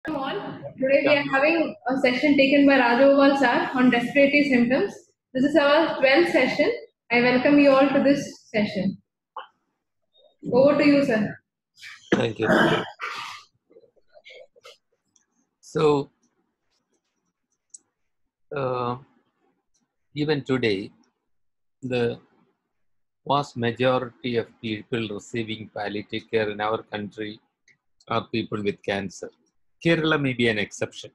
All. Today we are having a session taken by Rajagopal sir on respiratory symptoms. This is our 12th session. I welcome you all to this session. Over to you, sir. Thank you. So, even today, the vast majority of people receiving palliative care in our country are people with cancer. Kerala may be an exception.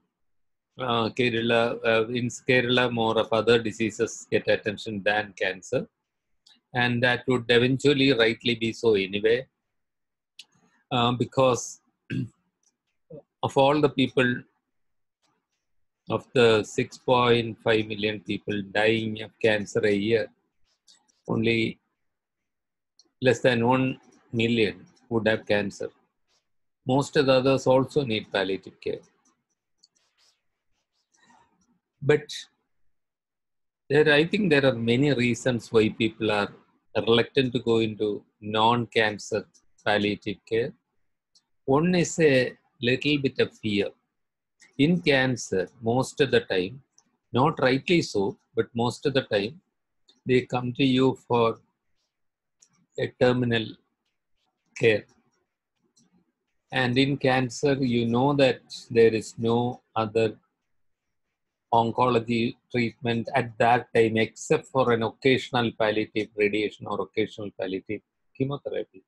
In Kerala, more of other diseases get attention than cancer, and that would eventually rightly be so anyway, because of all the people, of the 6.5 million people dying of cancer a year, only less than 1 million would have cancer. Most of the others also need palliative care. But I think there are many reasons why people are reluctant to go into non-cancer palliative care. One is a little bit of fear. In cancer, most of the time, not rightly so, but most of the time, they come to you for a terminal care. And in cancer, you know that there is no other oncology treatment at that time except for an occasional palliative radiation or occasional palliative chemotherapy.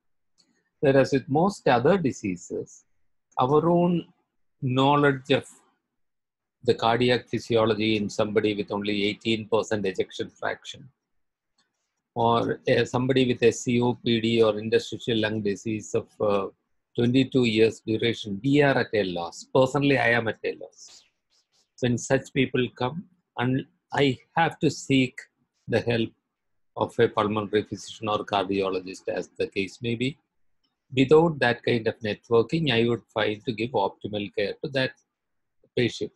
Whereas with most other diseases, our own knowledge of the cardiac physiology in somebody with only 18% ejection fraction, or somebody with a COPD or interstitial lung disease of 22 years duration, we are at a loss. Personally, I am at a loss. When such people come, and I have to seek the help of a pulmonary physician or cardiologist, as the case may be. Without that kind of networking, I would find to give optimal care to that patient.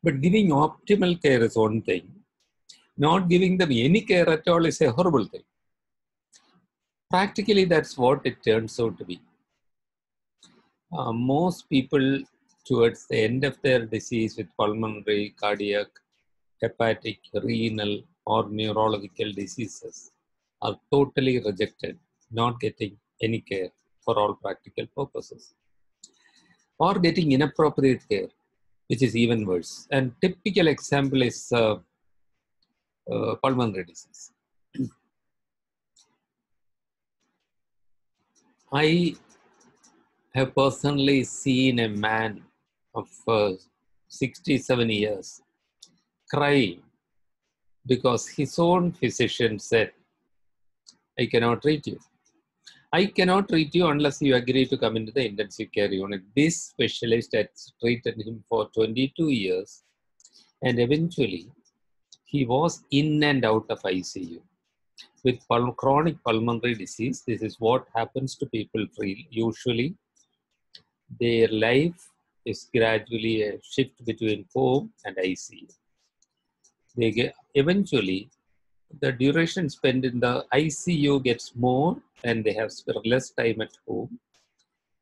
But giving optimal care is one thing. Not giving them any care at all is a horrible thing. Practically, that's what it turns out to be. Most people towards the end of their disease with pulmonary, cardiac, hepatic, renal, or neurological diseases are totally rejected, not getting any care for all practical purposes, or getting inappropriate care, which is even worse. And typical example is pulmonary disease. I have personally seen a man of 67 years crying because his own physician said, I cannot treat you. I cannot treat you unless you agree to come into the intensive care unit. This specialist had treated him for 22 years, and eventually he was in and out of ICU. With chronic pulmonary disease, this is what happens to people usually. Their life is gradually a shift between home and ICU. Eventually, the duration spent in the ICU gets more and they have less time at home.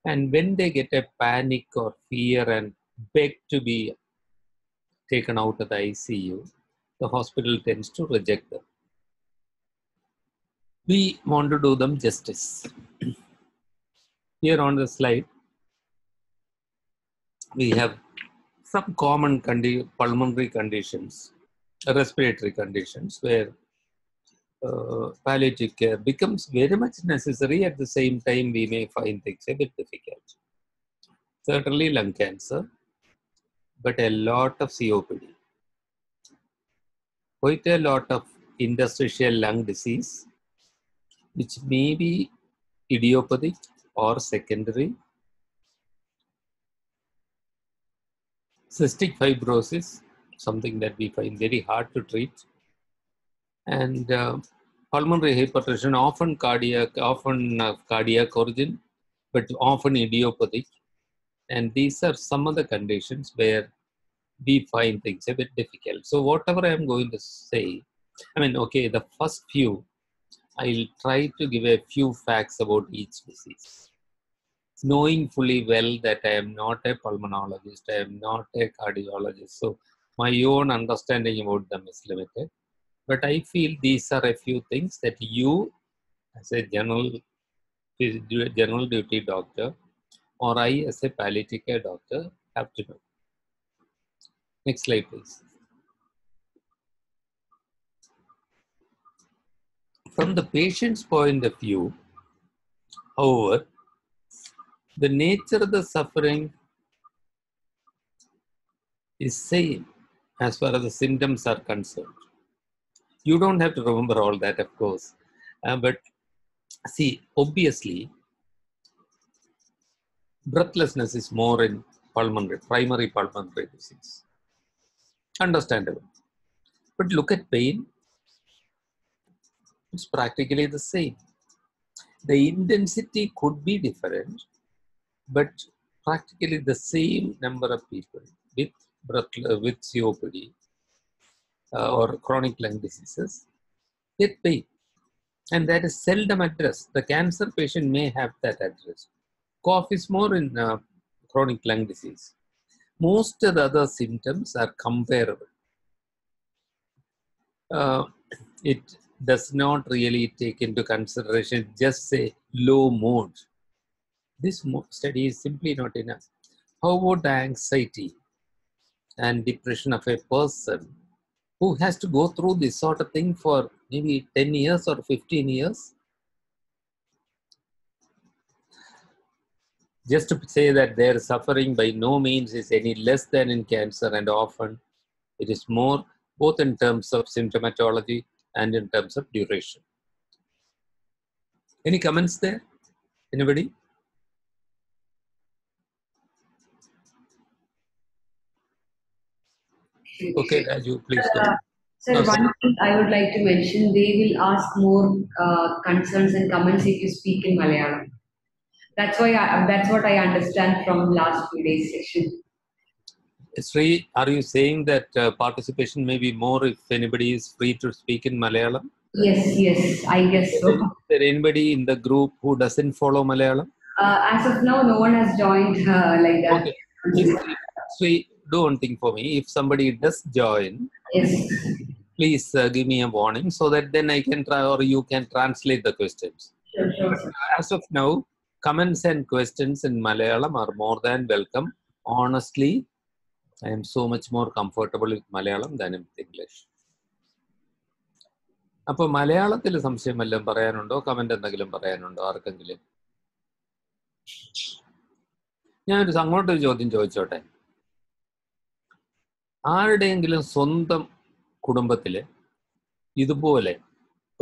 And when they get a panic or fear and beg to be taken out of the ICU, the hospital tends to reject them. We want to do them justice. Here on the slide, we have some common pulmonary conditions, respiratory conditions, where palliative care becomes very much necessary. At the same time, we may find things a bit difficult. Certainly lung cancer, but a lot of COPD. Quite a lot of interstitial lung disease, which may be idiopathic or secondary. Cystic fibrosis, something that we find very hard to treat. And pulmonary hypertension, often cardiac origin, but often idiopathic. And these are some of the conditions where we find things a bit difficult. So whatever I'm going to say, the first few, I'll try to give a few facts about each disease. knowing fully well that I am not a pulmonologist, I am not a cardiologist, so my own understanding about them is limited. But I feel these are a few things that you, as a general duty doctor, or I, as a palliative care doctor, have to know. Next slide, please. From the patient's point of view, however, the nature of the suffering is same as far as the symptoms are concerned. You don't have to remember all that, of course. But see, obviously, breathlessness is more in primary pulmonary disease. Understandable. But look at pain. It's practically the same. The intensity could be different, but practically the same number of people with COPD or chronic lung diseases get pain. And that is seldom addressed. The cancer patient may have that addressed. Cough is more in chronic lung disease. Most of the other symptoms are comparable. It does not really take into consideration just say low mood. This study is simply not enough. How about the anxiety and depression of a person who has to go through this sort of thing for maybe 10 years or 15 years? Just to say that their suffering by no means is any less than in cancer, and often it is more, both in terms of symptomatology and in terms of duration. Any comments there? Anybody? Okay, Raju, please go. Sir, one thing I would like to mention, they will ask more concerns and comments if you speak in Malayalam. That's what I understand from last few days session. Sri, are you saying that participation may be more if anybody is free to speak in Malayalam? Yes, I guess so. Is there anybody in the group who doesn't follow Malayalam? As of now, no one has joined like that. Okay. Sri, do one thing for me. If somebody does join, Yes. Please give me a warning so that then I can try, or you can translate the questions. Sure. As of now, comments and questions in Malayalam are more than welcome. Honestly, I am so much more comfortable with Malayalam than in English. അപ്പോൾ മലയാളത്തിൽ സംശയം വല്ലതും പറയാനുണ്ടോ? Comment എന്തെങ്കിലും പറയാനുണ്ടോ ആർക്കെങ്കിലും? ഞാനൊരു അങ്ങോട്ടൊരു ചോദ്യം ചോദിച്ചോട്ടെ. ആരുടെയെങ്കിലും സ്വന്തം കുടുംബത്തിൽ ഇതുപോലെ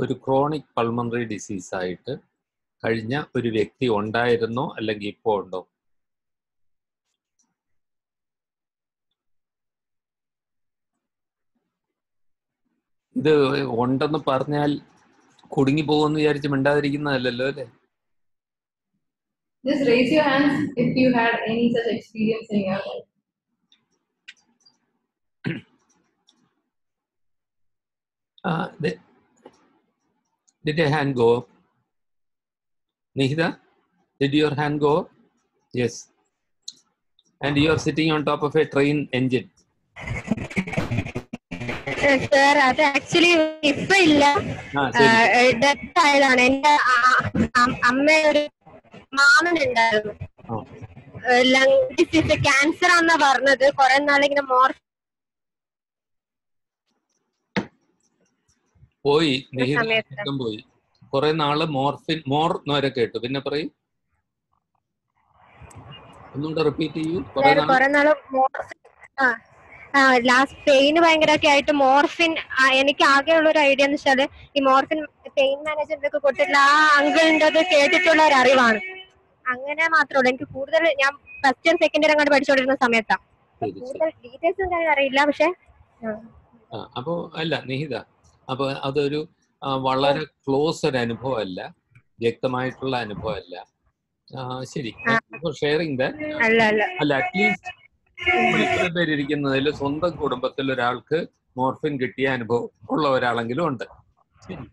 ഒരു ക്രോണിക് പൾമണറി ഡിസീസായിട്ട് കഴിഞ്ഞ ഒരു വ്യക്തി ഉണ്ടായിരുന്നോ, അല്ലെങ്കിൽ ഇപ്പോൾ ഉണ്ടോ? ഇത് ഉണ്ടെന്ന് പറഞ്ഞാൽ കുടുങ്ങി പോകുമെന്ന് വിചാരിച്ച് മിണ്ടാതിരിക്കുന്നതല്ലല്ലോ അല്ലേ? Just raise your hands if you had any such experience in your life. Did your hand go up? Nihida, did your hand go up? Yes. And you are sitting on top of a train engine. Sir, അത് actually ഇപ്പൊ ഇല്ല, death ആയതാണ്. എന്റെ അമ്മ ഒരു മാമൻ ഉണ്ടായിരുന്നു, lung disease, cancer ആണെന്നാ പറഞ്ഞത്. കുറെ നാളിങ്ങനെ പോയി പോയി കുറെ നാള് മോർ വരെ കേട്ടു. പിന്നെ പറയും, ഒന്നുകൂടെ റിപ്പീറ്റ് ചെയ്യൂ. കുറെ നാള് ലാസ്റ്റ് പെയിന് ഭയങ്കരമൊക്കെ ആയിട്ട് മോർഫിൻ, എനിക്ക് ആകെയുള്ള ഒരു ഐഡിയ എന്ന് വെച്ചാല് ഈ മോർഫിൻ പെയിൻ മാനേജ്മെന്റ് ഒക്കെ കൊടുത്തിട്ടുള്ള ആ അങ്കിളിന്റെ അത് കേട്ടിട്ടുള്ള ഒരു അറിവാണ്. അങ്ങനെ മാത്രമല്ല, എനിക്ക് കൂടുതൽ ഞാൻ ഫസ്റ്റ് ഇയർ സെക്കൻഡ് ഇയർ അങ്ങോട്ട് പഠിച്ചുകൊണ്ടിരുന്ന സമയത്താണ്. കൂടുതൽ ഡീറ്റെയിൽസും കാര്യം അറിയില്ല. പക്ഷെ അപ്പോ അല്ല നിഹിത, അപ്പൊ അതൊരു വളരെ ക്ലോസ് ഒരു അനുഭവം അല്ല, വ്യക്തമായിട്ടുള്ള അനുഭവം അല്ല. ശരി, ഷെയറിംഗ് ദാറ്റ്. അല്ല, അറ്റ്ലീസ്റ്റ് ഇത്ര പേരിയ്ക്കുന്നതിൽ സ്വന്തം കുടുംബത്തിൽ ഒരാൾക്ക് മോർഫിൻ കിട്ടിയ അനുഭവം ഉള്ള ഒരാളെങ്കിലും ഉണ്ട്. ശരി,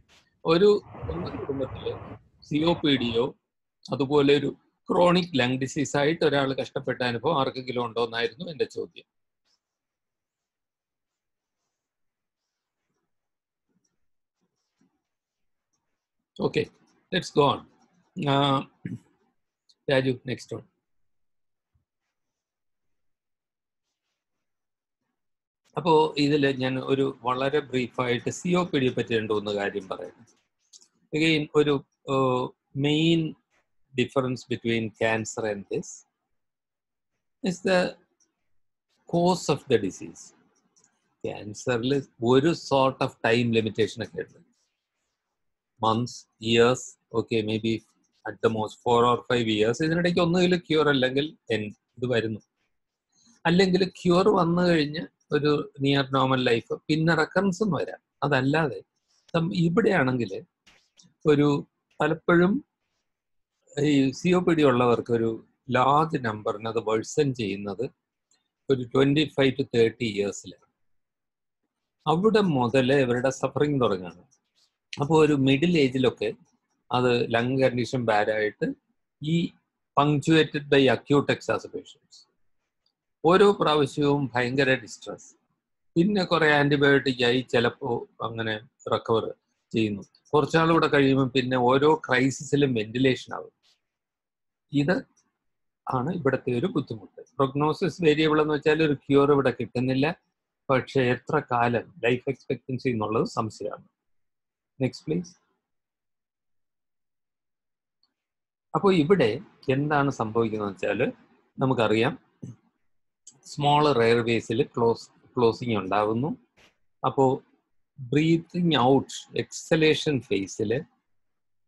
ഒരു സ്വന്തം കുടുംബത്തില് COPDയോ അതുപോലെ ഒരു ക്രോണിക് ലങ് ഡിസീസ് ആയിട്ട് ഒരാൾ കഷ്ടപ്പെട്ട അനുഭവം ആർക്കെങ്കിലും ഉണ്ടോ എന്നായിരുന്നു എൻ്റെ ചോദ്യം. Okay, let's go on. Raju, next one. അപ്പോൾ ഇതിൽ ഞാൻ ഒരു വളരെ ബ്രീഫായിട്ട് COPD പറ്റി 2-3 കാര്യം പറയാം. Again, ഒരു main difference between cancer and this is the cause of the disease. ക്യാൻസറിൽ ഒരു സോർട്ട് ഓഫ് ടൈം ലിമിറ്റേഷൻ ഒക്കെ ഉണ്ട്. Months, years, okay, may be at the most 4 or 5 years. ഇതിനിടയ്ക്ക് ഒന്നുകിൽ ക്യൂർ അല്ലെങ്കിൽ ഇത് വരുന്നു, അല്ലെങ്കിൽ ക്യൂർ വന്നു കഴിഞ്ഞ് ഒരു നിയർ നോർമൽ ലൈഫ്, പിന്നെ റെക്കറൻസും വരാം. അതല്ലാതെ ഇവിടെയാണെങ്കിൽ ഒരു പലപ്പോഴും ഈ COPD ഉള്ളവർക്ക് ഒരു ലാർജ് നമ്പറിന് അത് വേഴ്സൺ ചെയ്യുന്നത് ഒരു 25 to 30 yearsലാണ്. അവിടെ മുതൽ ഇവരുടെ സഫറിങ് തുടങ്ങുകയാണ്. അപ്പോൾ ഒരു മിഡിൽ ഏജിലൊക്കെ അത് ലങ് കണ്ടീഷൻ ബാഡായിട്ട് ഈ പങ്ക്ച്വേറ്റഡ് ബൈ അക്യൂട്ട് എക്സാസർബേഷൻസ്, ഓരോ പ്രാവശ്യവും ഭയങ്കര ഡിസ്ട്രെസ്, പിന്നെ കുറേ ആൻറ്റിബയോട്ടിക് ആയി ചിലപ്പോൾ അങ്ങനെ റിക്കവർ ചെയ്യുന്നു. കുറച്ചാളുകൂടെ കഴിയുമ്പോൾ പിന്നെ ഓരോ ക്രൈസിസിലും വെന്റിലേഷൻ ആവും. ഇത് ആണ് ഇവിടുത്തെ ഒരു ബുദ്ധിമുട്ട്. പ്രൊഗ്നോസിസ് വേരിയബിൾ എന്ന് വെച്ചാൽ ഒരു ക്യൂർ ഇവിടെ കിട്ടുന്നില്ല, പക്ഷേ എത്ര കാലം ലൈഫ് എക്സ്പെക്ടൻസി എന്നുള്ളത് സംശയമാണ്. Next please. അപ്പോൾ ഇവിടെ എന്താണ് സംഭവിക്കുന്നത് വെച്ചാൽ നമുക്കറിയാം, സ്മോൾ എയർവേസിൽ ക്ലോസിങ് ഉണ്ടാകുന്നു. അപ്പോൾ ബ്രീത്തിങ് ഔട്ട് എക്സലേഷൻ ഫേസിൽ,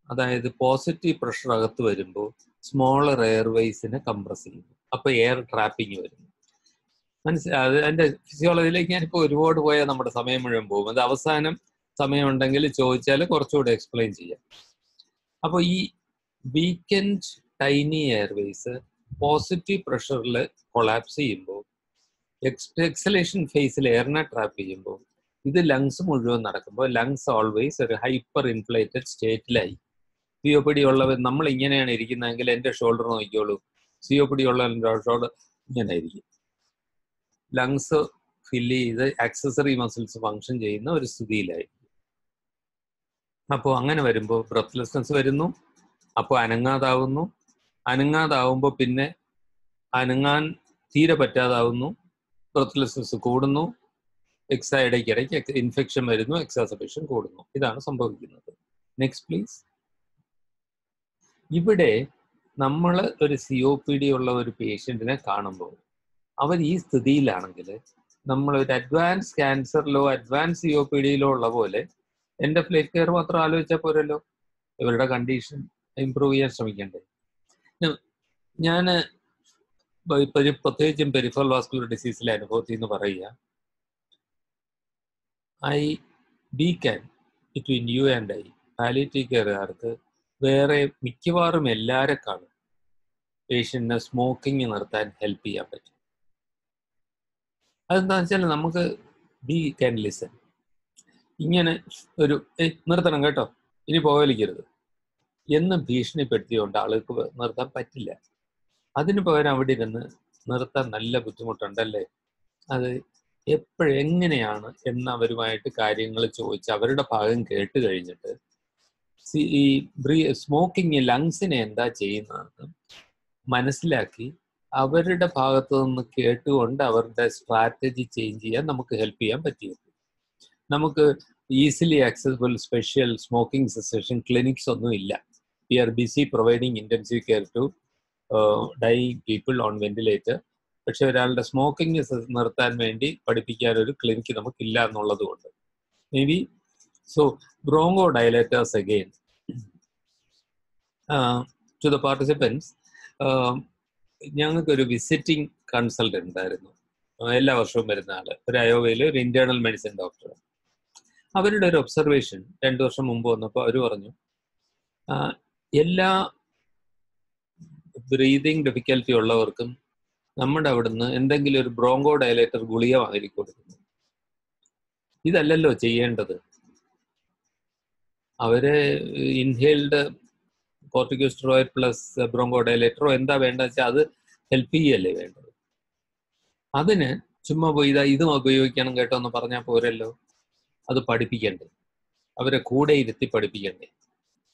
അതായത് പോസിറ്റീവ് പ്രഷർ അകത്ത് വരുമ്പോൾ സ്മോളർ എയർവേസിനെ കംപ്രസ് ചെയ്യുന്നു. അപ്പോൾ എയർ ട്രാപ്പിങ് വരുന്നു. മനസ്സിലായത്? അതിൻ്റെ ഫിസിയോളജിയിലേക്ക് ഞാനിപ്പോൾ ഒരുപാട് പോയാൽ നമ്മുടെ സമയം മുഴുവൻ പോകും. അത് അവസാനം സമയമുണ്ടെങ്കിൽ ചോദിച്ചാൽ കുറച്ചുകൂടെ എക്സ്പ്ലെയിൻ ചെയ്യാം. അപ്പോൾ ഈ വീക്കെൻഡ് ടൈനി എയർവേസ് പോസിറ്റീവ് പ്രഷറിൽ കൊളാപ്സ് ചെയ്യുമ്പോൾ, എക്സലേഷൻ ഫേസിൽ എയറിനെ ട്രാപ്പ് ചെയ്യുമ്പോൾ, ഇത് ലങ്സ് മുഴുവൻ നടക്കുമ്പോൾ ലങ്സ് ഓൾവേസ് ഒരു ഹൈപ്പർ ഇൻഫ്ലേറ്റഡ് സ്റ്റേറ്റിലായി. COPD ഉള്ളവർ നമ്മൾ ഇങ്ങനെയാണ് ഇരിക്കുന്നതെങ്കിൽ എൻ്റെ ഷോൾഡർ നോക്കിക്കോളൂ, COPD ഉള്ളവരുടെ ഷോൾഡർ ഇങ്ങനെ ആയിരിക്കും. ലങ്സ് ഫില്ല് ചെയ്ത് ആക്സസറി മസിൽസ് ഫങ്ഷൻ ചെയ്യുന്ന ഒരു സ്ഥിതിയിലായിരിക്കും. അപ്പോൾ അങ്ങനെ വരുമ്പോൾ ബ്രെത്ത്ലെസ്നെസ് വരുന്നു. അപ്പോൾ അനങ്ങാതാവുമ്പോൾ പിന്നെ അനങ്ങാൻ തീരെ പറ്റാതാവുന്നു, ബ്രെത്ത്ലെസ്നെസ് കൂടുന്നു, ഇടയ്ക്കിടയ്ക്ക് ഇൻഫെക്ഷൻ വരുന്നു, എക്സാസർബേഷൻ കൂടുന്നു. ഇതാണ് സംഭവിക്കുന്നത്. Next please. ഇവിടെ നമ്മൾ ഒരു COPD ഉള്ള ഒരു പേഷ്യൻറ്റിനെ കാണുമ്പോൾ അവർ ഈ സ്ഥിതിയിലാണെങ്കിൽ നമ്മൾ ഒരു അഡ്വാൻസ് ക്യാൻസറിലോ അഡ്വാൻസ് COPDയിലോ ഉള്ള പോലെ എൻ്റെ ലൈഫ് കെയർ മാത്രം ആലോചിച്ചാൽ പോരല്ലോ, ഇവരുടെ കണ്ടീഷൻ ഇമ്പ്രൂവ് ചെയ്യാൻ ശ്രമിക്കണ്ടേ. ഞാൻ പ്രത്യേകിച്ചും പെരിഫറൽ വാസ്കുലർ ഡിസീസിലെ അനുഭവത്തിൽ നിന്ന് പറയുക, beacon between you and palliative കെയറുകാർക്ക് വേറെ മിക്കവാറും എല്ലാവരെക്കാളും പേഷ്യൻറ്റിനെ സ്മോക്കിംഗ് നിർത്താൻ ഹെൽപ്പ് ചെയ്യാൻ പറ്റും. അതെന്താണെന്ന് വെച്ചാൽ നമുക്ക് ബി ക്യാൻ ലിസൺ. ഇങ്ങനെ ഒരു നിർത്തണം കേട്ടോ, ഇനി പുകവലിക്കരുത് എന്ന് ഭീഷണിപ്പെടുത്തിയോണ്ട് ആൾക്ക് നിർത്താൻ പറ്റില്ല. അതിന് പകരം അവിടെ ഇരുന്ന് നിർത്താൻ നല്ല ബുദ്ധിമുട്ടുണ്ടല്ലേ, അത് എങ്ങനെയാണ് എന്ന് അവരുമായിട്ട് കാര്യങ്ങൾ ചോദിച്ച് അവരുടെ ഭാഗം കേട്ട് കഴിഞ്ഞിട്ട് ഈ സ്മോക്കിങ് ലങ്സിനെ എന്താ ചെയ്യുന്നതെന്ന് മനസ്സിലാക്കി അവരുടെ ഭാഗത്തു നിന്ന് കേട്ടുകൊണ്ട് അവരുടെ സ്ട്രാറ്റജി ചേഞ്ച് ചെയ്യാൻ നമുക്ക് ഹെൽപ്പ് ചെയ്യാൻ പറ്റിയത്. നമുക്ക് easily accessible special smoking cessation clinics ഒന്നും ഇല്ല. We are busy providing intensive care to dying people on ventilator. പക്ഷെ ഒരാളുടെ സ്മോക്കിംഗ് നിർത്താൻ വേണ്ടി പഠിപ്പിക്കാൻ ഒരു ക്ലിനിക്ക് നമുക്കില്ല എന്നുള്ളത് കൊണ്ട് maybe so bronchodilators again to the participants. ഞങ്ങൾക്കൊരു വിസിറ്റിംഗ് കൺസൾട്ടൻ്റ് ഉണ്ടായിരുന്നു, എല്ലാ വർഷവും വരുന്ന ആള്, ഒരു അയോവയിൽ ഒരു ഇന്റേണൽ മെഡിസിൻ ഡോക്ടർ. അവരുടെ ഒരു ഒബ്സർവേഷൻ 2 വർഷം മുമ്പ് വന്നപ്പോൾ അവർ പറഞ്ഞു, എല്ലാ ബ്രീതിങ് ഡിഫിക്കൽറ്റി ഉള്ളവർക്കും നമ്മുടെ അവിടുന്ന് എന്തെങ്കിലും ഒരു ബ്രോങ്കോ ഡയലേറ്റർ ഗുളിക വാങ്ങി കൊടുക്കുന്നു. ഇതല്ലല്ലോ ചെയ്യേണ്ടത്. അവര് ഇൻഹേൽഡ് കോർട്ടിക്കോസ്റ്റെറോയിഡ് പ്ലസ് ബ്രോങ്കോഡൈലേറ്ററോ എന്താ വേണ്ടതെന്ന് വെച്ചാൽ അത് ഹെൽപ്പ് ചെയ്യല്ലേ വേണ്ടത്. അതിന് ചുമ്മാ പോയി ഇതും ഉപയോഗിക്കണം കേട്ടോ എന്ന് പറഞ്ഞാൽ പോരല്ലോ, അത് പഠിപ്പിക്കണ്ടേ, അവരെ കൂടെ ഇരുത്തി പഠിപ്പിക്കണ്ടേ.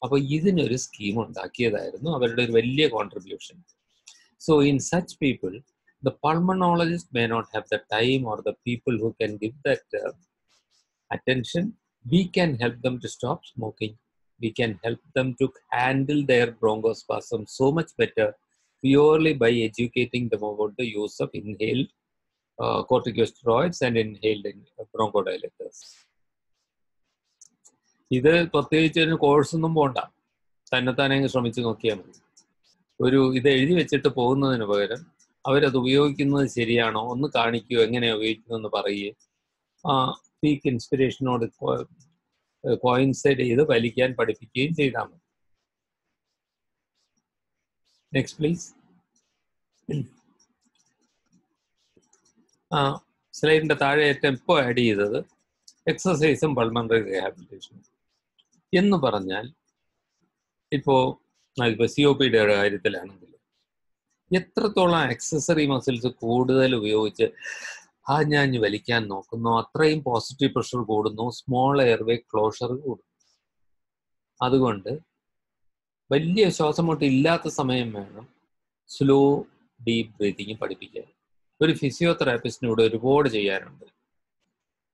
അപ്പോൾ ഇതിനൊരു സ്കീം ഉണ്ടാക്കിയതായിരുന്നു അവരുടെ ഒരു വലിയ contribution. So in such people the pulmonologist may not have the time or the people who can give that attention. We can help them to stop smoking. We can help them to handle their bronchospasm so much better purely by educating them about the use of inhaled corticosteroids and inhaled bronchodilators. ഇത് പ്രത്യേകിച്ച് ഒരു കോഴ്സൊന്നും പോണ്ട, തന്നെത്താനെ ശ്രമിച്ച് നോക്കിയാൽ മതി. ഇത് എഴുതി വെച്ചിട്ട് പോകുന്നതിന് പകരം അവരത് ഉപയോഗിക്കുന്നത് ശരിയാണോ ഒന്ന് കാണിക്കുകയോ എങ്ങനെയാണ് ഉപയോഗിക്കുന്നതെന്ന് പറയുകയും പീക്ക് ഇൻസ്പിറേഷനോട് കോയിൻസൈഡ് ചെയ്ത് വലിക്കാൻ പഠിപ്പിക്കുകയും ചെയ്താൽ മതി. Next please. സ്ലൈഡിന്റെ താഴെ ഏറ്റവും ഇപ്പോൾ ആഡ് ചെയ്തത് എക്സസൈസും പൾമണറി റീഹാബിലിറ്റേഷനും എന്ന് പറഞ്ഞാൽ ഇപ്പോൾ COPD കാര്യത്തിലാണെങ്കിൽ എത്രത്തോളം ആക്സസറി മസിൽസ് കൂടുതൽ ഉപയോഗിച്ച് ആഞ്ഞാഞ്ഞ് വലിക്കാൻ നോക്കുന്നോ അത്രയും പോസിറ്റീവ് പ്രഷർ കൂടുന്നു, സ്മോൾ എയർവേ ക്ലോഷർ കൂടുന്നു. അതുകൊണ്ട് വലിയ ശ്വാസമുട്ട് ഇല്ലാത്ത സമയം വേണം സ്ലോ ഡീപ്പ് ബ്രീതിങ് പഠിപ്പിക്കാൻ. ഒരു ഫിസിയോതെറാപ്പിസ്റ്റിനൂടെ ഒരുപാട് ചെയ്യാനുണ്ട്.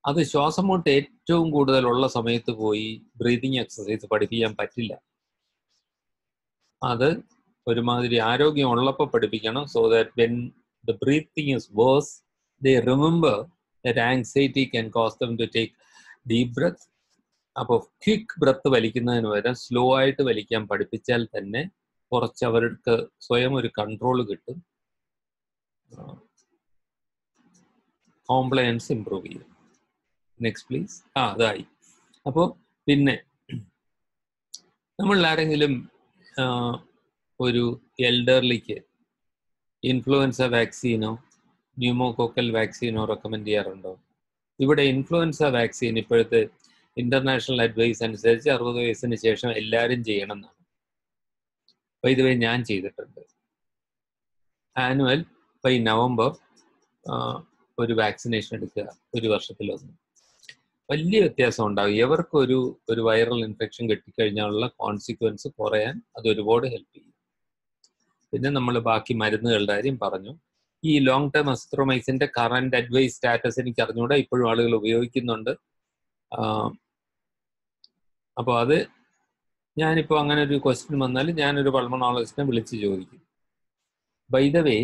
അത് ശ്വാസമുട്ട് ഏറ്റവും കൂടുതലുള്ള സമയത്ത് പോയി ബ്രീതിങ് എക്സസൈസ് പഠിപ്പിക്കാൻ പറ്റില്ല. അത് ഒരുമാതിരി ആരോഗ്യം ഉള്ളപ്പോൾ പഠിപ്പിക്കണം. So that when the breathing is worse they remember that anxiety can cause them to take deep breath. അപ്പോൾ ക്വിക്ക് ബ്രെത്ത് വലിക്കുന്നതിന് പകരം സ്ലോ ആയിട്ട് വലിക്കാൻ പഠിപ്പിച്ചാൽ തന്നെ കുറച്ച് അവർക്ക് സ്വയം ഒരു കൺട്രോൾ കിട്ടും, കോംപ്ലയൻസ് ഇംപ്രൂവ് ചെയ്യും. Next please. അതായി. അപ്പോൾ പിന്നെ നമ്മൾ ആരെങ്കിലും ഒരു എൽഡർലിക്ക് ഇൻഫ്ലുവൻസ വാക്സിനോ ന്യൂമോകോക്കൽ വാക്സിനോ റെക്കമെൻഡ് ചെയ്യാറുണ്ടോ? ഇവിടെ ഇൻഫ്ലുവൻസ വാക്സിൻ ഇപ്പോഴത്തെ ഇന്റർനാഷണൽ അഡ്വൈസ് അനുസരിച്ച് 60 വയസ്സിന് ശേഷം എല്ലാവരും ചെയ്യണം എന്നാണ്. അപ്പോൾ ഇതുവരെ ഞാൻ ചെയ്തിട്ടുണ്ട്. ആനുവൽ ബൈ നവംബർ ഒരു വാക്സിനേഷൻ എടുക്കുക, 1 വർഷത്തിലൊന്ന്. വലിയ വ്യത്യാസം ഉണ്ടാകും. എവർക്കൊരു വൈറൽ ഇൻഫെക്ഷൻ കിട്ടിക്കഴിഞ്ഞാലുള്ള കോൺസിക്വൻസ് കുറയാൻ അത് ഒരുപാട് ഹെൽപ്പ് ചെയ്യും. പിന്നെ നമ്മൾ ബാക്കി മരുന്നുകളുടെ കാര്യം പറഞ്ഞു. ഈ ലോങ് ടേം അസിത്രോമൈസിന്റെ കറന്റ് അഡ്വൈസ് സ്റ്റാറ്റസ് എനിക്ക് അറിഞ്ഞുകൂടാ, ഇപ്പോഴും ആളുകൾ ഉപയോഗിക്കുന്നുണ്ട്. അപ്പോൾ അത് ഞാനിപ്പോൾ അങ്ങനെ ഒരു ക്വസ്റ്റ്യൻ വന്നാൽ ഞാനൊരു പൾമണോളജിസ്റ്റിനെ വിളിച്ച് ചോദിക്കും. ബൈ ദ വേ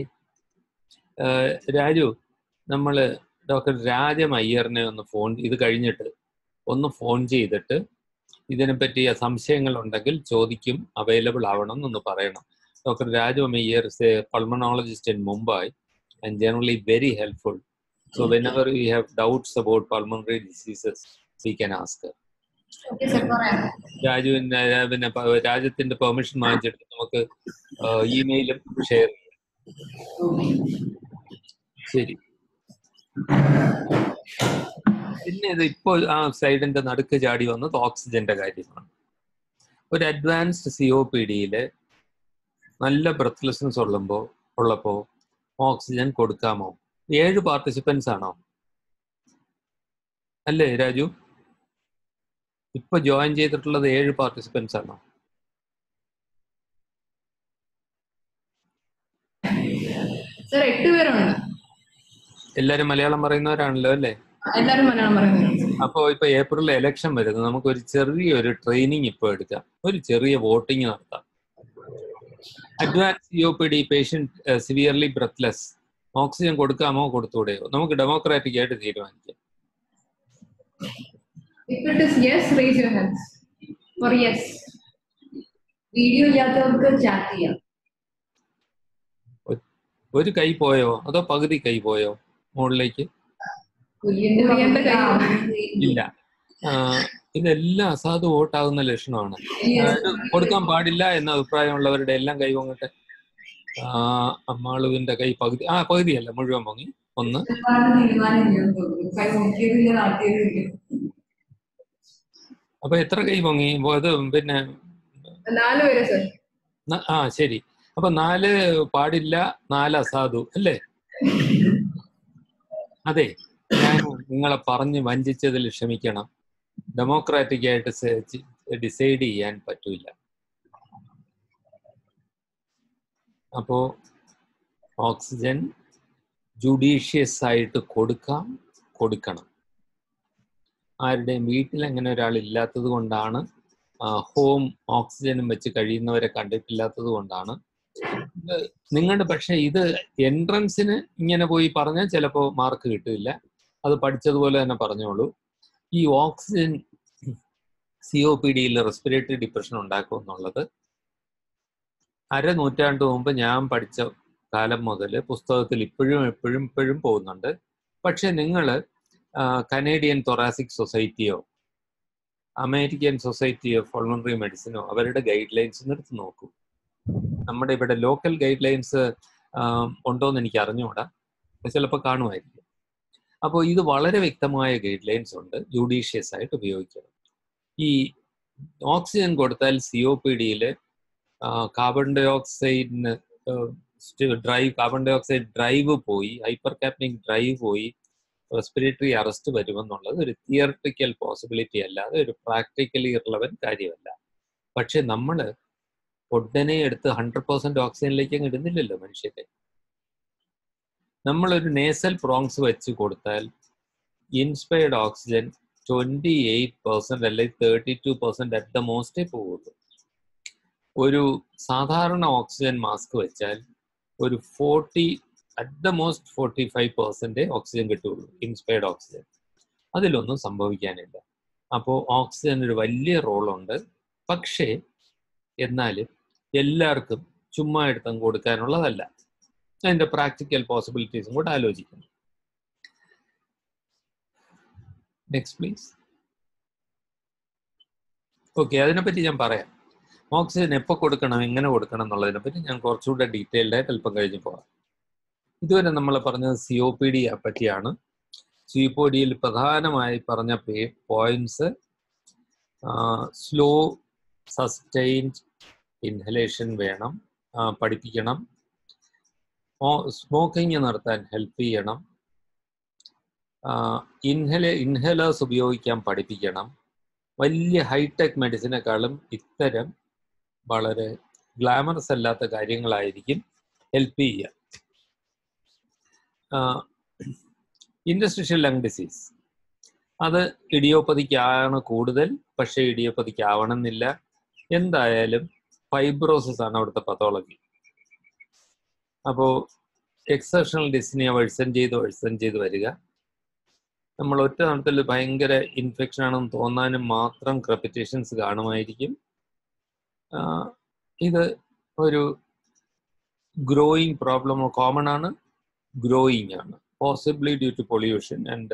രാജു, നമ്മൾ ഡോക്ടർ രാജമയ്യറിനെ ഇത് കഴിഞ്ഞിട്ട് ഒന്ന് ഫോൺ ചെയ്തിട്ട് ഇതിനെപ്പറ്റി സംശയങ്ങൾ ഉണ്ടെങ്കിൽ ചോദിക്കും, അവൈലബിൾ ആവണം എന്നൊന്ന് പറയണം. Dr. Rajagopal is a pulmonologist in Mumbai and generally very helpful. So whenever we have doubts about pulmonary diseases, we can ask her. Okay, sir. രാജ്യത്തിന്റെ പെർമിഷൻ വാങ്ങിച്ചിട്ട് നമുക്ക് ഇമെയിലും ഷെയർ ചെയ്യാം. ശരി. പിന്നെ ഇത് ഇപ്പോൾ സ്ലൈഡിന്റെ നടുക്ക് ചാടി വന്നത് ഓക്സിജന്റെ കാര്യമാണ്. ഒരു അഡ്വാൻസ്ഡ് COPD-യില് നല്ല ബ്രെത്ത്ലെസ്നെസ് ഉള്ളപ്പോൾ ഓക്സിജൻ കൊടുക്കാമോ? 7 പാർട്ടിസിപ്പൻസ് ആണോ? അല്ലേ രാജു? ഇപ്പൊ ജോയിൻ ചെയ്തിട്ടുള്ളത് 7 പാർട്ടിസിപ്പൻസ് ആണോ? സർ 8 പേരുണ്ട്. എല്ലാരും മലയാളം പറയുന്നവരാണല്ലോ അല്ലേ? എല്ലാരും മലയാളം പറയുന്നു. അപ്പോൾ ഇപ്പൊ ഏപ്രിലിൽ ഇലക്ഷൻ വരുന്നത്, നമുക്കൊരു ചെറിയൊരു ട്രെയിനിങ് ഇപ്പോൾ എടുക്കാം, ഒരു ചെറിയ വോട്ടിങ് നടത്താം. Advance COPD patient severely breathless, oxygen കൊടുക്കാമോ കൊടുത്തൂടെയോ? നമുക്ക് ഡെമോക്രാറ്റിക് ആയിട്ട് തീരുമാനിക്കാം. If it is yes, raise your hands. For yes. Video ഇല്ലാത്തവർക്ക് ചാറ്റ് ചെയ്യാം. ഒരു കൈ പോയോ അതോ പകുതി കൈ പോയോ മുകളിലേക്ക്? ഇല്ല. ഇതെല്ലാം അസാധു വോട്ടാകുന്ന ലക്ഷണമാണ്. കൊടുക്കാൻ പാടില്ല എന്ന അഭിപ്രായമുള്ളവരുടെ എല്ലാം കൈ പൊങ്ങട്ടെ. അമ്മാളുവിന്റെ കൈ പകുതിയല്ല മുഴുവൻ പൊങ്ങി. 1. അപ്പൊ എത്ര കൈ പൊങ്ങി? അത് പിന്നെ 4 പേര് സർ. ശരി. അപ്പൊ 4 പാടില്ല, 4 അസാധു അല്ലേ? അതെ, ഞാൻ നിങ്ങളെ പറഞ്ഞ് വഞ്ചിച്ചതിൽ ക്ഷമിക്കണം. ഡെമോക്രാറ്റിക് ആയിട്ട് ഡിസൈഡ് ചെയ്യാൻ പറ്റൂല. അപ്പോ ഓക്സിജൻ ജുഡീഷ്യസ് ആയിട്ട് കൊടുക്കണം. ആരുടെയും വീട്ടിൽ അങ്ങനെ ഒരാൾ ഇല്ലാത്തത് കൊണ്ടാണ്, ഹോം ഓക്സിജനും വെച്ച് കഴിയുന്നവരെ കണ്ടിട്ടില്ലാത്തത് കൊണ്ടാണ്. നിങ്ങളുടെ പക്ഷേ ഇത് എൻട്രൻസിന് ഇങ്ങനെ പോയി പറഞ്ഞാൽ ചിലപ്പോൾ മാർക്ക് കിട്ടില്ല. അത് പഠിച്ചതുപോലെ തന്നെ പറഞ്ഞോളൂ. ഈ ഓക്സിജൻ COPD-യിൽ റെസ്പിറേറ്ററി ഡിപ്രഷൻ ഉണ്ടാക്കും എന്നുള്ളത് 1/2 നൂറ്റാണ്ട് മുമ്പ് ഞാൻ പഠിച്ച കാലം മുതൽ പുസ്തകത്തിൽ ഇപ്പോഴും പോകുന്നുണ്ട്. പക്ഷെ നിങ്ങൾ കനേഡിയൻ തൊറാസിക് സൊസൈറ്റിയോ അമേരിക്കൻ സൊസൈറ്റി ഓഫ് പൾമണറി മെഡിസിനോ അവരുടെ ഗൈഡ് ലൈൻസ് എടുത്ത് നോക്കൂ. നമ്മുടെ ഇവിടെ ലോക്കൽ ഗൈഡ് ലൈൻസ് ഉണ്ടോയെന്ന് എനിക്ക് അറിഞ്ഞുകൂടാ, ചിലപ്പോൾ കാണുമായിരിക്കും. അപ്പോൾ ഇത് വളരെ വ്യക്തമായ ഗൈഡ് ലൈൻസ് ഉണ്ട്, ജുഡീഷ്യസ് ആയിട്ട് ഉപയോഗിക്കണം. ഈ ഓക്സിജൻ കൊടുത്താൽ COPD-യിൽ കാർബൺ ഡൈ ഓക്സൈഡ് ഡ്രൈവ് പോയി, ഹൈപ്പർ കാപ്നിക് ഡ്രൈവ് പോയി റെസ്പിറേറ്ററി അറസ്റ്റ് വരുമെന്നുള്ളത് ഒരു തിയറിറ്റിക്കൽ പോസിബിലിറ്റി അല്ലാതെ ഒരു പ്രാക്ടിക്കലി ഇറലവന്റ് കാര്യമല്ല. പക്ഷെ നമ്മൾ ഉടനെ എടുത്ത് 100% ഓക്സിജനിലേക്ക് അങ്ങ് ഇടുന്നില്ലല്ലോ മനുഷ്യരെ. നമ്മളൊരു നേസൽ പ്രോങ്സ് വെച്ച് കൊടുത്താൽ ഇൻസ്പയർഡ് ഓക്സിജൻ 28% അല്ലെങ്കിൽ 32% അറ്റ് ദ മോസ്റ്റേ പോകുള്ളൂ. ഒരു സാധാരണ ഓക്സിജൻ മാസ്ക് വെച്ചാൽ ഒരു 40 അറ്റ് ദ മോസ്റ്റ് 45% ഓക്സിജൻ കിട്ടുള്ളൂ, ഇൻസ്പയർഡ് ഓക്സിജൻ. അതിലൊന്നും സംഭവിക്കാനില്ല. അപ്പോൾ ഓക്സിജൻ ഒരു വലിയ റോളുണ്ട്. പക്ഷേ എന്നാലും എല്ലാവർക്കും ചുമ്മാ എടുത്തും കൊടുക്കാനുള്ളതല്ല. അതിൻ്റെ പ്രാക്ടിക്കൽ പോസിബിലിറ്റീസും കൂടെ ആലോചിക്കണം. Next please. ഓക്കെ, അതിനെപ്പറ്റി ഞാൻ പറയാം. ഓക്സിജൻ എപ്പോൾ കൊടുക്കണം, എങ്ങനെ കൊടുക്കണം എന്നുള്ളതിനെപ്പറ്റി ഞാൻ കുറച്ചുകൂടെ ഡീറ്റെയിൽഡ് ആയിട്ട് അല്പം കഴിഞ്ഞ് പോകാം. ഇതുവരെ നമ്മൾ പറഞ്ഞത് COPD പറ്റിയാണ്. COPD-യിൽ പ്രധാനമായി പറഞ്ഞ പോയിന്റ്സ് സ്ലോ സസ്റ്റെയിൻഡ് ഇൻഹലേഷൻ വേണം, പഠിപ്പിക്കണം. സ്മോക്കിംഗ് നിർത്താൻ ഹെൽപ്പ് ചെയ്യണം. ഇൻഹലേഴ്സ് ഉപയോഗിക്കാൻ പഠിപ്പിക്കണം. വലിയ ഹൈടെക് മെഡിസിനേക്കാളും ഇത്തരം വളരെ ഗ്ലാമറസ് അല്ലാത്ത കാര്യങ്ങളായിരിക്കും ഹെൽപ്പ് ചെയ്യുക. ഇൻഡസ്ട്രിഷ്യൽ ലങ് ഡിസീസ് അത് ഇഡിയോപ്പതിക്കാണ് കൂടുതൽ, പക്ഷേ ഇഡിയോപ്പതിക്ക് ആവണമെന്നില്ല. എന്തായാലും ഫൈബ്രോസിസ് ആണ് അവിടുത്തെ പത്തോളജി. അപ്പോൾ എക്സെപ്ഷണൽ ഡിസ്നിയ വേഴ്സൺ ചെയ്ത് വരിക. നമ്മൾ ഒറ്റ നടത്തിൽ ഭയങ്കര ഇൻഫെക്ഷൻ ആണെന്ന് തോന്നാനും മാത്രം ക്രെപ്പിറ്റേഷൻസ് കാണുമായിരിക്കും. ഇത് ഒരു ഗ്രോയിങ് പ്രോബ്ലം, കോമൺ ആണ്, ഗ്രോയിങ് ആണ്, possibly due to pollution and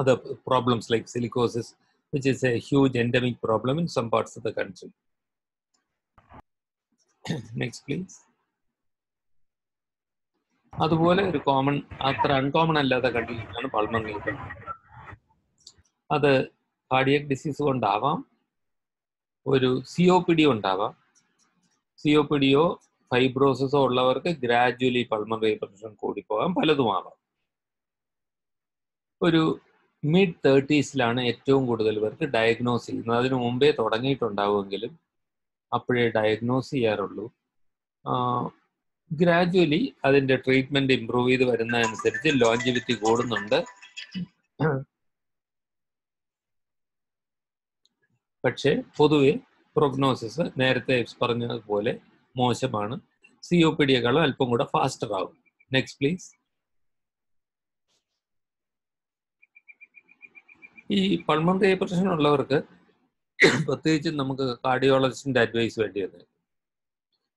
other problems like silicosis, which is a huge endemic problem in some parts of the country. Next please. അതുപോലെ ഒരു കോമൺ, അത്ര അൺകോമൺ അല്ലാത്ത കണ്ടീഷനാണ് പൾമണറി ഹൈപ്പർടെൻഷൻ. അത് cardiac disease കൊണ്ടാവാം, ഒരു COPD ഉണ്ടാവാം. COPD-യോ ഫൈബ്രോസിസോ ഉള്ളവർക്ക് ഗ്രാജുവലി പൾമണറി ഹൈപ്പർടെൻഷൻ കൂടിപ്പോകാം, പലതുമാവാം. ഒരു mid-30s ഏറ്റവും കൂടുതൽ പേർക്ക് ഡയഗ്നോസ് ചെയ്യുന്നത്. അതിനു മുമ്പേ തുടങ്ങിയിട്ടുണ്ടാവുമെങ്കിലും അപ്പോഴേ ഡയഗ്നോസ് ചെയ്യാറുള്ളൂ. ഗ്രാജുവലി അതിൻ്റെ ട്രീറ്റ്മെൻറ്റ് ഇമ്പ്രൂവ് ചെയ്ത് വരുന്നതനുസരിച്ച് ലോഞ്ചിവിറ്റി കൂടുന്നുണ്ട്. പക്ഷേ പൊതുവെ പ്രൊഗ്നോസിസ് നേരത്തെ പറഞ്ഞതുപോലെ മോശമാണ്. COPD-യേക്കാളും അല്പം കൂടെ ഫാസ്റ്റർ ആവും. Next please. ഈ പൾമണറി ഹൈപ്പർടെൻഷൻ ഉള്ളവർക്ക് പ്രത്യേകിച്ചും നമുക്ക് കാർഡിയോളജിസ്റ്റിൻ്റെ അഡ്വൈസ് വേണ്ടി വന്നത്.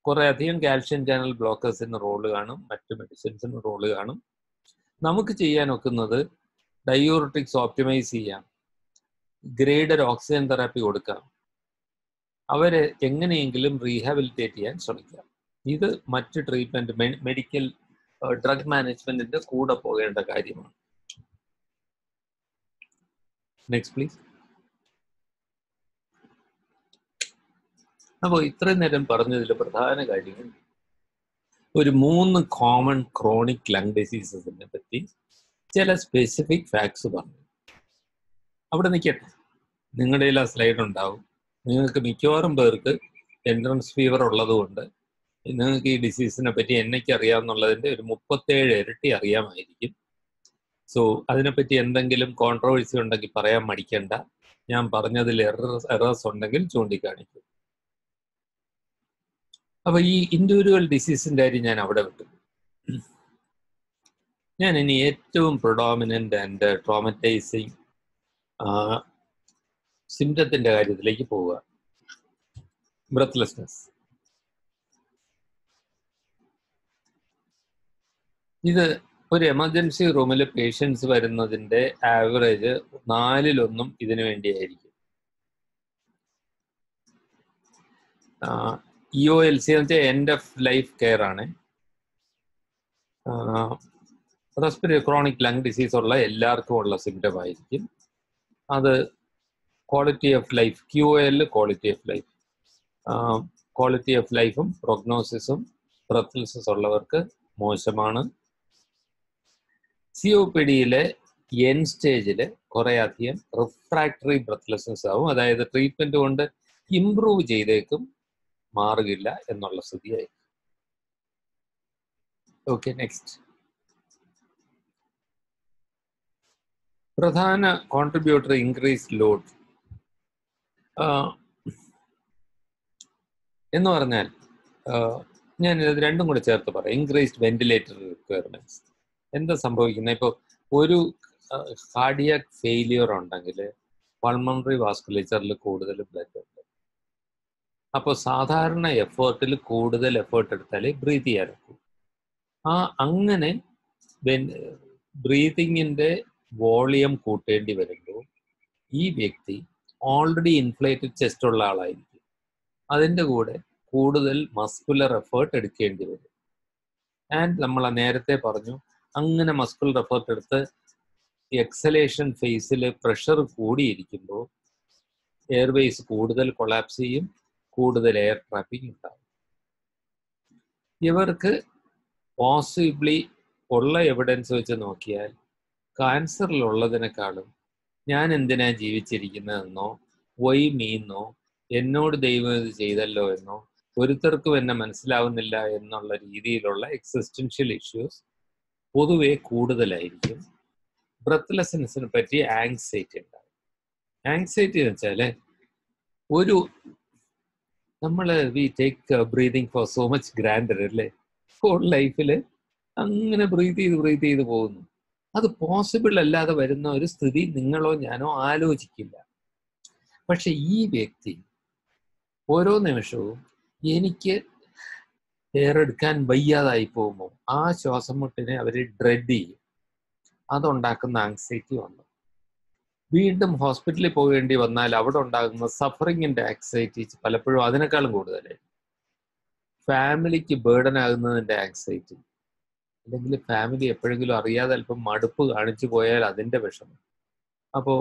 കുറേ അധികം കാൽഷ്യം ചാനൽ ബ്ലോക്കേഴ്സിന് റോള് കാണും, മറ്റ് മെഡിസിൻസിന് റോള് കാണും. നമുക്ക് ചെയ്യാൻ ഒക്കുന്നത് ഡയൂറിറ്റിക്സ് ഓപ്റ്റിമൈസ് ചെയ്യാം, ഗ്രേഡഡ് ഓക്സിജൻ തെറാപ്പി കൊടുക്കാം, അവരെ എങ്ങനെയെങ്കിലും റീഹാബിലിറ്റേറ്റ് ചെയ്യാൻ ശ്രമിക്കാം. ഇത് മറ്റ് ട്രീറ്റ്മെൻറ്റ് മെഡിക്കൽ ഡ്രഗ് മാനേജ്മെൻറ്റിൻ്റെ കൂടെ പോകേണ്ട കാര്യമാണ്. Next please. അപ്പോൾ ഇത്രയും നേരം പറഞ്ഞതിൽ പ്രധാന കാര്യങ്ങൾ ഒരു 3 കോമൺ ക്രോണിക് ലങ് ഡിസീസസിനെ പറ്റി ചില സ്പെസിഫിക് ഫാക്ട്സ് പറഞ്ഞു. അവിടെ നിൽക്കട്ടെ, നിങ്ങളുടെ ആ സ്ലൈഡ് ഉണ്ടാവും. നിങ്ങൾക്ക് മിക്കവാറും പേർക്ക് എൻട്രൻസ് ഫീവർ ഉള്ളതുകൊണ്ട് നിങ്ങൾക്ക് ഈ ഡിസീസിനെ പറ്റി എന്നയ്ക്ക് അറിയാമെന്നുള്ളതിൻ്റെ ഒരു 37 ഇരട്ടി അറിയാമായിരിക്കും. സോ അതിനെപ്പറ്റി എന്തെങ്കിലും കോൺട്രവേഴ്സി ഉണ്ടെങ്കിൽ പറയാൻ മടിക്കണ്ട. ഞാൻ പറഞ്ഞതിൽ എറേഴ്സ് ഉണ്ടെങ്കിൽ ചൂണ്ടിക്കാണിക്കും. അപ്പൊ ഈ ഇൻഡിവിജ്വൽ ഡിസീസിന്റെ കാര്യം ഞാൻ അവിടെ വിട്ടു. ഞാൻ ഇനി ഏറ്റവും പ്രൊഡോമിനന്റ് ആൻഡ് ട്രോമറ്റൈസിങ് സിംറ്റത്തിന്റെ കാര്യത്തിലേക്ക് പോവുക. ബ്രെത്ത്ലെസ്നെസ്. ഇത് ഒരു എമർജൻസി റൂമിൽ പേഷ്യൻസ് വരുന്നതിന്റെ ആവറേജ് 4/1 ഇതിനു വേണ്ടിയായിരിക്കും. EOLC എന്ന് വെച്ചാൽ എൻഡ് ഓഫ് ലൈഫ് കെയർ ആണ്. റെസ്പിറേറ്ററി ക്രോണിക് ലങ് ഡിസീസ് ഉള്ള എല്ലാവർക്കും ഉള്ള സിംറ്റം ആയിരിക്കും. അത് quality of life, QOL quality of life, quality of ലൈഫും പ്രൊഗ്നോസിസും ബ്രെത്ത്ലെസ്നെസ് ഉള്ളവർക്ക് മോശമാണ്. COPDയിലെ എൻ സ്റ്റേജിൽ കുറേ അധികം റിഫ്രാക്ടറി ബ്രെത്ത്ലെസ്നെസ് ആവും. അതായത് ട്രീറ്റ്മെന്റ് കൊണ്ട് ഇംപ്രൂവ് ചെയ്തേക്കും, മാറുകയില്ല എന്നുള്ള സ്ഥിതിയായി. Okay, next. പ്രധാന കോൺട്രിബ്യൂട്ടർ ഇൻക്രീസ്ഡ് ലോഡ് എന്ന് പറഞ്ഞാൽ ഞാൻ ഇത് രണ്ടും കൂടെ ചേർത്ത് പറയാം. Increased ventilator requirements. എന്താ സംഭവിക്കുന്നത്? ഇപ്പോൾ ഒരു കാർഡിയാക് ഫെയിലിയർ ഉണ്ടെങ്കിൽ പൾമണറി വാസ്കുലേച്ചറിൽ കൂടുതൽ ബ്ലഡ് ഉണ്ട്. അപ്പോൾ സാധാരണ എഫേർട്ടിൽ കൂടുതൽ എഫേർട്ട് എടുത്താലേ ബ്രീത്ത് ചെയ്യാനൊക്കൂ. അങ്ങനെ ബ്രീതിങ്ങിൻ്റെ വോളിയം കൂട്ടേണ്ടി വരുമ്പോൾ ഈ വ്യക്തി ഓൾറെഡി ഇൻഫ്ലേറ്റഡ് ചെസ്റ്റ് ഉള്ള ആളായിരിക്കും. അതിൻ്റെ കൂടെ കൂടുതൽ മസ്കുലർ എഫേർട്ട് എടുക്കേണ്ടി വരും. ആൻഡ് നമ്മൾ നേരത്തെ പറഞ്ഞു, അങ്ങനെ മസ്കുലർ എഫേർട്ട് എടുത്ത് എക്സലേഷൻ ഫേസിൽ പ്രഷർ കൂടിയിരിക്കുമ്പോൾ എയർവേസ് കൂടുതൽ കൊളാപ്സ് ചെയ്യും, കൂടുതൽ എയർ ട്രാപ്പിംഗ് ഉണ്ടാകും. ഇവർക്ക് പോസിബിളി ഉള്ള എവിഡൻസ് വെച്ച് നോക്കിയാൽ ക്യാൻസറിലുള്ളതിനേക്കാളും ഞാൻ എന്തിനാ ജീവിച്ചിരിക്കുന്നതെന്നോ വൈ മീന്നോ എന്നോട് ദൈവം ഇത് ചെയ്തല്ലോ എന്നോ ഒരുത്തർക്കും എന്നെ മനസ്സിലാവുന്നില്ല എന്നുള്ള രീതിയിലുള്ള എക്സിസ്റ്റൻഷ്യൽ ഇഷ്യൂസ് പൊതുവെ കൂടുതലായിരിക്കും. ബ്രെത്ത്ലെസ്നെസ്സിനെ പറ്റി ആങ്സൈറ്റി ഉണ്ടാകും. ആങ്സൈറ്റി എന്ന് വെച്ചാൽ നമ്മൾ we take breathing for so much grander അല്ലേ. ഹോൾ ലൈഫിൽ അങ്ങനെ ബ്രീത്ത് ചെയ്ത് പോകുന്നു. അത് പോസിബിൾ അല്ലാതെ വരുന്ന ഒരു സ്ഥിതി നിങ്ങളോ ഞാനോ ആലോചിക്കില്ല. പക്ഷെ ഈ വ്യക്തി ഓരോ നിമിഷവും എനിക്ക് എയർ എടുക്കാൻ വയ്യാതായി പോകുമ്പോൾ ആ ശ്വാസം മുട്ടിനെ അവർ ഡ്രെഡ് ചെയ്യും. അതുണ്ടാക്കുന്ന ആങ്സൈറ്റി വന്നു. വീണ്ടും ഹോസ്പിറ്റലിൽ പോകേണ്ടി വന്നാൽ അവിടെ ഉണ്ടാകുന്ന സഫറിങ്ങിൻ്റെ ആങ്സൈറ്റി പലപ്പോഴും അതിനേക്കാളും കൂടുതലായി. ഫാമിലിക്ക് ബേർഡൻ ആകുന്നതിൻ്റെ ആങ്സൈറ്റി, അല്ലെങ്കിൽ ഫാമിലി എപ്പോഴെങ്കിലും അറിയാതെ അല്പം മടുപ്പ് കാണിച്ചു പോയാൽ അതിൻ്റെ വിഷമം. അപ്പോൾ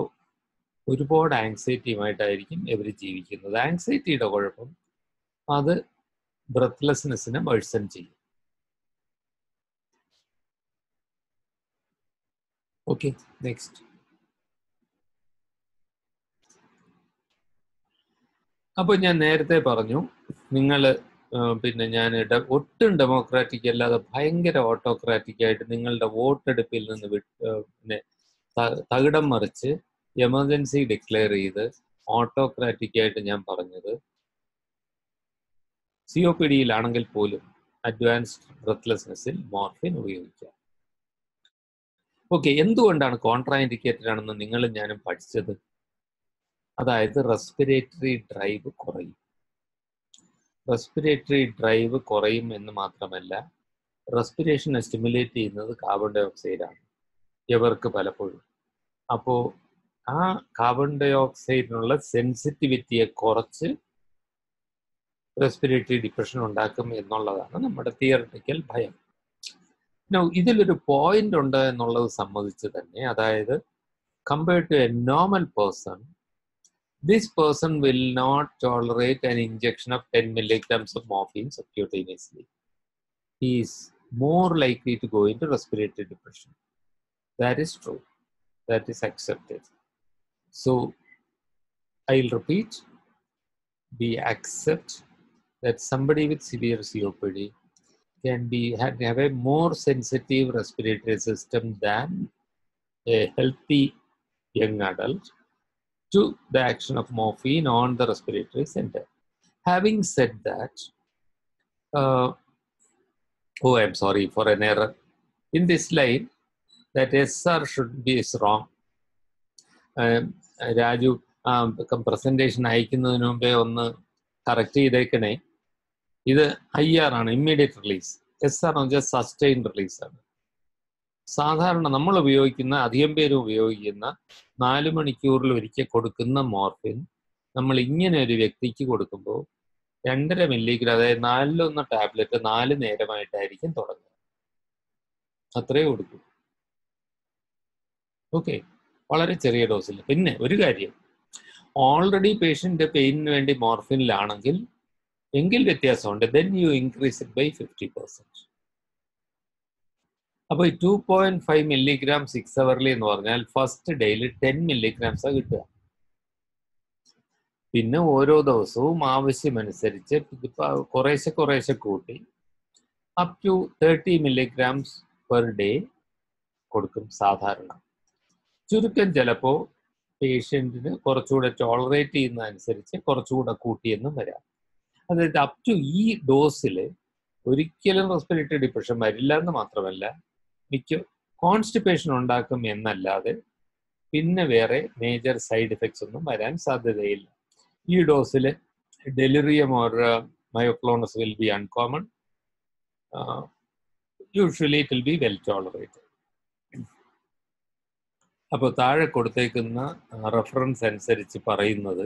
ഒരുപാട് ആങ്സൈറ്റിയുമായിട്ടായിരിക്കും ഇവർ ജീവിക്കുന്നത്. ആങ്സൈറ്റിയുടെ കുഴപ്പം അത് ബ്രെത്ത്ലെസ്നെസ്സിനെ വേഴ്സൺ ചെയ്യും. Okay, next. അപ്പോൾ ഞാൻ നേരത്തെ പറഞ്ഞു, നിങ്ങൾ പിന്നെ ഞാൻ ഒട്ടും ഡെമോക്രാറ്റിക് അല്ലാതെ ഭയങ്കര ഓട്ടോക്രാറ്റിക് ആയിട്ട് നിങ്ങളുടെ വോട്ടെടുപ്പിൽ നിന്ന് പിന്നെ തകിടം മറിച്ച് എമർജൻസി ഡിക്ലെയർ ചെയ്ത് ഓട്ടോക്രാറ്റിക് ആയിട്ട് ഞാൻ പറഞ്ഞത് COPDയിലാണെങ്കിൽ പോലും അഡ്വാൻസ്ഡ് ബ്രെത്ത്ലെസ്നെസ്സിൽ മോർഫിൻ ഉപയോഗിക്കാം. ഓക്കെ, എന്തുകൊണ്ടാണ് കോൺട്രാഇൻഡിക്കേറ്റഡ് ആണെന്ന് നിങ്ങളും ഞാനും പഠിച്ചത്? അതായത് റെസ്പിറേറ്ററി ഡ്രൈവ് കുറയും. റെസ്പിറേറ്ററി ഡ്രൈവ് കുറയും എന്ന് മാത്രമല്ല, റെസ്പിറേഷനെ സ്റ്റിമുലേറ്റ് ചെയ്യുന്നത് കാർബൺ ഡൈ ഓക്സൈഡാണ് ഇവർക്ക് പലപ്പോഴും. അപ്പോൾ ആ കാർബൺ ഡൈ ഓക്സൈഡിനുള്ള സെൻസിറ്റിവിറ്റിയെ കുറച്ച് റെസ്പിറേറ്ററി ഡിപ്രഷൻ ഉണ്ടാക്കും എന്നുള്ളതാണ് നമ്മുടെ തിയററ്റിക്കൽ ഭയം. ഇതിലൊരു പോയിന്റ് ഉണ്ട് എന്നുള്ളത് സമ്മതിച്ച് തന്നെ, അതായത് compared to a normal person this person will not tolerate an injection of 10 milligrams of morphine subcutaneously. He is more likely to go into respiratory depression. That is true. That is accepted. So I'll repeat, we accept that somebody with severe COPD can have a more sensitive respiratory system than a healthy young adult to the action of morphine on the respiratory center. Having said that, I'm sorry for an error. In this line, that SR should be wrong. Raju, presentation അയക്കുന്നതിന് മുമ്പേ ഒന്ന് correct ചെയ്തേക്കണേ. ഇത് IR ആണ്, immediate release. SR എന്ന് വെച്ചാൽ sustained release ആണ്. സാധാരണ നമ്മൾ ഉപയോഗിക്കുന്ന, അധികം പേരും ഉപയോഗിക്കുന്ന 4 മണിക്കൂറിൽ ഒരിക്കൽ കൊടുക്കുന്ന മോർഫിൻ നമ്മൾ ഇങ്ങനെ ഒരു വ്യക്തിക്ക് കൊടുക്കുമ്പോൾ 2.5 മില്ലിഗ്രാം, അതായത് 4-1 ടാബ്ലറ്റ് 4 നേരമായിട്ടായിരിക്കും തുടങ്ങുക. അത്രേ കൊടുക്കും. ഓക്കെ, വളരെ ചെറിയ ഡോസിൽ. പിന്നെ ഒരു കാര്യം, ഓൾറെഡി പേഷ്യൻ്റ് പെയിനിന് വേണ്ടി മോർഫിനിലാണെങ്കിൽ എങ്കിൽ വ്യത്യാസമുണ്ട്. Then you increase it by 50%. അപ്പോൾ 2.5 milligram 6 hourly എന്ന് പറഞ്ഞാൽ ഫസ്റ്റ് ഡേയിൽ 10 milligrams കിട്ടുക. പിന്നെ ഓരോ ദിവസവും ആവശ്യമനുസരിച്ച് കുറേശ്ശെ കൂട്ടി up to 30 milligrams per day കൊടുക്കും സാധാരണ. ചുരുക്കം ചിലപ്പോൾ പേഷ്യൻറ്റിന് കുറച്ചുകൂടെ ടോളറേറ്റ് ചെയ്യുന്നതനുസരിച്ച് കുറച്ചുകൂടെ കൂട്ടിയെന്നും വരാം. അതായത് അപ് ടു ഈ ഡോസിൽ ഒരിക്കലും റെസ്പിറേറ്ററി ഡിപ്രഷൻ വരില്ല എന്ന് മാത്രമല്ല, കോൺസ്റ്റിപ്പേഷൻ ഉണ്ടാക്കും എന്നല്ലാതെ പിന്നെ വേറെ മേജർ സൈഡ് എഫക്ട്സ് ഒന്നും വരാൻ സാധ്യതയില്ല. ഈ ഡോസിൽ delirium or myoclonus will be uncommon. Usually it will be well tolerated. അപ്പോൾ താഴെ കൊടുത്തേക്കുന്ന റെഫറൻസ് അനുസരിച്ച് പറയുന്നത്,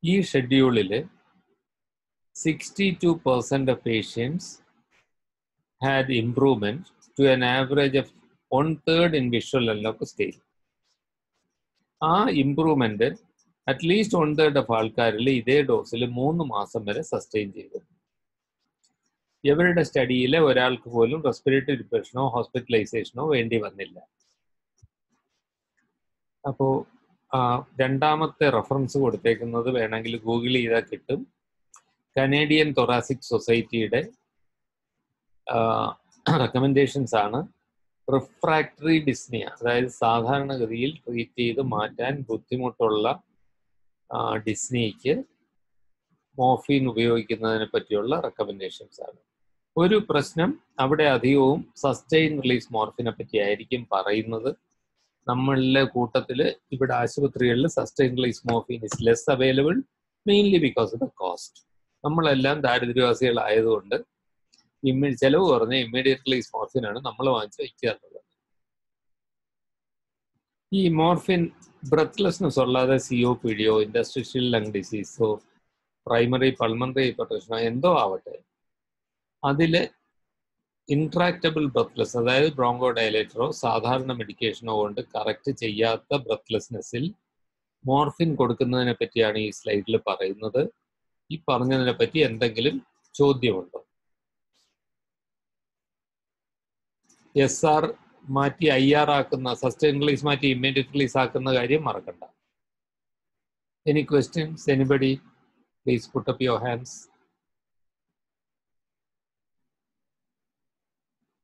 ഈ ഷെഡ്യൂളിൽ 62% of patients had improvement to an average of 1/3 in visual unlock scale. ആ ഇംപ്രൂവ്മെന്റ് അറ്റ്ലീസ്റ്റ് 1/3 ഓഫ് ആൾക്കാരിൽ ഇതേ ഡോസിൽ 3 മാസം വരെ സസ്റ്റെയിൻ ചെയ്തു. ഇവരുടെ സ്റ്റഡിയിൽ ഒരാൾക്ക് പോലും റെസ്പിറേറ്ററി ഡിപ്രഷനോ ഹോസ്പിറ്റലൈസേഷനോ വേണ്ടി വന്നില്ല. അപ്പോൾ രണ്ടാമത്തെ റെഫറൻസ് കൊടുത്തേക്കുന്നത് വേണമെങ്കിൽ ഗൂഗിൾ ചെയ്താൽ കിട്ടും. കനേഡിയൻ തൊറാസിക് സൊസൈറ്റിയുടെ റെക്കമെൻഡേഷൻസ് ആണ്. റിഫ്രാക്ടറി ഡിസ്നിയ, അതായത് സാധാരണഗതിയിൽ ട്രീറ്റ് ചെയ്ത് മാറ്റാൻ ബുദ്ധിമുട്ടുള്ള ഡിസ്നിക്ക് മോർഫിൻ ഉപയോഗിക്കുന്നതിനെ പറ്റിയുള്ള റെക്കമെൻഡേഷൻസ് ആണ്. ഒരു പ്രശ്നം, അവിടെ അധികവും സസ്റ്റെയിൻ റിലീസ് മോർഫിനെ പറ്റി ആയിരിക്കും പറയുന്നത്. നമ്മളുടെ കൂട്ടത്തിൽ ഇവിടെ ആശുപത്രികളിൽ sustain release morphine is less available, mainly because of the cost. നമ്മളെല്ലാം ദാരിദ്ര്യവാസികളായതുകൊണ്ട് ചെലവ് കുറഞ്ഞ ഇമ്മീഡിയറ്റ് റിലീസ് മോർഫിനാണ് നമ്മൾ വാങ്ങിച്ച് വയ്ക്കാറുള്ളത്. ഈ മോർഫിൻ ബ്രെത്ത്ലെസ്നെസ് ഉള്ളാതെ COPD ഇൻഡസ്ട്രിയൽ ലങ് ഡിസീസോ പ്രൈമറി പൾമണറി ഹൈപ്പർടെൻഷനോ എന്തോ ആവട്ടെ, അതിൽ ഇൻട്രാക്റ്റബിൾ ബ്രെത്ത്ലെസ്, അതായത് ബ്രോങ്കോ ഡയലേറ്ററോ സാധാരണ മെഡിക്കേഷനോ കൊണ്ട് കറക്റ്റ് ചെയ്യാത്ത ബ്രെത്ത്ലെസ്നെസ്സിൽ മോർഫിൻ കൊടുക്കുന്നതിനെ പറ്റിയാണ് ഈ സ്ലൈഡിൽ പറയുന്നത്. ഈ പറഞ്ഞതിനെ പറ്റി എന്തെങ്കിലും ചോദ്യമുണ്ടോ? SR മാറ്റി IR ആക്കുന്ന, സസ്റ്റെയിൻ റിലീസ് മാറ്റി ഇമ്മീഡിയറ്റ് റിലീസ് ആക്കുന്ന കാര്യം മറക്കണ്ട. Any questions? Anybody please put up your hands.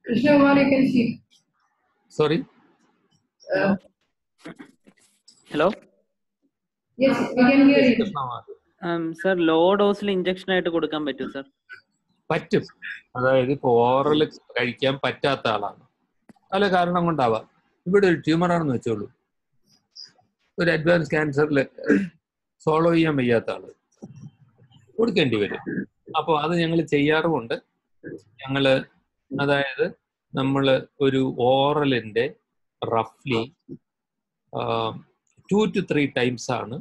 Krishna Kumar, you can speak. Sorry? Hello? Yes, we can hear you. Sir, low dose injection ആയിട്ട് കൊടുക്കാൻ പറ്റും സർ? പറ്റും. അതായത് ഇപ്പോൾ ഓറൽ കഴിക്കാൻ പറ്റാത്ത ആളാണ്, പല കാരണം കൊണ്ടാവാം. ഇവിടെ ഒരു ട്യൂമറാണെന്ന് വെച്ചോളൂ, ഒരു അഡ്വാൻസ് ക്യാൻസറിൽ സോളോ ചെയ്യാൻ വയ്യാത്ത ആള് കൊടുക്കേണ്ടി വരും. അപ്പോൾ അത് ഞങ്ങൾ ചെയ്യാറുമുണ്ട്. അതായത് നമ്മൾ ഒരു ഓറലിൻ്റെ റഫ്ലി 2 to 3 times ആണ്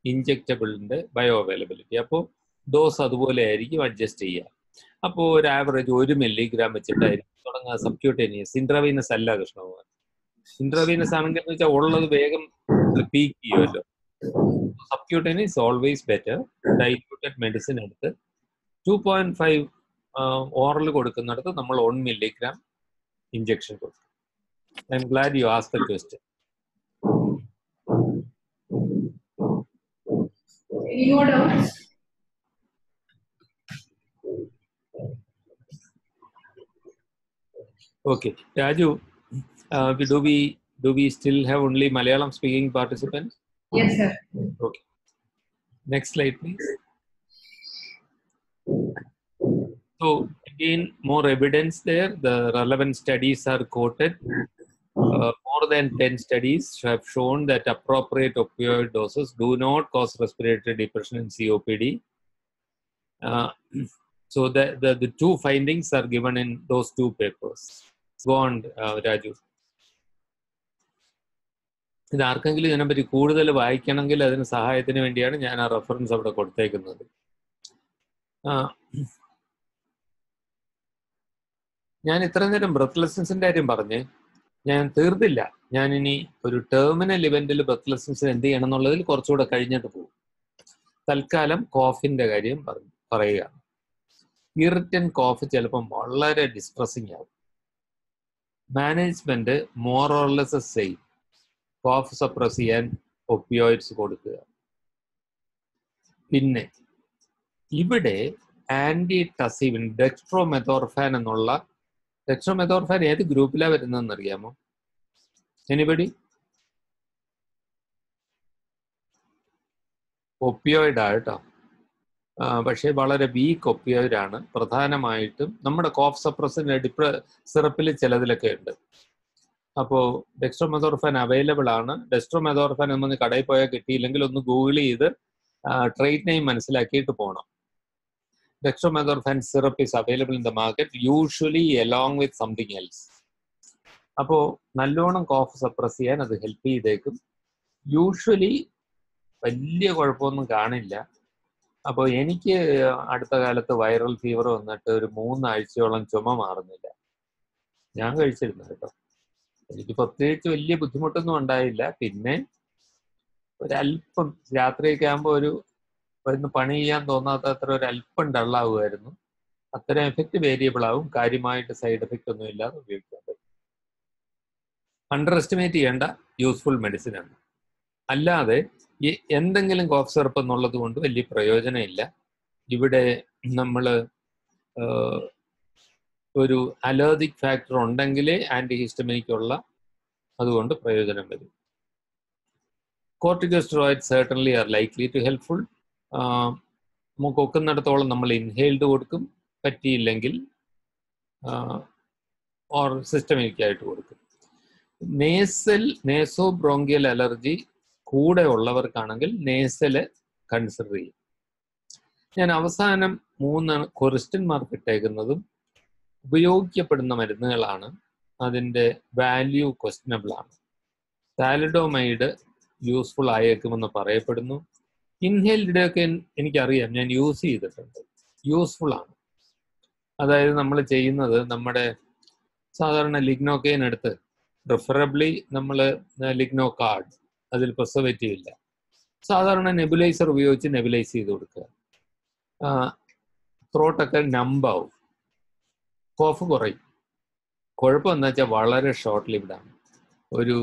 ഇഞ്ചെക്റ്റബിളിൻ്റെ ബയോ അവൈലബിലിറ്റി. അപ്പോൾ ഡോസ് അതുപോലെ ആയിരിക്കും അഡ്ജസ്റ്റ് ചെയ്യുക. അപ്പോൾ ഒരു ആവറേജ് 1 milligram വെച്ചിട്ടായിരിക്കും തുടങ്ങുക. സബ്ക്യൂട്ടേനിയസ്, ഇൻട്രാവീനസ് അല്ല കൃഷ്ണകുമാർ. ഇൻട്രാവീനസ് ആണെങ്കിൽ എന്ന് വെച്ചാൽ ഉള്ളത് വേഗം പീക്ക് ചെയ്യുമല്ലോ. Subcutaneous is always better. Diluted medicine എടുത്ത് 2.5 oral കൊടുക്കുന്നിടത്ത് നമ്മൾ 1 milligram injection കൊടുക്കും. I'm glad you asked the question. Any more doubts? Okay, Raju, do we still have only Malayalam speaking participants? Yes, sir. Okay. Next slide, please. So again, more evidence there. The relevant studies are quoted. More than 10 studies have shown that appropriate opioid doses do not cause respiratory depression in COPD. So the two findings are given in those two papers. Go on, Raju. ഇത് ആർക്കെങ്കിലും ഇതിനെപ്പറ്റി കൂടുതൽ വായിക്കണമെങ്കിൽ അതിന് സഹായത്തിന് വേണ്ടിയാണ് ഞാൻ ആ reference അവിടെ കൊടുത്തേക്കുന്നത്. ഞാൻ ഇത്ര നേരം ബ്രെത്ത്ലെസ്നെസിന്റെ കാര്യം പറഞ്ഞ് ഞാൻ തീർന്നില്ല. ഞാനിനി ഒരു ടെർമിനൽ ഇവന്റിൽ ബ്രെത്ത്ലെസ്നെസ് എന്ത് ചെയ്യണം എന്നുള്ളതിൽ കുറച്ചുകൂടെ കഴിഞ്ഞിട്ട് പോകും. തൽക്കാലം കോഫിന്റെ കാര്യം പറയുക. ഇറിറ്റന്റ് കോഫ് ചിലപ്പം വളരെ ഡിസ്ട്രസിങ് ആവും. Management more or less same. Cough suppress ചെയ്യാൻ ഒപ്പിയോയിഡ്സ് കൊടുക്കുക. പിന്നെ ഇവിടെ ആന്റി ടസീവിൻ ഡെക്സ്ട്രോമെത്തോർഫാൻ എന്നുള്ള ഡെക്സ്ട്രോമെത്തോർഫാൻ ഏത് ഗ്രൂപ്പിലാണ് വരുന്നതെന്ന് അറിയാമോ? എനിബഡി? ഒപ്പിയോയിഡ് ആട്ടോ. പക്ഷേ വളരെ വീക്ക് ഒപ്പിയോയിഡ് ആണ്. പ്രധാനമായിട്ടും നമ്മുടെ കോഫ് സപ്രസിന്റെ സിറപ്പിൽ ചിലതിലൊക്കെ ഉണ്ട്. അപ്പോൾ ഡെക്സ്ട്രോമെത്തോർഫാൻ അവൈലബിൾ ആണ്. ഡെക്സ്ട്രോമെത്തോർഫാൻ നമ്മൾ കടയിൽ പോയാൽ കിട്ടിയില്ലെങ്കിൽ ഒന്ന് ഗൂഗിൾ ചെയ്ത് ട്രേഡ് നെയിം മനസ്സിലാക്കിയിട്ട് പോകണം. Dextromethorphan syrup is available in the market, usually along with something else. അപ്പോൾ നല്ലോണം കോഫ് സപ്രസ് ചെയ്യാൻ അത് ഹെൽപ്പ് ചെയ്തേക്കും. യൂഷ്വലി വലിയ കുഴപ്പമൊന്നും കാണില്ല. അപ്പോൾ എനിക്ക് അടുത്ത കാലത്ത് വൈറൽ ഫീവർ വന്നിട്ട് ഒരു 3 ആഴ്ചയോളം ചുമ മാറുന്നില്ല. ഞാൻ കഴിച്ചിരുന്നു കേട്ടോ. എനിക്ക് പ്രത്യേകിച്ച് വലിയ ബുദ്ധിമുട്ടൊന്നും ഉണ്ടായില്ല. പിന്നെ ഒരല്പം രാത്രിയൊക്കെ ആകുമ്പോൾ ഒന്ന് പണി ചെയ്യാൻ തോന്നാത്ത അത്ര ഒരല്പം ഡള്ളാവുമായിരുന്നു. അത്തരം എഫക്റ്റ് വേരിയബിൾ ആവും. കാര്യമായിട്ട് സൈഡ് എഫക്റ്റ് ഒന്നും ഇല്ലാതെ ഉപയോഗിക്കാൻ പറ്റും. അണ്ടർ എസ്റ്റിമേറ്റ് ചെയ്യേണ്ട യൂസ്ഫുൾ മെഡിസിൻ ആണ്. അല്ലാതെ ഈ എന്തെങ്കിലും കോഫ് സിറപ്പ് എന്നുള്ളത് കൊണ്ട് വലിയ പ്രയോജനമില്ല. ഇവിടെ നമ്മൾ ഒരു അലർജിക് ഫാക്ടർ ഉണ്ടെങ്കിലേ ആന്റിഹിസ്റ്റമിനിക് ഉള്ള അതുകൊണ്ട് പ്രയോജനം വരും. Corticosteroids certainly are likely to helpful. നമുക്ക് ഒക്കുന്നിടത്തോളം നമ്മൾ ഇൻഹെയിൽഡ് കൊടുക്കും. പറ്റിയില്ലെങ്കിൽ ഓർ സിസ്റ്റമിക്കായിട്ട് കൊടുക്കും. നേസോ ബ്രോങ്കിയൽ അലർജി കൂടെ ഉള്ളവർക്കാണെങ്കിൽ നേസല് കൺസിഡർ ചെയ്യും. ഞാൻ അവസാനം 3 ക്വസ്റ്റ്യൻ മാർക്ക് ഇട്ടേക്കുന്നതും ഉപയോഗിക്കപ്പെടുന്ന മരുന്നുകളാണ്. അതിൻ്റെ വാല്യൂ ക്വസ്റ്റ്യനബിൾ ആണ്. താലിഡോമൈഡ് യൂസ്ഫുൾ ആയേക്കുമെന്ന് പറയപ്പെടുന്നു. ഇൻഹെയിൽഡ് ഒക്കെ എനിക്കറിയാം, ഞാൻ യൂസ് ചെയ്തിട്ടുണ്ട്. യൂസ്ഫുൾ ആണ്. അതായത് നമ്മൾ ചെയ്യുന്നത് നമ്മുടെ സാധാരണ ലിഗ്നോക്കെയിൻ എടുത്ത് പ്രിഫറബിളി നമ്മൾ ലിഗ്നോ കാർഡ്, അതിൽ പ്രിസർവേറ്റീവ് ഇല്ല, സാധാരണ നെബുലൈസർ ഉപയോഗിച്ച് നെബുലൈസ് ചെയ്ത് കൊടുക്കുക. ത്രോട്ടൊക്കെ നമ്പാവും, കോഫ് കുറയും. കുഴപ്പം എന്താ വെച്ചാൽ വളരെ ഷോർട്ട് ലിവ്ഡാണ്. ഒരു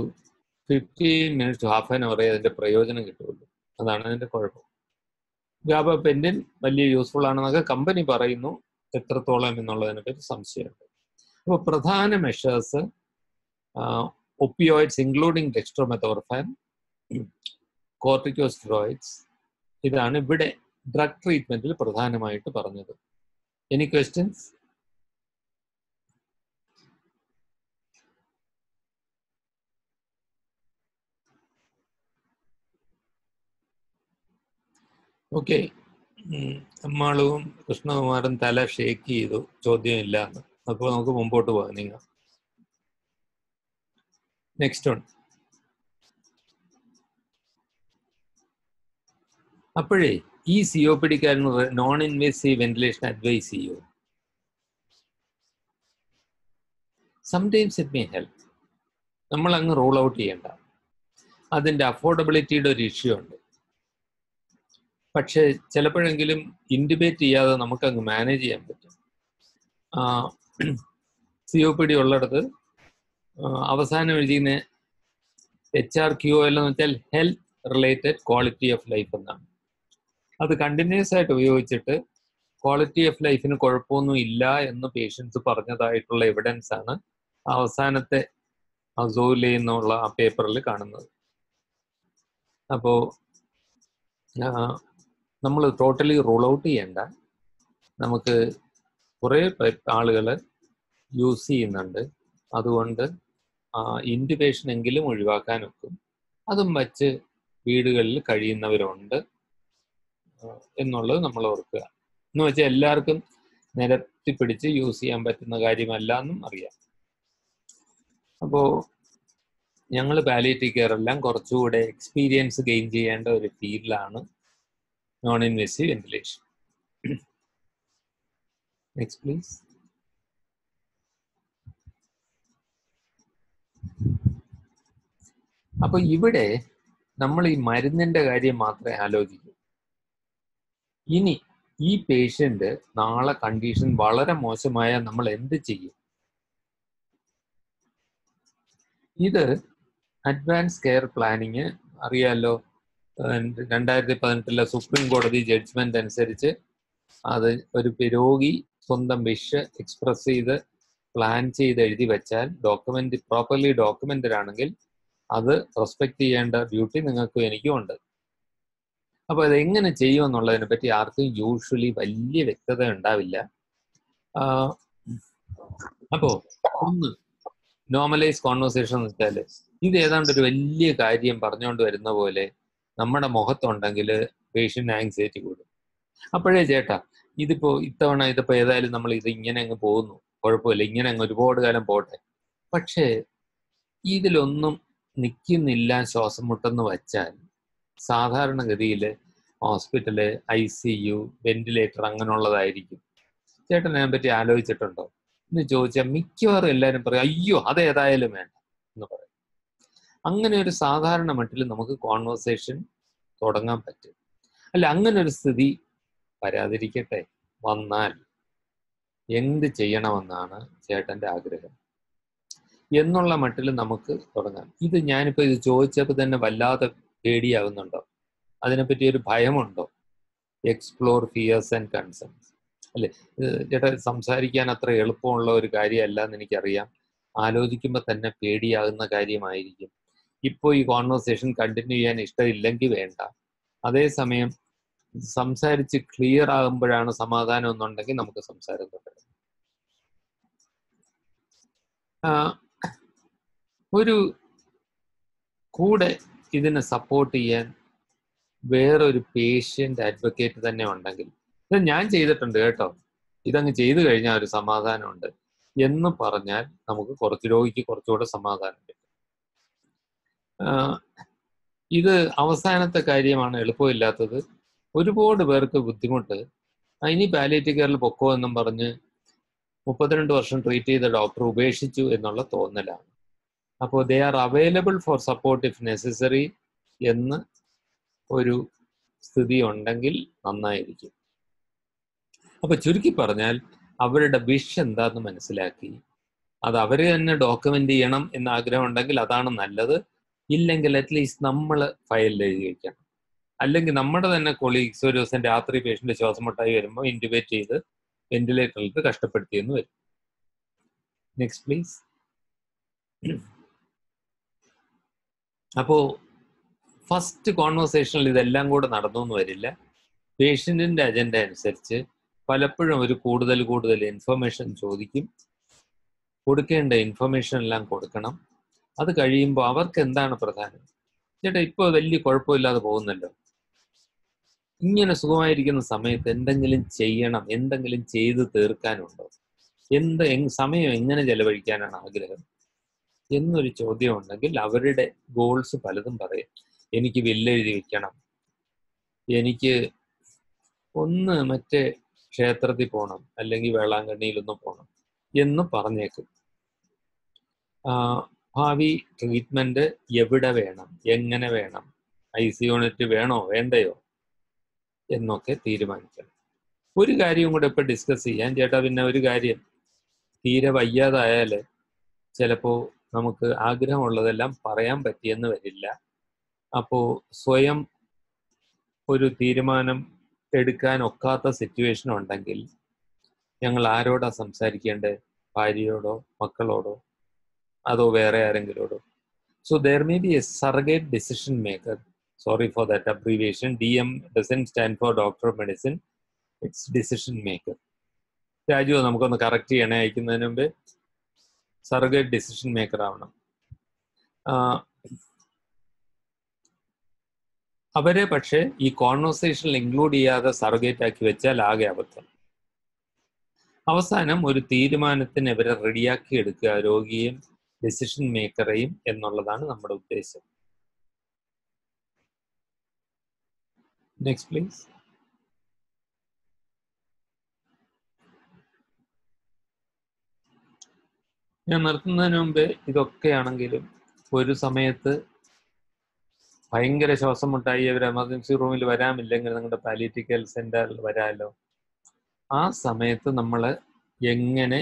15 minutes to half an hour അതിൻ്റെ പ്രയോജനം കിട്ടുള്ളൂ. അതാണ് അതിൻ്റെ കുഴപ്പം. ഗാബാപെന്റിൻ വലിയ യൂസ്ഫുൾ ആണെന്നൊക്കെ കമ്പനി പറയുന്നു. എത്രത്തോളം എന്നുള്ളതിനെ പറ്റി സംശയമുണ്ട്. അപ്പോൾ പ്രധാന മെഷേഴ്സ് ഒപ്പിയോയിഡ്സ് ഇൻക്ലൂഡിങ് ഡെക്സ്ട്രോമെത്തോർഫാൻ, കോർട്ടിക്കോസ്റ്റെറോയിഡ്സ്, ഇതാണ് ഇവിടെ ഡ്രഗ് ട്രീറ്റ്മെന്റിൽ പ്രധാനമായിട്ട് പറഞ്ഞത്. Any questions? ഓക്കെ. അമ്മാളും കൃഷ്ണകുമാരൻ തല ഷേക്ക് ചെയ്തു, ചോദ്യം ഇല്ല എന്ന്. അപ്പോൾ നമുക്ക് മുമ്പോട്ട് പോകാം. നിങ്ങൾ നെക്സ്റ്റ് വൺ. അപ്പോഴേ ഈ COPD-ക്കാരന് നോൺ ഇൻവേസീവ് വെന്റിലേഷൻ അഡ്വൈസ് ചെയ്യൂ? Sometimes it may help. നമ്മൾ അങ്ങ് റൂൾ ഔട്ട് ചെയ്യണ്ട. അതിൻ്റെ അഫോർഡബിലിറ്റിയുടെ ഒരു ഇഷ്യൂ ഉണ്ട്. പക്ഷേ ചിലപ്പോഴെങ്കിലും ഇൻറ്റുബേറ്റ് ചെയ്യാതെ നമുക്കങ്ങ് മാനേജ് ചെയ്യാൻ പറ്റും. COPD ഉള്ളിടത്ത് അവസാനം എഴുതിയുന്ന HRQOL എന്ന് വെച്ചാൽ health related quality of life എന്നാണ്. അത് കണ്ടിന്യൂസ് ആയിട്ട് ഉപയോഗിച്ചിട്ട് ക്വാളിറ്റി ഓഫ് ലൈഫിന് കുഴപ്പമൊന്നും ഇല്ല എന്ന് പേഷ്യൻസ് പറഞ്ഞതായിട്ടുള്ള എവിഡൻസ് ആണ് അവസാനത്തെ അസോലെ എന്നുള്ള ആ പേപ്പറിൽ കാണുന്നത്. അപ്പോൾ നമ്മൾ ടോട്ടലി റൂൾ ഔട്ട് ചെയ്യേണ്ട, നമുക്ക് കുറേ ആളുകൾ യൂസ് ചെയ്യുന്നുണ്ട്. അതുകൊണ്ട് ഇൻറ്റുബേഷൻ എങ്കിലും ഒഴിവാക്കാൻ ഒക്കും. അതും വച്ച് വീടുകളിൽ കഴിയുന്നവരുണ്ട് എന്നുള്ളത് നമ്മൾ ഓർക്കുക. എന്ന് വെച്ചാൽ എല്ലാവർക്കും നിരത്തി പിടിച്ച് യൂസ് ചെയ്യാൻ പറ്റുന്ന കാര്യമല്ല എന്നും അറിയാം. അപ്പോൾ ഞങ്ങൾ പാലിയേറ്റീവ് കെയർ എല്ലാം കുറച്ചുകൂടെ എക്സ്പീരിയൻസ് ഗെയിൻ ചെയ്യേണ്ട ഒരു ഫീൽഡിലാണ് non invasive ventilation. Next please. അപ്പൊ ഇവിടെ നമ്മൾ ഈ മരുന്നിന്റെ കാര്യം മാത്രമേ ആലോചിക്കൂ. ഇനി ഈ പേഷ്യന്റ് നാളെ കണ്ടീഷൻ വളരെ മോശമായാൽ നമ്മൾ എന്ത് ചെയ്യും? ഇത് അഡ്വാൻസ് കെയർ പ്ലാനിങ് അറിയാലോ. 2018 സുപ്രീം കോടതി ജഡ്ജ്മെന്റ് അനുസരിച്ച് അത് ഒരു രോഗി സ്വന്തം വിഷ് എക്സ്പ്രസ് ചെയ്ത് പ്ലാൻ ചെയ്ത് എഴുതി വെച്ചാൽ പ്രോപ്പർലി ഡോക്യുമെന്റഡ് ആണെങ്കിൽ അത് റെസ്പെക്ട് ചെയ്യേണ്ട ഡ്യൂട്ടി നിങ്ങൾക്കും എനിക്കും ഉണ്ട്. അപ്പോൾ അതെങ്ങനെ ചെയ്യുമെന്നുള്ളതിനെ പറ്റി ആർക്കും യൂഷ്വലി വലിയ വ്യക്തത ഉണ്ടാവില്ല. അപ്പോൾ ഒന്ന് നോർമലൈസ് കോൺവെർസേഷൻ എന്ന് വെച്ചാൽ ഇത് ഏതാണ്ട് ഒരു വലിയ കാര്യം പറഞ്ഞുകൊണ്ട് വരുന്ന പോലെ നമ്മുടെ മുഖത്തുണ്ടെങ്കിൽ പേഷ്യൻ്റ് ആങ്സൈറ്റി കൂടും. അപ്പോഴേ ചേട്ടാ ഇത്തവണ ഏതായാലും നമ്മൾ ഇത് ഇങ്ങനെ അങ്ങ് പോകുന്നു, കുഴപ്പമില്ല, ഇങ്ങനെ അങ്ങ് ഒരുപാട് കാലം പോട്ടെ. പക്ഷേ ഇതിലൊന്നും നിൽക്കുന്നില്ല ശ്വാസം മുട്ടെന്ന് വച്ചാൽ സാധാരണഗതിയിൽ ഹോസ്പിറ്റല്, ICU, വെന്റിലേറ്റർ അങ്ങനെയുള്ളതായിരിക്കും. ചേട്ടൻ അതിനെ പറ്റി ആലോചിച്ചിട്ടുണ്ടോ എന്ന് ചോദിച്ചാൽ മിക്കവാറും എല്ലാവരും പറയും അയ്യോ അതേതായാലും വേണ്ട എന്ന് പറയും. അങ്ങനെ ഒരു സാധാരണ മട്ടിൽ നമുക്ക് കോൺവെർസേഷൻ തുടങ്ങാൻ പറ്റും. അല്ല, അങ്ങനെ ഒരു സ്ഥിതി വരാതിരിക്കട്ടെ, വന്നാൽ എന്ത് ചെയ്യണമെന്നാണ് ചേട്ടൻ്റെ ആഗ്രഹം എന്നുള്ള മട്ടിൽ നമുക്ക് തുടങ്ങാം. ഞാനിപ്പോൾ ഇത് ചോദിച്ചപ്പോൾ തന്നെ വല്ലാതെ പേടിയാവുന്നുണ്ടോ? അതിനെപ്പറ്റി ഒരു ഭയമുണ്ടോ? എക്സ്പ്ലോർ ഫിയേഴ്സ് ആൻഡ് കൺസേൺസ് അല്ലേ? ചേട്ടാ സംസാരിക്കാൻ അത്ര എളുപ്പമുള്ള ഒരു കാര്യമല്ല എന്ന് എനിക്കറിയാം. ആലോചിക്കുമ്പോൾ തന്നെ പേടിയാകുന്ന കാര്യമായിരിക്കും. ഇപ്പോൾ ഈ കോൺവെർസേഷൻ കണ്ടിന്യൂ ചെയ്യാൻ ഇഷ്ടമില്ലെങ്കിൽ വേണ്ട. അതേസമയം സംസാരിച്ച് ക്ലിയർ ആകുമ്പോഴാണ് സമാധാനം എന്നുണ്ടെങ്കിൽ നമുക്ക് സംസാരം തുടരാം. ഒരു കൂടെ ഇതിനെ സപ്പോർട്ട് ചെയ്യാൻ വേറൊരു പേഷ്യൻ്റ് അഡ്വക്കേറ്റ് തന്നെ ഉണ്ടെങ്കിൽ, ഇത് ഞാൻ ചെയ്തിട്ടുണ്ട് കേട്ടോ, ഇതങ്ങ് ചെയ്തു കഴിഞ്ഞാൽ ഒരു സമാധാനമുണ്ട് എന്ന് പറഞ്ഞാൽ നമുക്ക് രോഗിക്ക് കുറച്ചുകൂടെ സമാധാനം കിട്ടും. ഇത് അവസാനത്തെ കാര്യമാണ് എളുപ്പമില്ലാത്തത്. ഒരുപാട് പേർക്ക് ബുദ്ധിമുട്ട്. ഇനി പാലിയേറ്റീവ് കെയറിൽ പൊക്കോ എന്നും പറഞ്ഞ് 32 വർഷം ട്രീറ്റ് ചെയ്ത ഡോക്ടർ ഉപേക്ഷിച്ചു എന്നുള്ള തോന്നലാണ്. അപ്പോൾ they are available for support if necessary എന്ന് ഒരു സ്ഥിതി ഉണ്ടെങ്കിൽ നന്നായിരിക്കും. അപ്പോൾ ചുരുക്കി പറഞ്ഞാൽ അവരുടെ വിഷ് എന്താന്ന് മനസ്സിലാക്കി അത് അവർ തന്നെ ഡോക്യുമെന്റ് ചെയ്യണം എന്ന് ആഗ്രഹം ഉണ്ടെങ്കിൽ അതാണ് നല്ലത്. ഇല്ലെങ്കിൽ അറ്റ്ലീസ്റ്റ് നമ്മൾ ഫയലിൽ എഴുതി വയ്ക്കണം. അല്ലെങ്കിൽ നമ്മുടെ തന്നെ കൊളീഗ്സ് ഒരു ദിവസം രാത്രി പേഷ്യന്റ് ശ്വാസം മുട്ടായി വരുമ്പോൾ ഇൻറ്റുബേറ്റ് ചെയ്ത് വെന്റിലേറ്ററിലേക്ക് കഷ്ടപ്പെടുത്തിയെന്ന് വരും. Next please. അപ്പോൾ ഫസ്റ്റ് കോൺവെർസേഷനിൽ ഇതെല്ലാം കൂടെ നടന്നു എന്ന് വരില്ല. പേഷ്യൻറ്റിൻ്റെ അജണ്ട അനുസരിച്ച് പലപ്പോഴും ഒരു കൂടുതൽ ഇൻഫർമേഷൻ ചോദിക്കും. കൊടുക്കേണ്ട ഇൻഫർമേഷൻ എല്ലാം കൊടുക്കണം. അത് കഴിയുമ്പോൾ അവർക്ക് എന്താണ് പ്രധാനം? ചേട്ടാ ഇപ്പോൾ വലിയ കുഴപ്പമില്ലാതെ പോകുന്നല്ലോ, ഇങ്ങനെ സുഖമായിരിക്കുന്ന സമയത്ത് എന്തെങ്കിലും ചെയ്യണം, എന്തെങ്കിലും ചെയ്ത് തീർക്കാനുണ്ടോ, സമയം എങ്ങനെ ചെലവഴിക്കാനാണ് ആഗ്രഹം എന്നൊരു ചോദ്യം ഉണ്ടെങ്കിൽ അവരുടെ ഗോൾസ് പലതും പറയും. എനിക്ക് വില്ലെഴുതി വെക്കണം, എനിക്ക് മറ്റേ ക്ഷേത്രത്തിൽ പോകണം, അല്ലെങ്കിൽ വേളാങ്കണ്ണിയിലൊന്ന് പോകണം എന്ന് പറഞ്ഞേക്കും. ഭാവി ട്രീറ്റ്മെന്റ് എവിടെ വേണം, എങ്ങനെ വേണം, ICU യൂണിറ്റ് വേണോ വേണ്ടയോ, എന്നൊക്കെ തീരുമാനിക്കണം. ഒരു കാര്യം കൂടെ ഇപ്പം ഡിസ്കസ് ചെയ്യാൻ ചേട്ടാ. പിന്നെ ഒരു കാര്യം, തീരെ വയ്യാതായാൽ ചിലപ്പോൾ നമുക്ക് ആഗ്രഹമുള്ളതെല്ലാം പറയാൻ പറ്റിയെന്ന് വരില്ല. അപ്പോൾ സ്വയം ഒരു തീരുമാനം എടുക്കാൻ ഒക്കാത്ത സിറ്റുവേഷൻ ഉണ്ടെങ്കിൽ ഞങ്ങൾ ആരോടാ സംസാരിക്കേണ്ടത്? ഭാര്യയോടോ മക്കളോടോ അതോ വേറെ ആരെങ്കിലോടോ? So there may be a surrogate decision maker. Sorry for that abbreviation. DM doesn't stand for Doctor of Medicine. It's decision maker. Raju നമുക്കൊന്ന് കറക്റ്റ് ചെയ്യണേ, അയക്കുന്നതിന് മുമ്പ്. സർഗേറ്റ് ഡിസിഷൻ മേക്കർ ആവണം. അവരെ പക്ഷേ ഈ കോൺവെർസേഷനിൽ ഇൻക്ലൂഡ് ചെയ്യാതെ സർഗേറ്റ് ആക്കി വെച്ചാൽ ആകെ അബദ്ധം. അവസാനം ഒരു തീരുമാനത്തിന് ഇവരെ റെഡിയാക്കി എടുക്കുക, രോഗിയും ഡിസിഷൻ മേക്കറേയും, എന്നുള്ളതാണ് നമ്മുടെ ഉദ്ദേശം. Next please. ഞാൻ നിർത്തുന്നതിന് മുമ്പേ, ഇതൊക്കെയാണെങ്കിലും ഒരു സമയത്ത് ഭയങ്കര ശ്വാസം മുട്ടായി അവർ എമർജൻസി റൂമിൽ വരാമില്ലെങ്കിൽ നിങ്ങളുടെ പാലിയേറ്റീവ് കെയർ സെന്ററിൽ വരാമല്ലോ. ആ സമയത്ത് നമ്മൾ എങ്ങനെ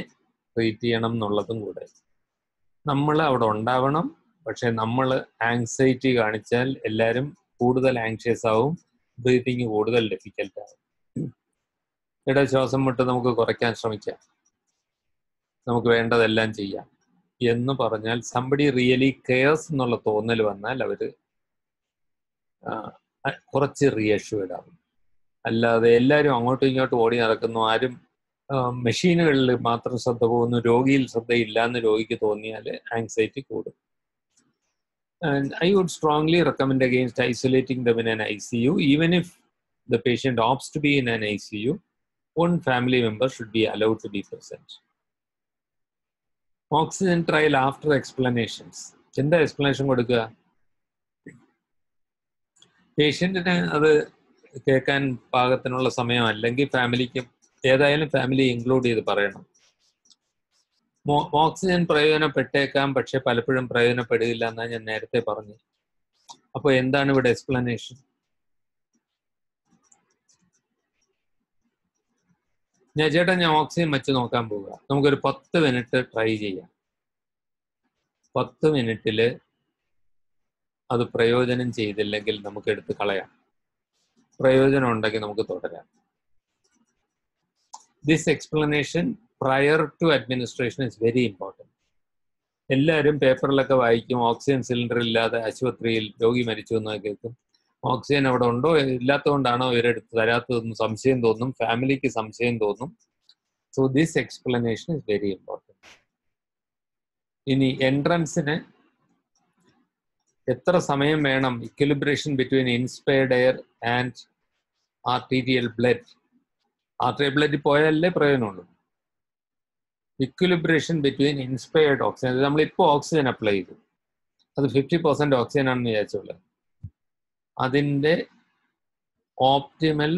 ട്രീറ്റ് ചെയ്യണം എന്നുള്ളതും കൂടെ നമ്മൾ അവിടെ ഉണ്ടാവണം. പക്ഷെ നമ്മൾ ആങ്സൈറ്റി കാണിച്ചാൽ എല്ലാവരും കൂടുതൽ ആങ്ഷ്യസ് ആവും, ബ്രീത്തിങ് കൂടുതൽ ഡിഫിക്കൽട്ട് ആവും. ഇവിടെ ശ്വാസം മുട്ട് നമുക്ക് കുറയ്ക്കാൻ ശ്രമിക്കാം, നമുക്ക് വേണ്ടതെല്ലാം ചെയ്യാം എന്ന് പറഞ്ഞാൽ സംബഡി റിയലി കെയർസ് എന്നുള്ള തോന്നൽ വന്നാൽ അവർ കുറച്ച് റീഅഷ്യൂർഡ് ആവും. അല്ലാതെ എല്ലാവരും അങ്ങോട്ടും ഇങ്ങോട്ടും ഓടി നടക്കുന്നു, ആരും മെഷീനുകളിൽ മാത്രം ശ്രദ്ധ പോകുന്നു, രോഗിയിൽ ശ്രദ്ധയില്ല എന്ന് രോഗിക്ക് തോന്നിയാൽ ആങ്സൈറ്റി കൂടും. And I would strongly recommend against isolating them in an ICU. Even if the patient opts to be in an ICU, one family member should be allowed to be present. Oxygen trial after explanations. എന്താ explanation കൊടുക്കുക? പേഷ്യൻറ്റിന് അത് കേൾക്കാൻ പാകത്തിനുള്ള സമയം അല്ലെങ്കിൽ ഫാമിലിക്ക് ഏതായാലും family include ചെയ്ത് പറയണം. ഓക്സിജൻ പ്രയോജനപ്പെട്ടേക്കാം, പക്ഷെ പലപ്പോഴും പ്രയോജനപ്പെടുകയില്ല എന്നാണ് ഞാൻ നേരത്തെ പറഞ്ഞു. അപ്പോൾ എന്താണ് ഇവിടെ എക്സ്പ്ലനേഷൻ? ചേട്ടാ ഞാൻ ഓക്സിജൻ വെച്ച് നോക്കാൻ പോവുക, നമുക്കൊരു 10 മിനിറ്റ് ട്രൈ ചെയ്യാം. 10 മിനിറ്റിൽ അത് പ്രയോജനം ചെയ്തില്ലെങ്കിൽ നമുക്ക് എടുത്ത് കളയാം, പ്രയോജനം ഉണ്ടെങ്കിൽ നമുക്ക് തുടരാം. This explanation prior to administration is very important. എല്ലാവരും പേപ്പറിലൊക്കെ വായിക്കും, ഓക്സിജൻ സിലിണ്ടർ ഇല്ലാതെ ആശുപത്രിയിൽ രോഗി മരിച്ചു എന്ന് കേൾക്കും. ഓക്സിജൻ അവിടെ ഉണ്ടോ ഇല്ലാത്തതുകൊണ്ടാണോ ഇവരെടുത്ത് തരാത്തതെന്ന് സംശയം തോന്നും, ഫാമിലിക്ക് സംശയം തോന്നും. So this explanation is very important. ഇനി എൻട്രൻസിന് എത്ര സമയം വേണം? Equilibration between inspired air and arterial blood. Arterial blood പോയാലേ പ്രയോജനമുള്ളൂ. ഇക്വിലിബ്രേഷൻ ബിറ്റ്വീൻ ഇൻസ്പയർഡ് ഓക്സിജൻ, നമ്മളിപ്പോൾ ഓക്സിജൻ അപ്ലൈ ചെയ്തു, അത് 50% ഓക്സിജൻ ആണെന്ന് വിചാരിച്ചോളൂ. അതിൻ്റെ ഓപ്റ്റിമൽ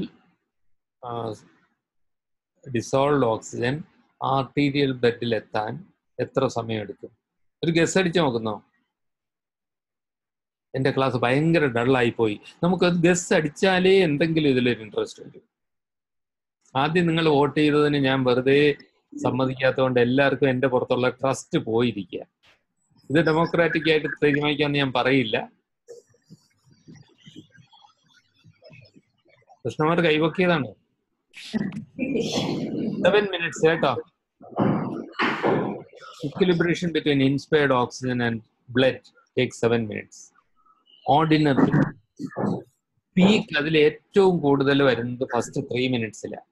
ഡിസോൾവ്ഡ് ഓക്സിജൻ ആർട്ടീരിയൽ ബ്ലഡിൽ എത്താൻ എത്ര സമയം എടുക്കും? ഒരു ഗസ് അടിച്ച് നോക്കുന്നോ? എൻ്റെ ക്ലാസ് ഭയങ്കര ഡള്ളായിപ്പോയി. നമുക്കത് ഗസ് അടിച്ചാലേ എന്തെങ്കിലും ഇതിലൊരു ഇൻട്രസ്റ്റ് വരും. ആദ്യം നിങ്ങൾ വോട്ട് ചെയ്തതിന് ഞാൻ വെറുതെ സമ്മതിക്കാത്തതുകൊണ്ട് എല്ലാവർക്കും എൻ്റെ പുറത്തുള്ള ട്രസ്റ്റ് പോയിരിക്കുക. ഇത് ഡെമോക്രാറ്റിക് ആയിട്ട് തീരുമാനിക്കാമെന്ന് ഞാൻ പറയില്ല. കൃഷ്ണമാർ കൈവക്കിയതാണ്. 7 minutes കേട്ടോ. Equilibration between inspired oxygen and blood takes 7 minutes. Ordinary peak അതിൽ ഏറ്റവും കൂടുതൽ വരുന്നത് ഫസ്റ്റ് 3 minutesലാണ്.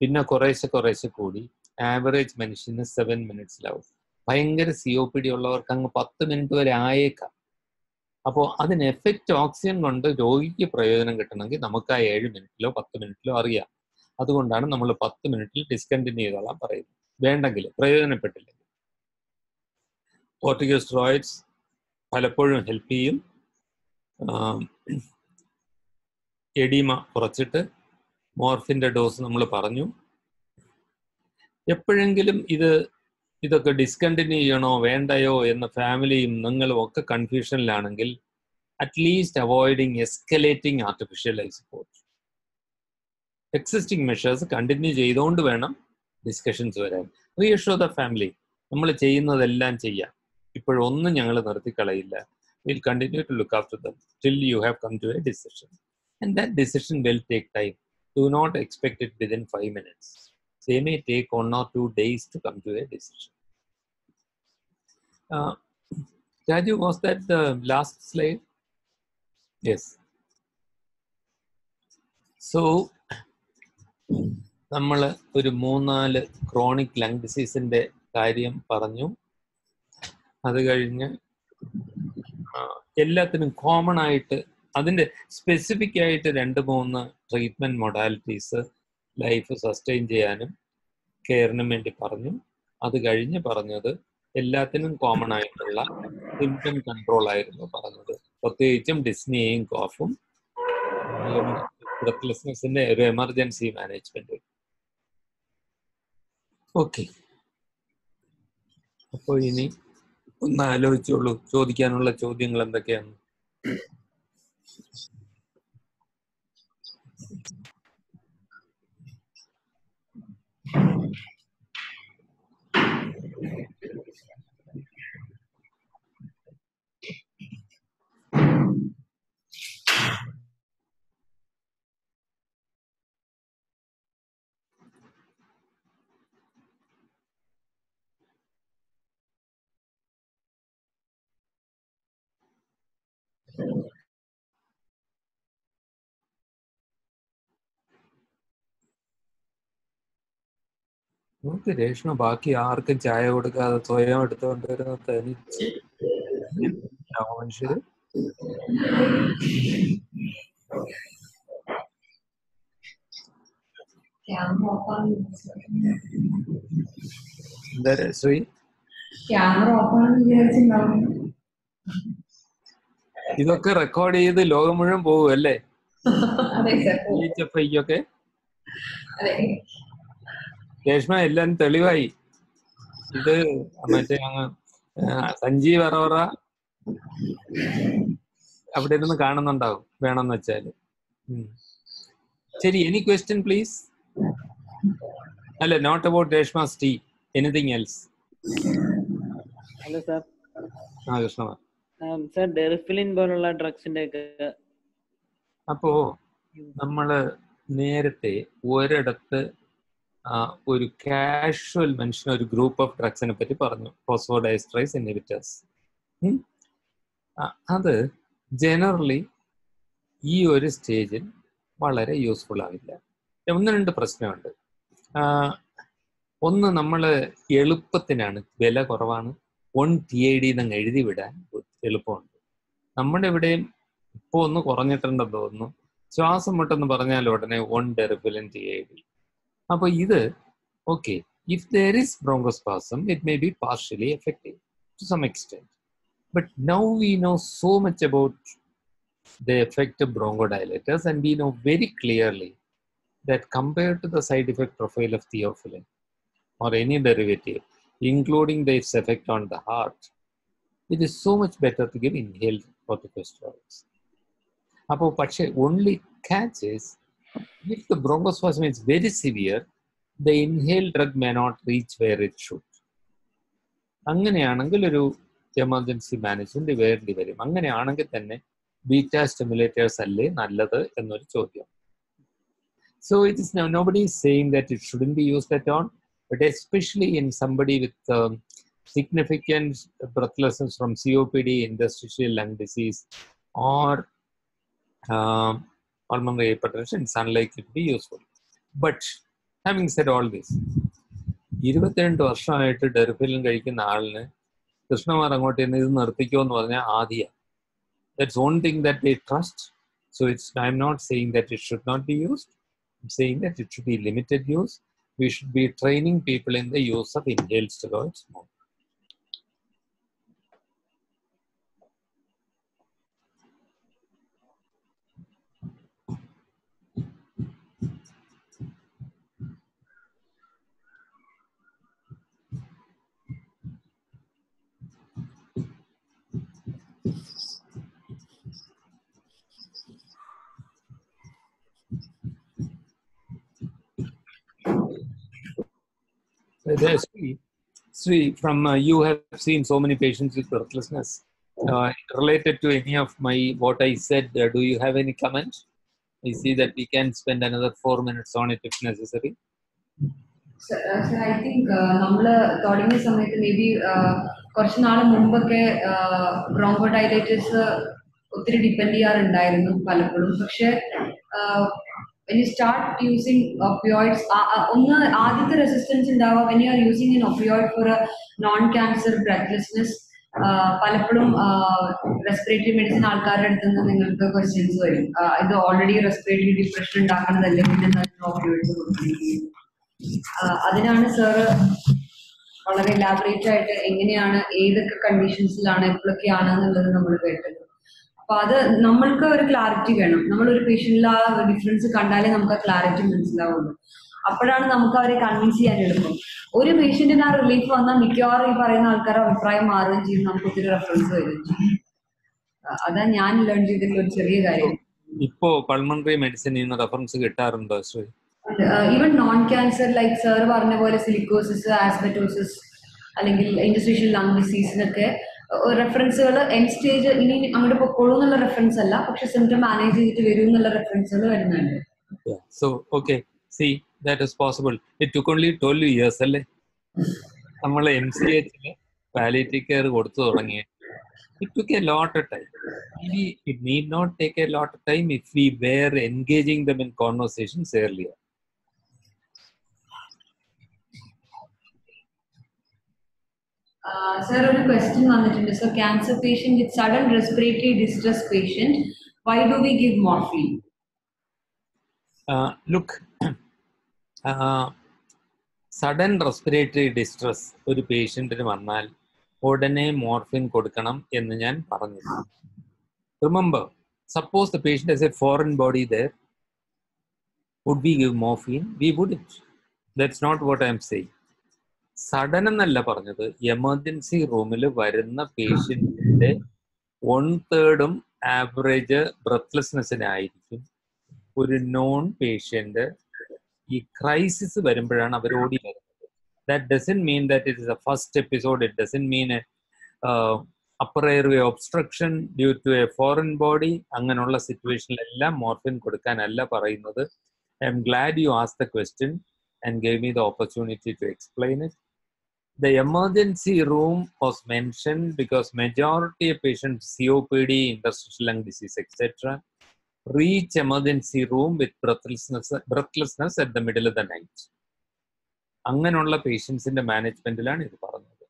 പിന്നെ കുറേശ്ശെ കൂടി ആവറേജ് മനുഷ്യന് 7 minutesലാവും. ഭയങ്കര COPD ഉള്ളവർക്ക് അങ്ങ് 10 മിനിറ്റ് വരെ ആയേക്കാം. അപ്പോൾ അതിന് എഫക്റ്റ് ഓക്സിജൻ കൊണ്ട് രോഗിക്ക് പ്രയോജനം കിട്ടണമെങ്കിൽ നമുക്ക് ആ 7 മിനിറ്റിലോ 10 മിനിറ്റിലോ അറിയാം. അതുകൊണ്ടാണ് നമ്മൾ 10 മിനിറ്റിൽ ഡിസ്കണ്ടിന്യൂ ചെയ്തോളാം പറയുന്നത്. വേണ്ടെങ്കിൽ പ്രയോജനപ്പെട്ടില്ലെങ്കിൽ കോർട്ടിക്കോസ്റ്റെറോയിഡ്സ് പലപ്പോഴും ഹെൽപ്പ് ചെയ്യും. എഡീമ കുറച്ചിട്ട് മോർഫിൻ്റെ ഡോസ് നമ്മൾ പറഞ്ഞു. എപ്പോഴെങ്കിലും ഇതൊക്കെ ഡിസ്കണ്ടിന്യൂ ചെയ്യണോ വേണ്ടയോ എന്ന ഫാമിലിയും നിങ്ങളും ഒക്കെ കൺഫ്യൂഷനിലാണെങ്കിൽ at least avoiding escalating artificial life support. Existing measures continue ചെയ്തുകൊണ്ട് വേണം ഡിസ്കഷൻസ് വരാൻ. റീഅഷ്യൂർ ദ ഫാമിലി, നമ്മൾ ചെയ്യുന്നതെല്ലാം ചെയ്യാം, ഇപ്പോഴൊന്നും ഞങ്ങൾ നിർത്തിക്കളയില്ല. Will continue to look after them till you have come to a decision. And that decision will take time. Do not expect it within 5 minutes. They may take 1 or 2 days to come to a decision. Raju, was that the last slide? Yes. So, നമ്മൾ ഒരു 3-4 chronic lung ഡിസീസിന്റെ കാര്യം പറഞ്ഞു. അത് കഴിഞ്ഞ് എല്ലാത്തിനും common ആയിട്ട് അതിൻ്റെ specific ആയിട്ട് 2-3 ട്രീറ്റ്മെന്റ് മൊഡാലിറ്റീസ് ലൈഫ് സസ്റ്റെയിൻ ചെയ്യാനും കെയറിനും വേണ്ടി പറഞ്ഞു. അത് കഴിഞ്ഞ് പറഞ്ഞത് എല്ലാത്തിനും കോമൺ ആയിട്ടുള്ള സിംറ്റം കൺട്രോൾ ആയിരുന്നു പറഞ്ഞത്, പ്രത്യേകിച്ചും ഡിസ്നിയും കോഫും ബ്രെത്ത്ലെസ്നെസ്സിന്റെ ഒരു എമർജൻസി മാനേജ്മെന്റ്. ഓക്കെ, അപ്പോൾ ഇനി ഒന്ന് ആലോചിച്ചോളൂ, ചോദിക്കാനുള്ള ചോദ്യങ്ങൾ എന്തൊക്കെയാണ്? നമുക്ക് രേഷ്മ ബാക്കി ആർക്കും ചായ കൊടുക്കാതെ സ്വയം എടുത്തുകൊണ്ട് വരുന്ന തനിച്ച് മനുഷ്യര്. എന്താ ശ്രീ, ഇതൊക്കെ റെക്കോർഡ് ചെയ്ത് ലോകം മുഴുവൻ പോകും അല്ലേ? ഒക്കെ രേഷ്മ എല്ലാം തെളിവായി. ഇത് മറ്റേ സഞ്ജീവ് അറോറ അവിടെ ഇരുന്ന് കാണുന്നുണ്ടാവും വേണമെന്ന് വെച്ചാല്. ശരി, എനി ക്വസ്റ്റ്യൻ പ്ലീസ്? അല്ല, not about Reshma's tea, anything else? Hello sir. Krishna sir, Deriphyllin പോലുള്ള ഡ്രഗ്സിന്റെ ഒക്കെ അപ്പോ നമ്മള് നേരത്തെ ഒരിടത്ത് ഒരു കാഷ്വൽ മനുഷ്യൻ ഒരു ഗ്രൂപ്പ് ഓഫ് ഡ്രഗ്സിനെ പറ്റി പറഞ്ഞു, ഫോസ്ഫോഡയസ്ട്രൈസ് ഇൻഹിബിറ്റേഴ്സ്. അത് ജനറലി ഈ ഒരു സ്റ്റേജിൽ വളരെ യൂസ്ഫുൾ ആവില്ല. 1-2 പ്രശ്നമുണ്ട്. ഒന്ന്, നമ്മൾ എളുപ്പത്തിനാണ്, വില കുറവാണ്, 1 TID എന്നങ്ങ് എഴുതി വിടാൻ എളുപ്പമുണ്ട്. നമ്മുടെ ഇവിടെയും ഇപ്പോൾ ഒന്ന് കുറഞ്ഞിട്ടുണ്ടെന്ന് തോന്നുന്നു. ശ്വാസം മുട്ടെന്ന് പറഞ്ഞാൽ ഉടനെ 1 ഡെറിഫിലിൻ TID. അപ്പോൾ ഇത് okay, if there is bronchospasm it may be partially effective to some extent, but now we know so much about the effect of bronchodilators, and we know very clearly that compared to the side effect profile of theophylline or any derivative, including its effect on the heart, it is so much better to give inhaled corticosteroids. Appo pakshe only catch is if the bronchospasm is very severe, the inhaled drug may not reach where it should. അങ്ങനെയാണെങ്കിൽ ഒരു emergency management വേണ്ടി വരും. അങ്ങനെയാണെങ്കിൽ തന്നെ beta സ്റ്റിമുലേറ്റേഴ്സ് അല്ലേ നല്ലത് എന്നൊരു ചോദ്യം. So it is now, nobody is saying that it shouldn't be used at all, but especially in somebody with significant breathlessness from COPD, interstitial lung disease, or pulmonary hypertension, it's unlikely to be useful. But having said all this, 22 വർഷമായിട്ട് ഡെറിഫിലിൻ കഴിക്കുന്ന ആളിന് കൃഷ്ണമാർ അങ്ങോട്ട് ഇത് നിർത്തിക്കോ എന്ന് പറഞ്ഞാൽ ആദ്യ. That's one thing that they trust. So I'm not saying that it should not be used. I'm saying that it should be limited use. We should be training people in the use of inhaled steroids more. Sri, from you have seen so many patients with breathlessness. Related to any of what I said, do you have any comments? I see that we can spend another 4 minutes on it if necessary. So, I think നമ്മൾ തുടങ്ങിയ സമയത്ത് may be കുറച്ച് നാൾ മുമ്പൊക്കെ ബ്രോങ്കോഡൈലൈറ്റിസ് ഒത്തിരി depend ചെയ്യാറുണ്ടായിരുന്നു പലപ്പോഴും. പക്ഷെ when you start using opioids, ഒന്ന് ആദ്യത്തെ റെസിസ്റ്റൻസ് ഉണ്ടാവുക when you are using an opioid for a non-cancer breathlessness. പലപ്പോഴും റെസ്പിറേറ്ററി മെഡിസിൻ ആൾക്കാരുടെ അടുത്ത് നിന്ന് നിങ്ങൾക്ക് ക്വസ്റ്റ്യൻസ് വരും. ഇത് ഓൾറെഡി റെസ്പിറേറ്ററി ഡിപ്രഷൻ ഉണ്ടാക്കുന്നതല്ലേ, പിന്നെ ഓപ്പിയോയിഡ്സ് കൊടുത്തിരിക്കുന്നത്. അതിനാണ് സാറ് വളരെ എലാബറേറ്റ് ആയിട്ട് എങ്ങനെയാണ് ഏതൊക്കെ കണ്ടീഷൻസിലാണ് എപ്പോഴൊക്കെയാണ് എന്നുള്ളത് നമ്മൾ കേട്ടത്. അപ്പൊ അത് നമ്മൾക്ക് ഒരു ക്ലാരിറ്റി വേണം. നമ്മളൊരു പേഷ്യന്റിൽ ആ ഡിഫറൻസ് കണ്ടാലേ നമുക്ക് ആ ക്ലാരിറ്റി മനസ്സിലാവുള്ളൂ. അപ്പോഴാണ് നമുക്ക് അവരെ കൺവിൻസ് ചെയ്യാൻ എളുപ്പം. ഒരു പേഷ്യന്റിന് ആ റിലീഫ് വന്നാൽ മിക്കവാറും ഈ പറയുന്ന ആൾക്കാരുടെ അഭിപ്രായം മാറുകയും ചെയ്യും, നമുക്ക് ഒത്തിരി റെഫറൻസ് വരും. അതാ ഞാൻ ലേൺ ചെയ്തിട്ടുള്ള ഒരു ചെറിയ കാര്യം. ഇപ്പോ പൾമണറി മെഡിസിനിൽ നിന്ന് റെഫറൻസ് കിട്ടാറുണ്ടോ Sree? Even non cancer like sir പറഞ്ഞ പോലെ സിലിക്കോസിസ്, ആസ്ബറ്റോസിസ് അല്ലെങ്കിൽ ഇൻഡസ്ട്രീഷ്യൽ ലങ് ഡിസീസിനൊക്കെ റെഫറൻസുകൾ എൻഡ് സ്റ്റേജ് ഇനി അങ്ങോട്ട് പൊക്കോളൂ എന്നുള്ള റെഫറൻസ് അല്ല, പക്ഷെ സിംറ്റം മാനേജ് ചെയ്തിട്ട് വരും എന്നുള്ള റെഫറൻസുകൾ വരുന്നുണ്ട്. So, okay, see, that is possible. It took only 12 years അല്ലേ നമ്മൾ MCHല് പാലിയേറ്റീവ് കെയർ കൊടുത്തു തുടങ്ങിയ. It took a lot of time. Maybe it need not take a lot of time if we were engaging them in conversations earlier. Sir, ഒരു question വന്നിട്ടുണ്ട്. So cancer patient with sudden respiratory distress patient, why do we give morphine? Look, sudden respiratory distress ഒരു പേഷ്യന്റിന് വന്നാൽ ഉടനെ morphine കൊടുക്കണം എന്ന് ഞാൻ പറഞ്ഞില്ല. Remember, suppose the patient has a foreign body there, would we give morphine? We wouldn't. That's not what I am saying. Sudden എന്നല്ല പറഞ്ഞത്, emergency റൂമിൽ വരുന്ന പേഷ്യൻറ്റിന്റെ 1/3 ആവറേജ് ബ്രെത്ത്ലെസ്നെസ്സിനായിരിക്കും. ഒരു നോൺ പേഷ്യന്റ് ഈ ക്രൈസിസ് വരുമ്പോഴാണ് അവർ ഓടി വരുന്നത്. That doesn't mean that it is a first episode. It doesn't mean a upper airway obstruction due to a foreign body. അങ്ങനെയുള്ള സിറ്റുവേഷനിലെല്ലാം മോർഫിൻ കൊടുക്കാനല്ല പറയുന്നത്. I'm glad you asked the question and gave me the opportunity to explain it. The emergency room was mentioned because majority of patients, COPD, interstitial lung disease, etc., reach emergency room with breathlessness at the middle of the night. അങ്ങനെയുള്ള പേഷ്യൻസിന്റെ മാനേജ്മെന്റിലാണ് ഇത് പറഞ്ഞത്.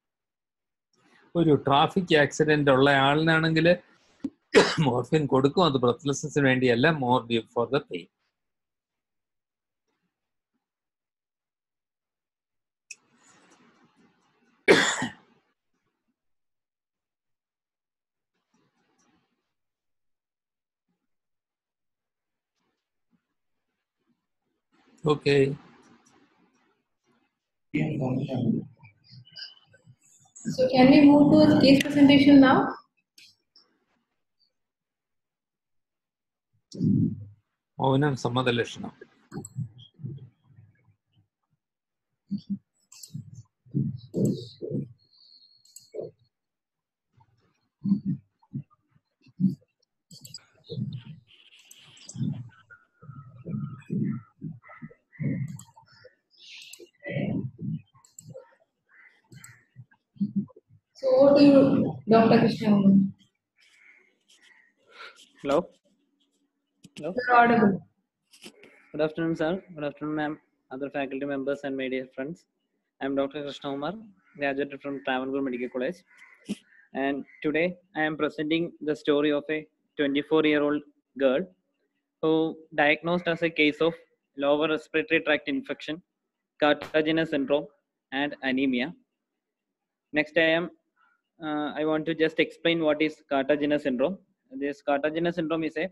ഒരു traffic accident ഉള്ള ആളിനാണെങ്കിൽ morphine കൊടുക്കും, അത് ബ്രെത്ത്ലെസ്നെസ്സിന് വേണ്ടിയല്ല, more for the pain. Okay. So can we move to the case presentation now? മൗനം സമ്മതലക്ഷണം. So over to you, Dr. Krishna. Hello. Hello. You're audible. Good afternoon, sir. Good afternoon, ma'am, other faculty members and my dear friends. I am Dr. Krishna, graduated from Travancore Medical College. And today I am presenting the story of a 24-year-old girl who diagnosed as a case of lower respiratory tract infection, cartilaginous syndrome, and anemia. Next, I want to just explain what is cartilaginous syndrome. This cartilaginous syndrome is a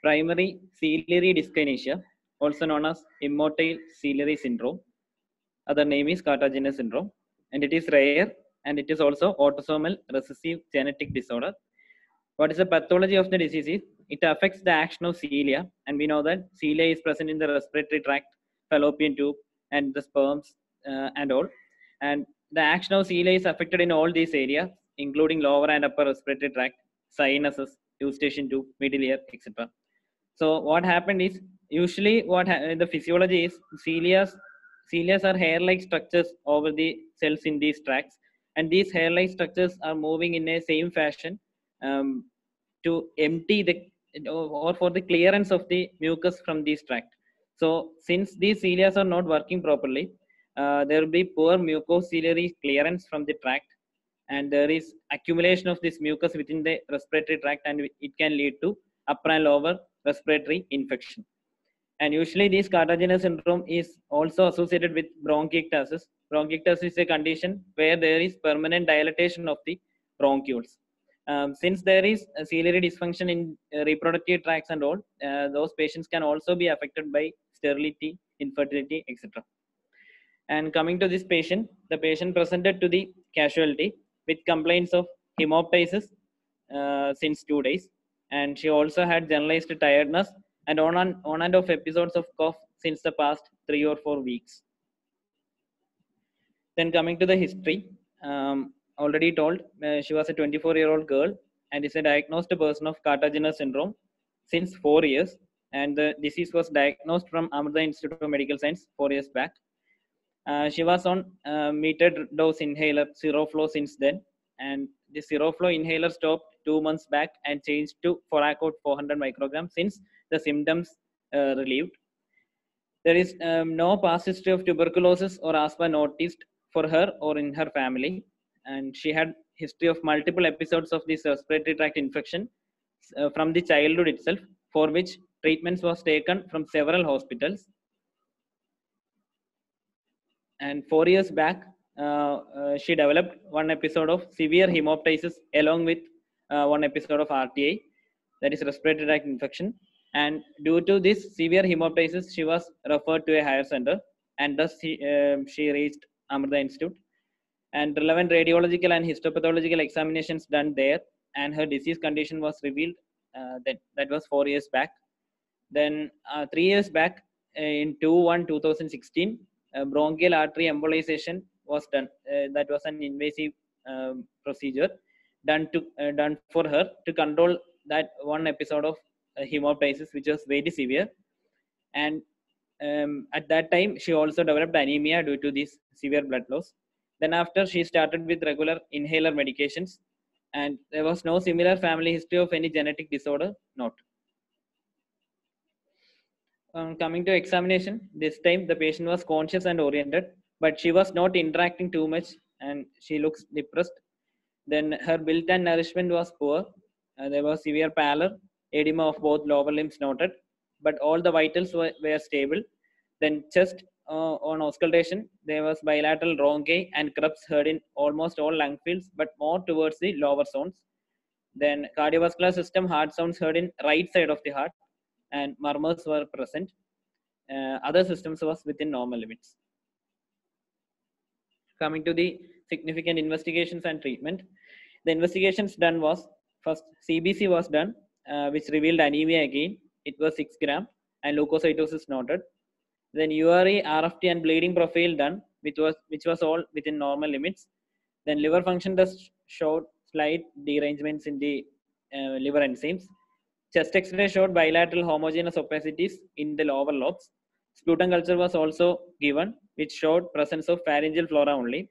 primary ciliary dyskinesia, also known as immotile ciliary syndrome. Other name is cartilaginous syndrome, and it is rare, and it is also autosomal recessive genetic disorder. What is the pathology of the disease? It affects the action of cilia, and we know that cilia is present in the respiratory tract, fallopian tube, and the sperms and all. And the action of cilia is affected in all these areas, including lower and upper respiratory tract, sinuses, eustachian tube, middle ear, etc. So what happened is, usually the physiology is, cilias are hair-like structures over the cells in these tracts, and these hair-like structures are moving in a same fashion um, to empty the or for the clearance of the mucus from these tract. So since these cilia are not working properly, there will be poor mucociliary clearance from the tract, and there is accumulation of this mucus within the respiratory tract, and it can lead to upper and lower respiratory infection. And usually this cardiogenic syndrome is also associated with bronchiectasis. Bronchiectasis is a condition where there is permanent dilatation of the bronchioles. Since there is a ciliary dysfunction in reproductive tracts and all, those patients can also be affected by sterility, infertility, etc. And coming to this patient, the patient presented to the casualty with complaints of hemoptysis since 2 days, and she also had generalized tiredness and on and off episodes of cough since the past 3 or 4 weeks. Then coming to the history, already told, she was a 24-year-old girl and is a diagnosed person of cardiogenic syndrome since 4 years, and the disease was diagnosed from Amrita Institute of Medical Science 4 years back. She was on metered dose inhaler Zeroflow since then, and the Zeroflow inhaler stopped 2 months back and changed to Foracort 400 micrograms since the symptoms relieved. There is no past history of tuberculosis or asthma noticed for her or in her family, and she had history of multiple episodes of this respiratory tract infection from the childhood itself, for which treatments was taken from several hospitals. And 4 years back, she developed one episode of severe hemoptysis along with one episode of RTI, that is respiratory tract infection. And due to this severe hemoptysis, she was referred to a higher center, and thus she reached Amrita Institute. And relevant radiological and histopathological examinations done there, and her disease condition was revealed. That was 4 years back. Then 3 years back, in 2/1/2016, bronchial artery embolization was done. That was an invasive procedure done for her to control that one episode of hemoptysis, which was very severe. And at that time, she also developed anemia due to this severe blood loss. Then after, she started with regular inhaler medications, and there was no similar family history of any genetic disorder, not. Coming to examination, this time the patient was conscious and oriented, but she was not interacting too much, and she looks depressed. Then her build and nourishment was poor. There was severe pallor, edema of both lower limbs noted, but all the vitals were stable. Then chest on auscultation, there was bilateral rhonchi and crepes heard in almost all lung fields, but more towards the lower zones. Then cardiovascular system, heart sounds heard in right side of the heart, and murmurs were present. Other systems was within normal limits. Coming to the significant investigations and treatment, the investigations done was, first CBC was done, which revealed anemia again. It was 6 gram, and leukocytosis noted. Then URE, RFT, and bleeding profile done, which was all within normal limits. Then liver function test showed slight derangements in the liver enzymes. Chest X-ray showed bilateral homogeneous opacities in the lower lobes. Sputum culture was also given, which showed presence of pharyngeal flora only.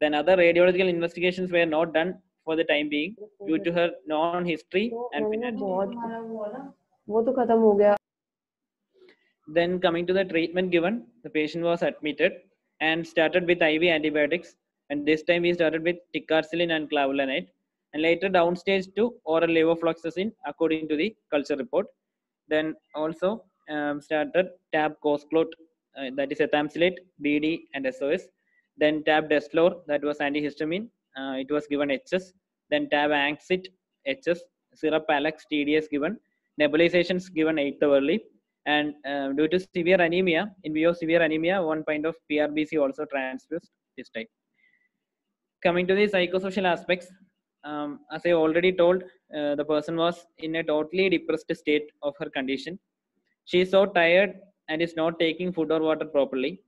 Then other radiological investigations were not done for the time being due to her non-history and financial. Then coming to the treatment given, the patient was admitted and started with IV antibiotics, and this time we started with ticarcillin and clavulanate, and later downstage to oral levofloxacin according to the culture report. Then also started tab cosclot, that is ethamsulate, BD, and SOS. Then tab deslor, that was antihistamine, it was given HS. Then tab anxit, HS, syrup alex, TDS given, nebulizations given 8th hourly. And due to severe anemia, in view of severe anemia, 1 pint of PRBC also transfused this time. Coming to the psychosocial aspects, as I already told, the person was in a totally depressed state of her condition. She is so tired and is not taking food or water properly.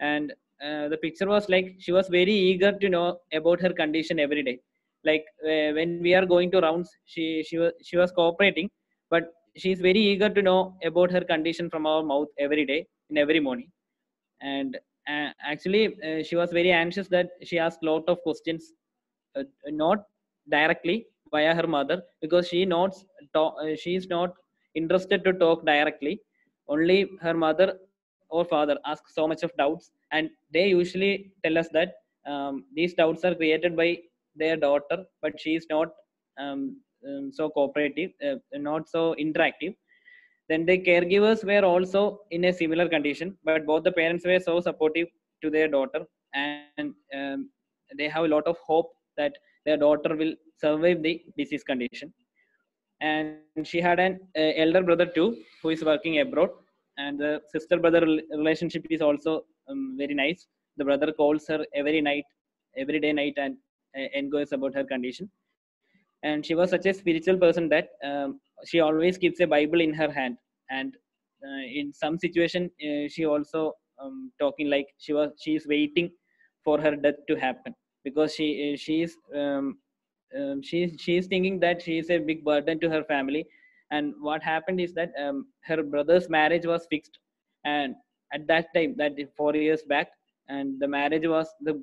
And the picture was like she was very eager to know about her condition every day. Like when we are going to rounds, she was cooperating, but she's very eager to know about her condition from our mouth every day in every morning. And actually she was very anxious that she asked lot of questions, not directly via her mother, because she is not interested to talk directly. Only her mother or father ask so much of doubts, and they usually tell us that these doubts are created by their daughter, but she is not so cooperative, not so interactive. Then the caregivers were also in a similar condition, but both the parents were so supportive to their daughter, and they have a lot of hope that their daughter will survive the disease condition. And she had an elder brother too, who is working abroad, and the sister brother relationship is also very nice. The brother calls her every day night, and inquires about her condition. And she was such a spiritual person that she always keeps a Bible in her hand. And in some situation she also talking like she is waiting for her death to happen, because she is thinking that she is a big burden to her family. And what happened is that her brother's marriage was fixed, and at that time, that is 4 years back, and the marriage was, the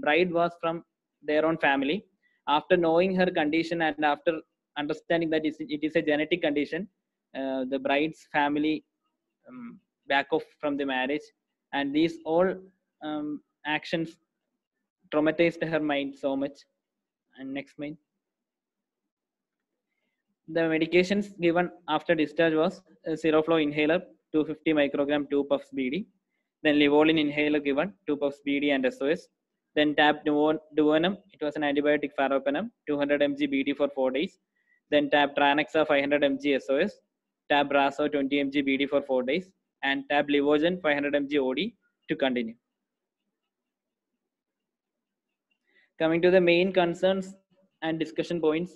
bride was from their own family. After knowing her condition and after understanding that it is a genetic condition, the bride's family back off from the marriage, and these all actions traumatized her mind so much. And next main, the medications given after discharge was a Seroflow inhaler 250 microgram 2 puffs BD, then Livolin inhaler given 2 puffs BD and SOS, then tab duodenum, it was an antibiotic pharopenem 200 mg BD for 4 days, then tab Tranexa 500 mg SOS, tab Raso 20 mg BD for 4 days, and tab Livogen 500 mg OD to continue. Coming to the main concerns and discussion points,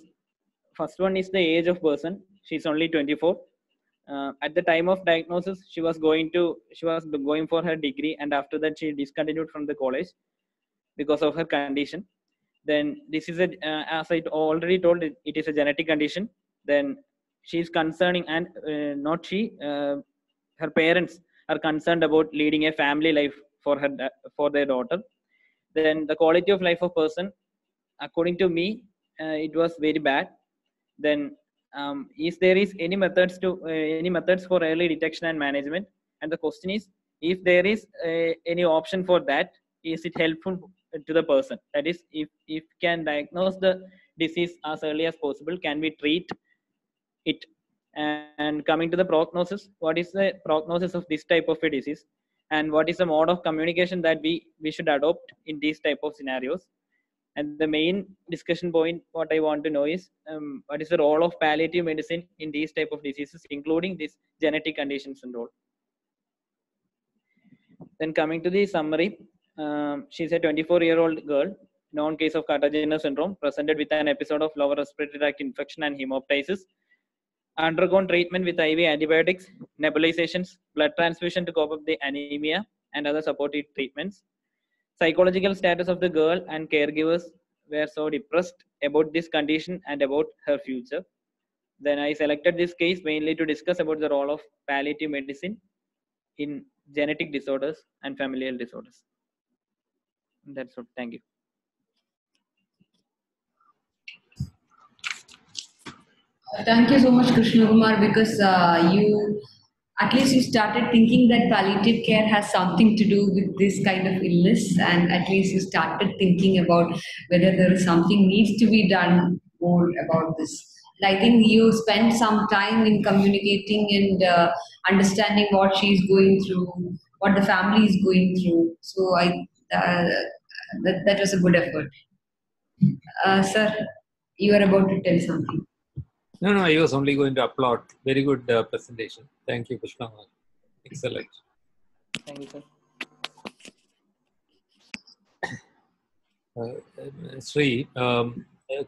first one is the age of person. She's only 24. At the time of diagnosis, she was going for her degree, and after that she discontinued from the college because of her condition. Then this is as I already told, it is a genetic condition. Then she's concerning, and not she, her parents are concerned about leading a family life for their daughter. Then the quality of life of person, according to me, it was very bad. Then if there is any methods for early detection and management, and the question is, if there is any option for that, is it helpful to the person? That is, if can diagnose the disease as early as possible, can we treat it? And coming to the prognosis, what is the prognosis of this type of a disease, and what is the mode of communication that we should adopt in these type of scenarios? And the main discussion point, what I want to know is, what is the role of palliative medicine in these type of diseases, including these genetic conditions and all. Then coming to the summary, she's a 24-year-old girl, known case of Cartagena syndrome, presented with an episode of lower respiratory tract infection and hemoptysis, undergone treatment with IV antibiotics, nebulizations, blood transfusion to cope up the anemia, and other supportive treatments. Psychological status of the girl and caregivers were so depressed about this condition and about her future. Then I selected this case mainly to discuss about the role of palliative medicine in genetic disorders and familial disorders. That's all. Thank you. Thank you so much, Krishna Kumar, because at least you started thinking that palliative care has something to do with this kind of illness, and at least you started thinking about whether there is something needs to be done more about this. And I think you spent some time in communicating and understanding what she's going through, what the family is going through. So that was a good effort. Sir, you are about to tell something. No, I was only going to applaud. Very good presentation. Thank you, Krishna. Excellent. Thank you, sir. Sri,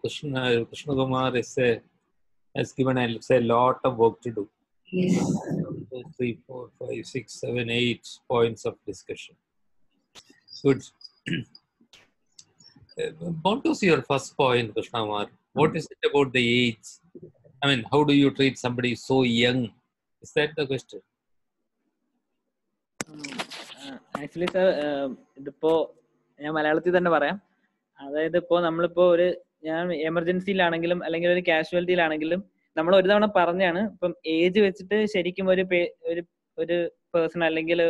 Krishna Kumar has given a lot of work to do. Yes. 2, 3, 4, 5, 6, 7, 8 points of discussion. Good. What was your first point, Krishnamar? What is it about the age? I mean, how do you treat somebody so young? Is that the question? Actually sir ഇതിപ്പോ ഞാൻ മലയാളത്തിൽ തന്നെ പറയാം. അതായത് ഇപ്പോ നമ്മളിപ്പോ ഞാൻ എമർജൻസിയിലാണെങ്കിലും അല്ലെങ്കിൽ ഒരു കാഷ്വാലിറ്റിയിലാണെങ്കിലും നമ്മൾ ഒരു തവണ പറഞ്ഞാണ് ഇപ്പം ഏജ് വെച്ചിട്ട് ശരിക്കും ഒരു പേഴ്സൺ അല്ലെങ്കിൽ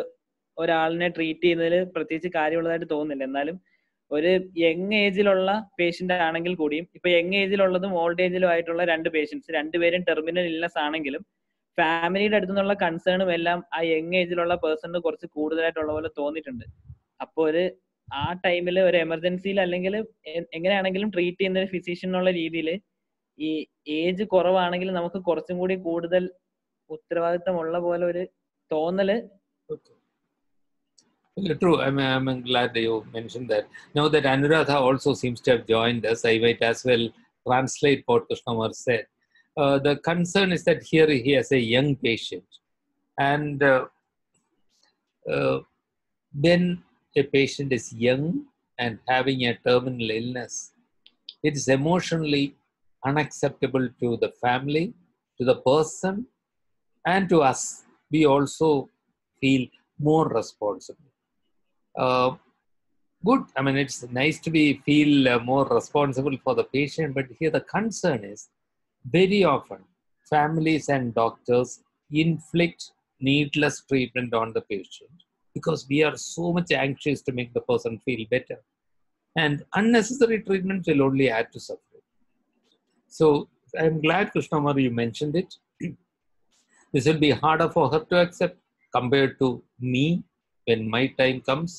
ഒരാളിനെ ട്രീറ്റ് ചെയ്യുന്നതിൽ പ്രത്യേകിച്ച് കാര്യമുള്ളതായിട്ട് തോന്നുന്നില്ല. എന്നാലും ഒരു യങ് ഏജിലുള്ള പേഷ്യന്റ് ആണെങ്കിൽ കൂടിയും ഇപ്പൊ യങ് ഏജിലുള്ളതും ഓൾഡ് ഏജിലും ആയിട്ടുള്ള രണ്ട് പേഷ്യൻസ് രണ്ടുപേരും ടെർമിനൽ ഇൽനെസ് ആണെങ്കിലും ഫാമിലിയുടെ അടുത്തു നിന്നുള്ള കൺസേണും എല്ലാം ആ യങ് ഏജിലുള്ള പേഴ്സണിന് കുറച്ച് കൂടുതലായിട്ടുള്ള പോലെ തോന്നിയിട്ടുണ്ട്. അപ്പോൾ ആ ടൈമിൽ ഒരു എമർജൻസിയിൽ അല്ലെങ്കിൽ എങ്ങനെയാണെങ്കിലും ട്രീറ്റ് ചെയ്യുന്ന ഒരു ഫിസിഷ്യൻ എന്നുള്ള രീതിയിൽ ഈ ഏജ് കുറവാണെങ്കിൽ നമുക്ക് കുറച്ചും കൂടി കൂടുതൽ ഉത്തരവാദിത്തമുള്ള പോലെ ഒരു തോന്നല്. True. I'm glad that you mentioned that. Now that Anuradha also seems to have joined us, I might as well translate what Krishnamar said. The concern is that here he has a young patient, and when a patient is young and having a terminal illness, it is emotionally unacceptable to the family, to the person, and to us. We also feel more responsible. Good. I mean, it's nice to feel more responsible for the patient, but here the concern is very often families and doctors inflict needless treatment on the patient because we are so much anxious to make the person feel better, and unnecessary treatment will only add to suffering. So I'm glad, Krishnamar, you mentioned it. This will be harder for her to accept compared to me when my time comes.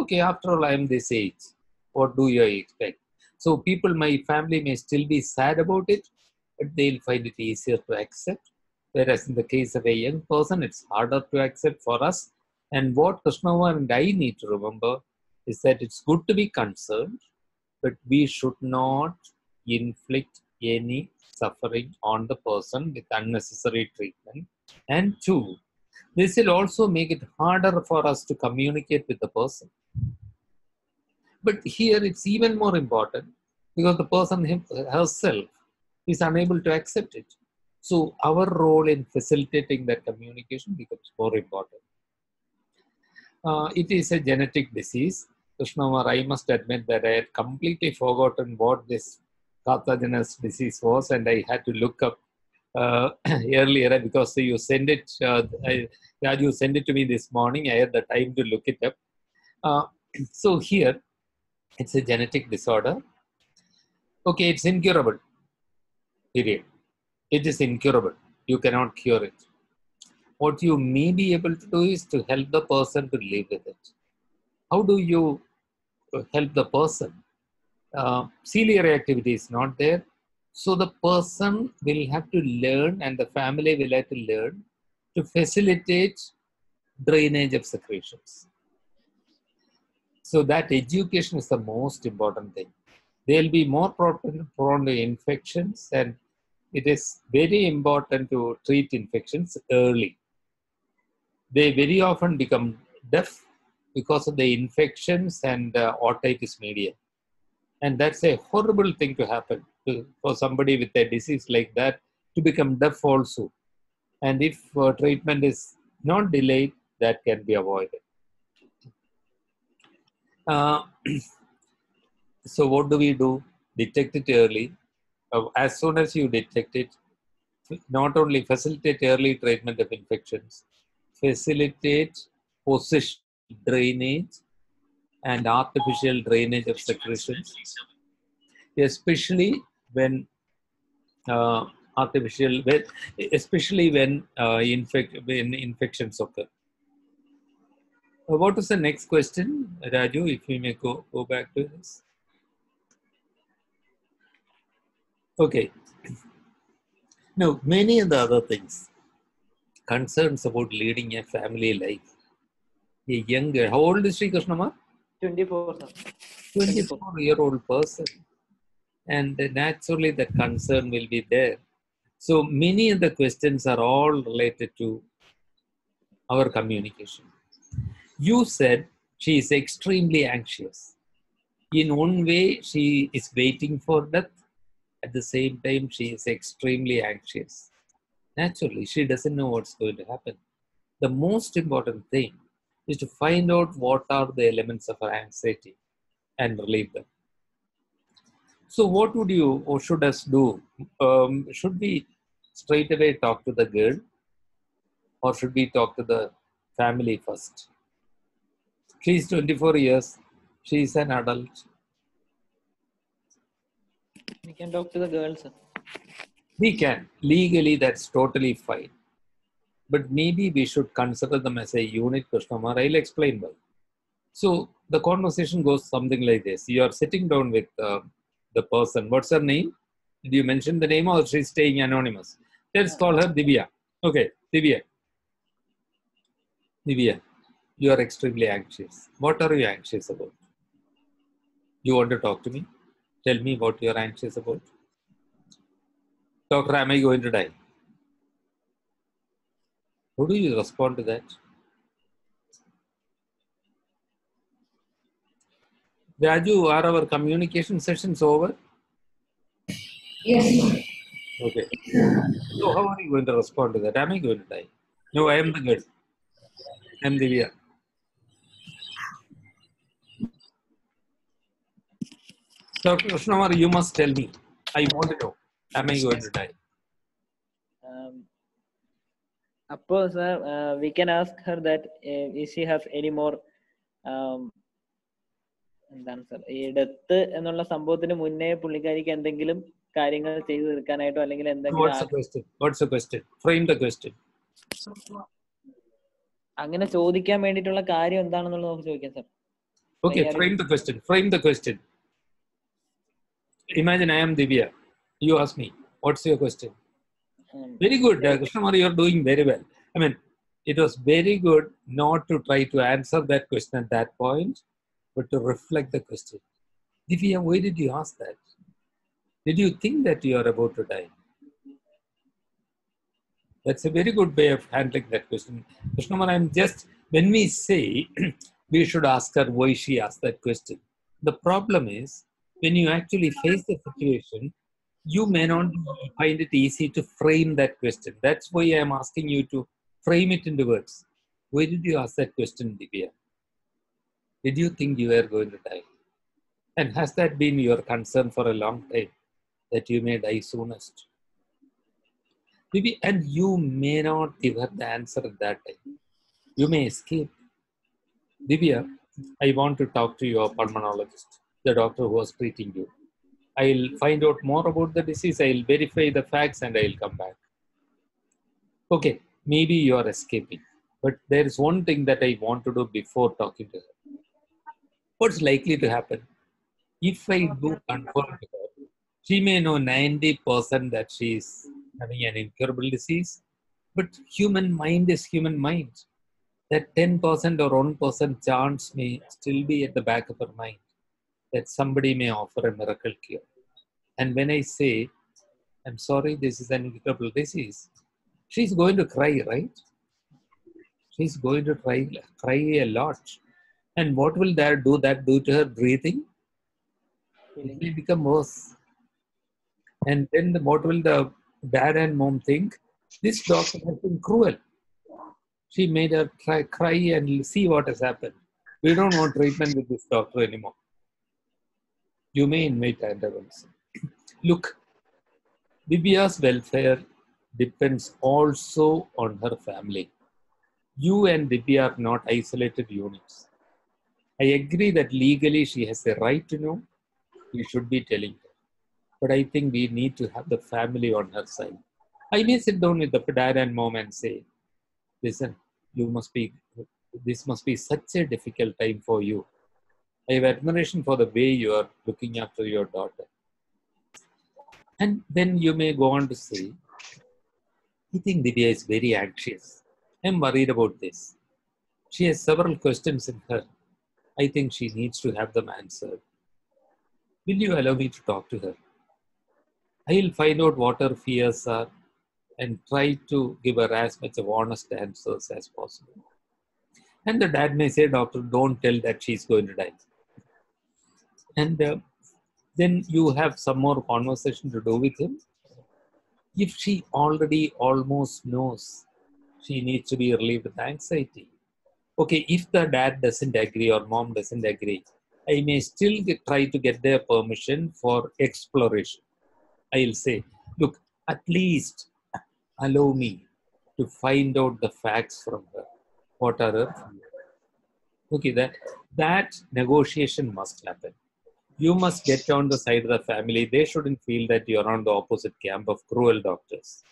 Okay, after all, I am this age. What do you expect? So people, my family may still be sad about it, but they'll find it easier to accept. Whereas in the case of a young person, it's harder to accept for us. And what Krishnamar and I need to remember is that it's good to be concerned, but we should not inflict any suffering on the person with unnecessary treatment. And two, this will also make it harder for us to communicate with the person. But here it's even more important because the person herself is unable to accept it. So our role in facilitating that communication becomes more important. It is a genetic disease. Krishnamar, I must admit that I had completely forgotten what this cartilaginous disease was, and I had to look up earlier because you sent it. You sent it to me this morning. I had the time to look it up. So here, it's a genetic disorder. Okay, it's incurable. Period. It is incurable. You cannot cure it. What you may be able to do is to help the person to live with it. How do you help the person? Ciliary activity is not there. So the person will have to learn, and the family will have to learn to facilitate drainage of secretions. So that education is the most important thing. They'll be more prone to infections, and it is very important to treat infections early. They very often become deaf because of the infections and otitis media. And that's a horrible thing to happen for somebody with a disease like that to become deaf also. And if treatment is not delayed, that can be avoided. So what do? Detect it early. As soon as you detect it, not only facilitate early treatment of infections, facilitate position drainage and artificial drainage of secretions, especially when infections occur. What is the next question, Raju? If we may go back to this. Okay. Now, many of the other things, concerns about leading a family life. A younger, how old is Sri Krishnamar? 24, sir. 24-year-old person. And naturally that concern will be there. So many of the questions are all related to our communication. You said She is extremely anxious. In one way, she is waiting for death. At the same time, she is extremely anxious. Naturally, she doesn't know what's going to happen. The most important thing is to find out what are the elements of her anxiety and relieve them. So what would you or should us do? Should we straight away talk to the girl, or should we talk to the family first? She's 24 years. She's an adult. We can talk to the girls. We can. Legally, that's totally fine. But maybe we should consider them as a unit customer. I'll explain why. So the conversation goes something like this. You are sitting down with the person. What's her name? Did you mention the name, or she's staying anonymous? Let's call her Divya. Okay, Divya. Divya, you are extremely anxious. What are you anxious about? You want to talk to me? Tell me what you are anxious about. Doctor, am I going to die? How do you respond to that? Raju, are our communication sessions over? Yes. Okay. So how are you going to respond to that? Am I going to die? No, I am the girl. I am Divya. Dr. Krishnamar, you must tell me. I want to know. Am I going to die? Sir, we can ask her that if she has any more എന്താണ് sir ഈ death എന്നുള്ള സംഭവത്തിന് മുന്നേ പുള്ളിക്കാരിക്ക് എന്തെങ്കിലും കാര്യങ്ങൾ ചെയ്തു തീർക്കാനായിട്ടോ അല്ലെങ്കിൽ What's the question? Frame the question. അങ്ങനെ ചോദിക്കാൻ വേണ്ടിയിട്ടുള്ള കാര്യം എന്താണെന്നുള്ളത് നമുക്ക് ചോദിക്കാം sir. Okay, frame the question. Frame the question. Imagine I am Divya. You ask me, what's your question? Very good, Krishnamar, you're doing very well. I mean, it was very good not to try to answer that question at that point, but to reflect the question. Divya, why did you ask that? Did you think that you are about to die? That's a very good way of handling that question. Krishnamar, when we say we should ask her why she asked that question, the problem is when you actually face the situation, you may not find it easy to frame that question. That's why I'm asking you to frame it into words. Why did you ask that question, Divya? Did you think you were going to die? And has that been your concern for a long time, that you may die soonest? Maybe, and you may not give her the answer at that time. You may escape. Divya, I want to talk to your pulmonologist, the doctor who was treating you. I'll find out more about the disease, I'll verify the facts, and I'll come back. Okay, maybe you are escaping. But there is one thing that I want to do before talking to her. What's likely to happen? If I do confirm to her, she may know 90% that she is having an incurable disease, but human mind is human mind. That 10% or 1% chance may still be at the back of her mind that somebody may offer a miracle cure. And when I say, I'm sorry, this is an incurable disease, she's going to cry, right? She's going to cry a lot. And what will that do to her breathing? It will become worse. And then what will the dad and mom think? This doctor has been cruel. She made her cry and see what has happened. We don't want treatment with this doctor anymore. You may invite intervention. Look, Divya's welfare depends also on her family. You and Divya are not isolated units. I agree that legally she has a right to know. We should be telling her. But I think we need to have the family on her side. I may sit down with the dad and mom and say, listen, this must be such a difficult time for you. I have admiration for the way you are looking after your daughter. And then you may go on to say, I think Divya is very anxious. I'm worried about this. She has several questions in her. I think she needs to have them answered. Will you allow me to talk to her? I'll find out what her fears are and try to give her as much of honest answers as possible. And the dad may say, doctor, don't tell that she's going to die. And then you have some more conversation to do with him. If she already almost knows she needs to be relieved of anxiety, okay, if the dad doesn't agree or mom doesn't agree, I may still try to get their permission for exploration. I'll say, look, at least allow me to find out the facts from her. What are her fears? Okay, that negotiation must happen. You must get on the side of the family. They shouldn't feel that you're on the opposite camp of cruel doctors.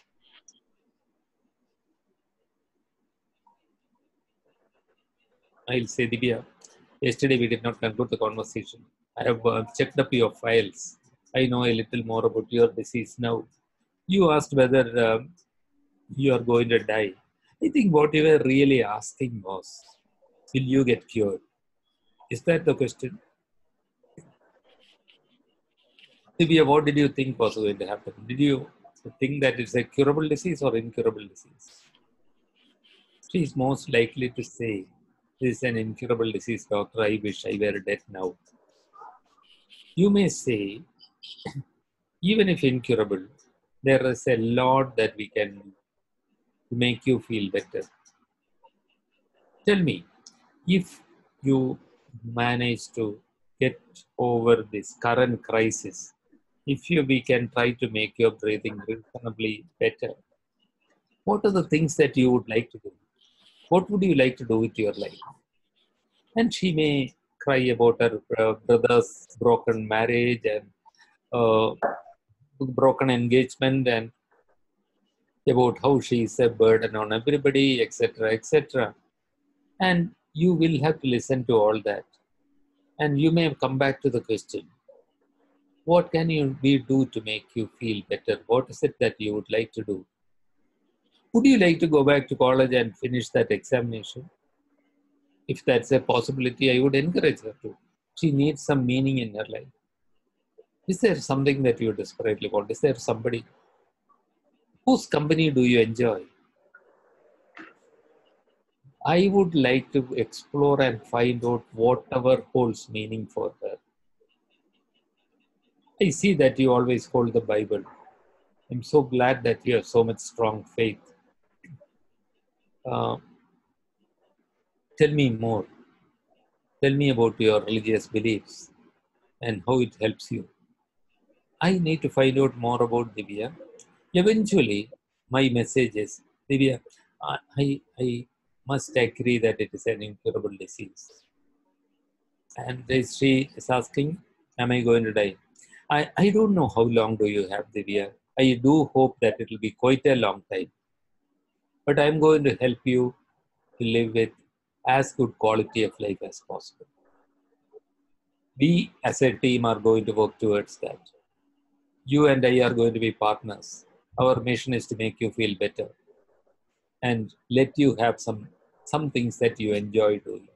I'll say, Divya, yesterday we did not conclude the conversation. I have checked up your files. I know a little more about your disease now. You asked whether you are going to die. I think what you were really asking was, will you get cured? Is that the question? Divya, what did you think was going to happen? Did you think that it's a curable disease or incurable disease? She is most likely to say, this is an incurable disease, doctor. I wish I were dead now. You may say, even if incurable, there is a lot that we can do to make you feel better. Tell me, if you manage to get over this current crisis, if we can try to make your breathing reasonably better, what are the things that you would like to do? What would you like to do with your life? And she may cry about her brother's broken marriage and broken engagement and about how she is a burden on everybody, etc., etc. And you will have to listen to all that. And you may come back to the question, what can we do to make you feel better? What is it that you would like to do? Would you like to go back to college and finish that examination? If that's a possibility, I would encourage her to. She needs some meaning in her life. Is there something that you desperately want? Is there somebody? Whose company do you enjoy? I would like to explore and find out whatever holds meaning for her. I see that you always hold the Bible. I'm so glad that you have so much strong faith. Tell me more. Tell me about your religious beliefs and how it helps you. I need to find out more about Divya. Eventually, my message is, Divya, I must agree that it is an incurable disease. And she is asking, am I going to die? I don't know how long do you have, Divya. I do hope that it will be quite a long time. But I'm going to help you to live with as good quality of life as possible. We as a team are going to work towards that. You and I are going to be partners. Our mission is to make you feel better and let you have some things that you enjoy doing.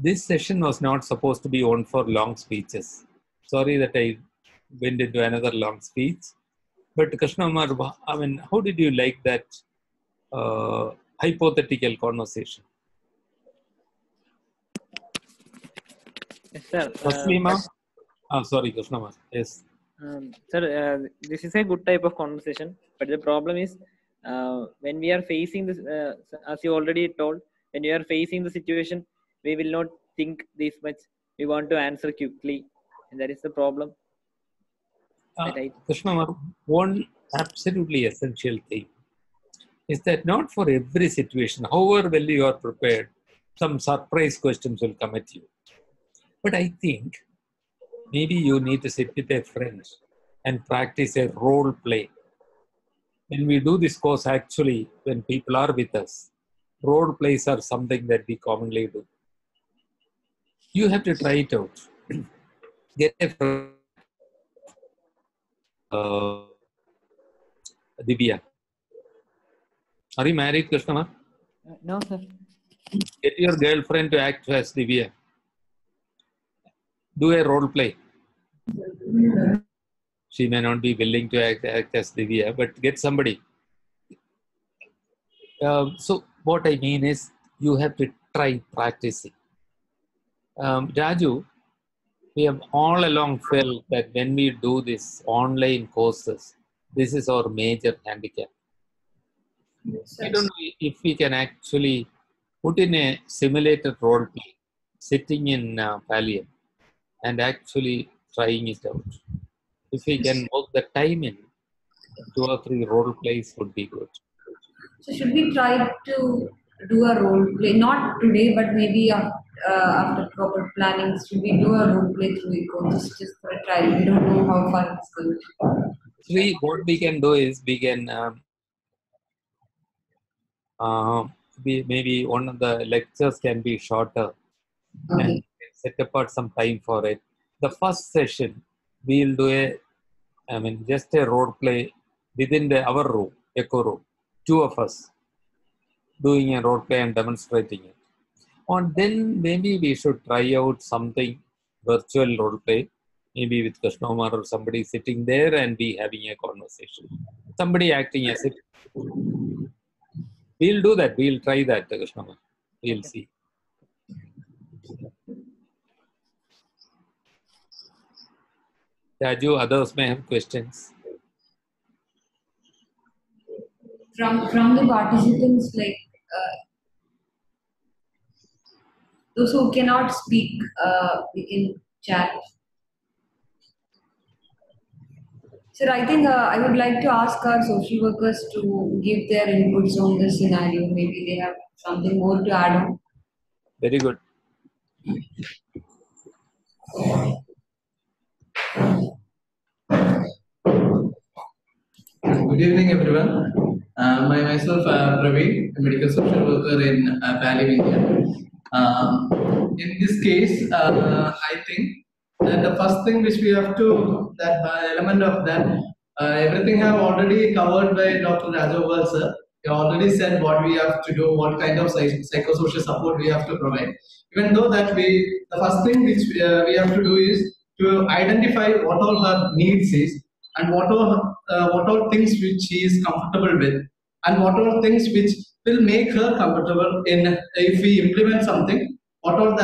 This session was not supposed to be on for long speeches. Sorry that I went into another long speech. But Krishnamar, I mean, how did you like that hypothetical conversation? Yes, sir. Taslima? Sorry, Krishnamar. Yes. Sir, this is a good type of conversation, but the problem is when we are facing this, as you already told, when you are facing the situation, we will not think this much. We want to answer quickly, and that is the problem. Krishnamar, one absolutely essential thing is that not for every situation, however well you are prepared, some surprise questions will come at you. But I think maybe you need to sit with a friend and practice a role play. When we do this course, actually, when people are with us, role plays are something that we commonly do. You have to try it out. Get a friend, Divya. Are you married, Krishnamar? No, sir. Get your girlfriend to act as Divya. Do a role play. She may not be willing to act as Divya, but get somebody. So what I mean is you have to try practicing. Raju, we have all along felt that when we do this online courses, this is our major handicap. I don't know if we can actually put in a simulated role play, sitting in Pallium and actually trying it out. If we can work the time in, 2 or 3 role plays would be good. So should we try to do a role play? Not today, but maybe after proper planning. Should we do a role play through Eco just for a trial? We don't know how far it's going. What we can do is we can maybe one of the lectures can be shorter and Okay. set apart some time for it. The first session we'll do just a role play within our room, echo room, 2 of us doing a role play and demonstrating it. And then maybe we should try out something virtual role play, maybe with Krishnamar or somebody sitting there and we having a conversation. Somebody acting as it. We'll do that. We'll try that, Krishnamar. We'll see. Raju, others may have questions. From the participants, like those who cannot speak, we can chat. Sir, I think I would like to ask our social workers to give their inputs on this scenario. Maybe they have something more to add on. Very good. Good evening, everyone. Myself, Praveen, a medical social worker in Bali, India. In this case, I think that the first thing which we have to, that element of that, everything have already covered by Dr. Rajagopal sir. He already said what we have to do, what kind of psychosocial support we have to provide. Even though that the first thing which we have to do is to identify what all her needs is and what all things which she is comfortable with and what all things which will make her comfortable in if we implement something what all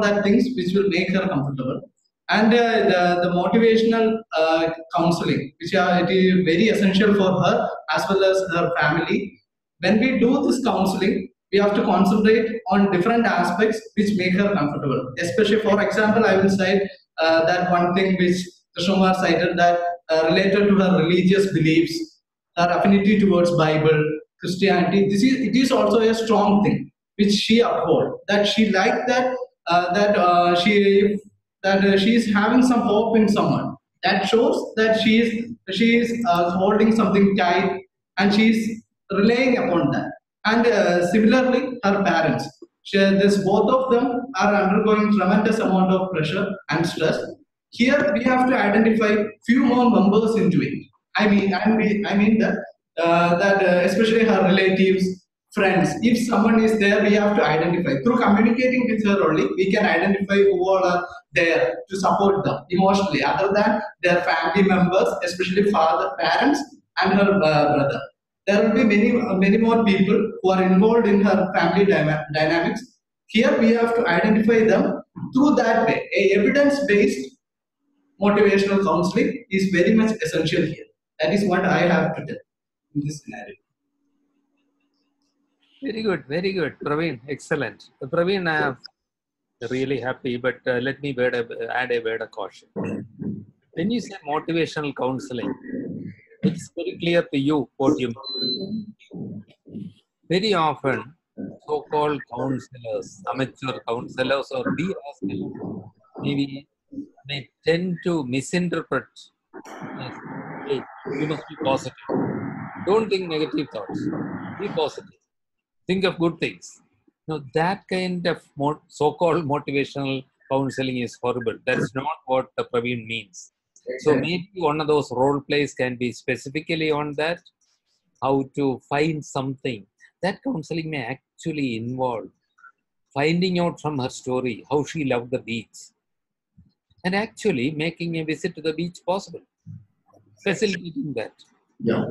that things which will make her comfortable and the motivational counseling which it is very essential for her as well as her family. When we do this counseling, we have to concentrate on different aspects which make her comfortable. Especially, for example, I will cite that one thing which Krishnamar cited that related to her religious beliefs, her affinity towards Bible, Christianity. It is also a strong thing which she uphold. That she liked that she is having some hope in someone. That shows that she is holding something tight and she is relying upon that. And similarly, her parents. Both of them are undergoing tremendous amount of pressure and stress. Here we have to identify few more members into it. I mean that especially her relatives, friends. If someone is there, we have to identify through communicating with her only. We can identify who all are there to support them emotionally, other than their family members, especially father, parents, and her brother. There will be many more people who are involved in her family dynamics. Here we have to identify them through that way. A evidence-based motivational counseling is very much essential here. That is what I have to tell in this scenario. Very good, very good. Praveen, excellent. Praveen, I'm really happy, but let me add a word of caution. When you say motivational counseling, it's very clear to you what you mean. Very often, so-called counselors, amateur counselors, or we ourselves, maybe may tend to misinterpret as, hey, you must be positive. Don't think negative thoughts. Be positive. Think of good things. Now, that kind of so-called motivational counseling is horrible. That's not what the Praveen means. So maybe one of those role plays can be specifically on that, how to find something. That counseling may actually involve finding out from her story how she loved the beach and actually making a visit to the beach possible, facilitating that. Yeah.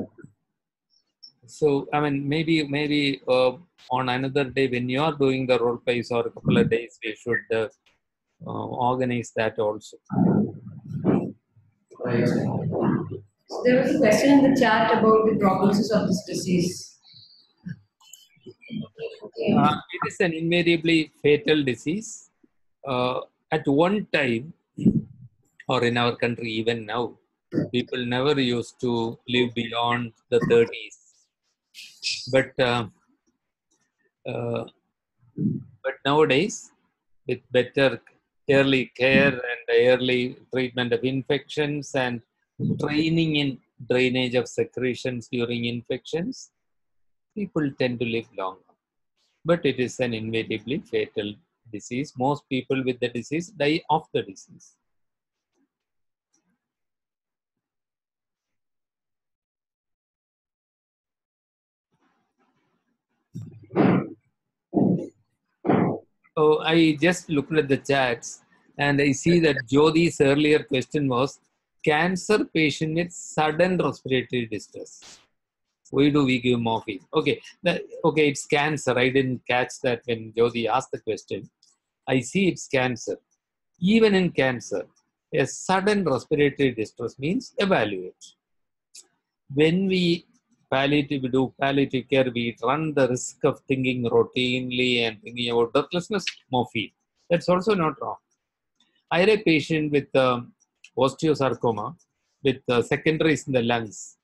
So, I mean, maybe on another day when you are doing the role plays or a couple of days, we should organize that also. Right. So there was a question in the chat about the prognosis of this disease. It is an invariably fatal disease. At one time, or in our country even now, people never used to live beyond the 30s. Uh, but nowadays, with better early care and early treatment of infections and training in drainage of secretions during infections, people tend to live longer. But it is an invariably fatal disease. Most people with the disease die of the disease. Oh, I just looked at the chats and I see that Jyoti's earlier question was cancer patient with sudden respiratory distress. Why do we give morphine? Okay, okay, it's cancer. I didn't catch that when Jyoti asked the question. I see it's cancer. Even in cancer, a sudden respiratory distress means evaluate. When we do palliative care, we run the risk of thinking routinely and thinking about breathlessness, morphine. That's also not wrong. I had a patient with osteosarcoma with secondaries in the lungs,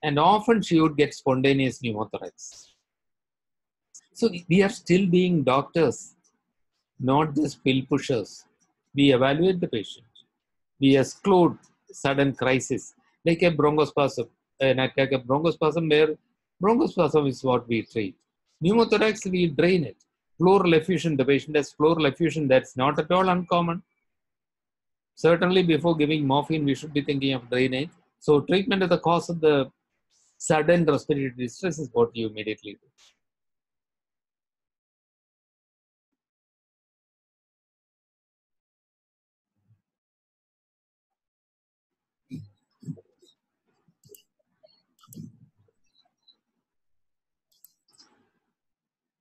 and often she would get spontaneous pneumothorax. So we are still being doctors, not just pill pushers. We evaluate the patient. We exclude sudden crisis, like a bronchospasm, an attack of bronchospasm, where bronchospasm is what we treat. Pneumothorax, we drain it. Pleural effusion, the patient has pleural effusion, that's not at all uncommon. Certainly, before giving morphine, we should be thinking of drainage. So, treatment of the cause of the sudden respiratory distress is what you immediately do.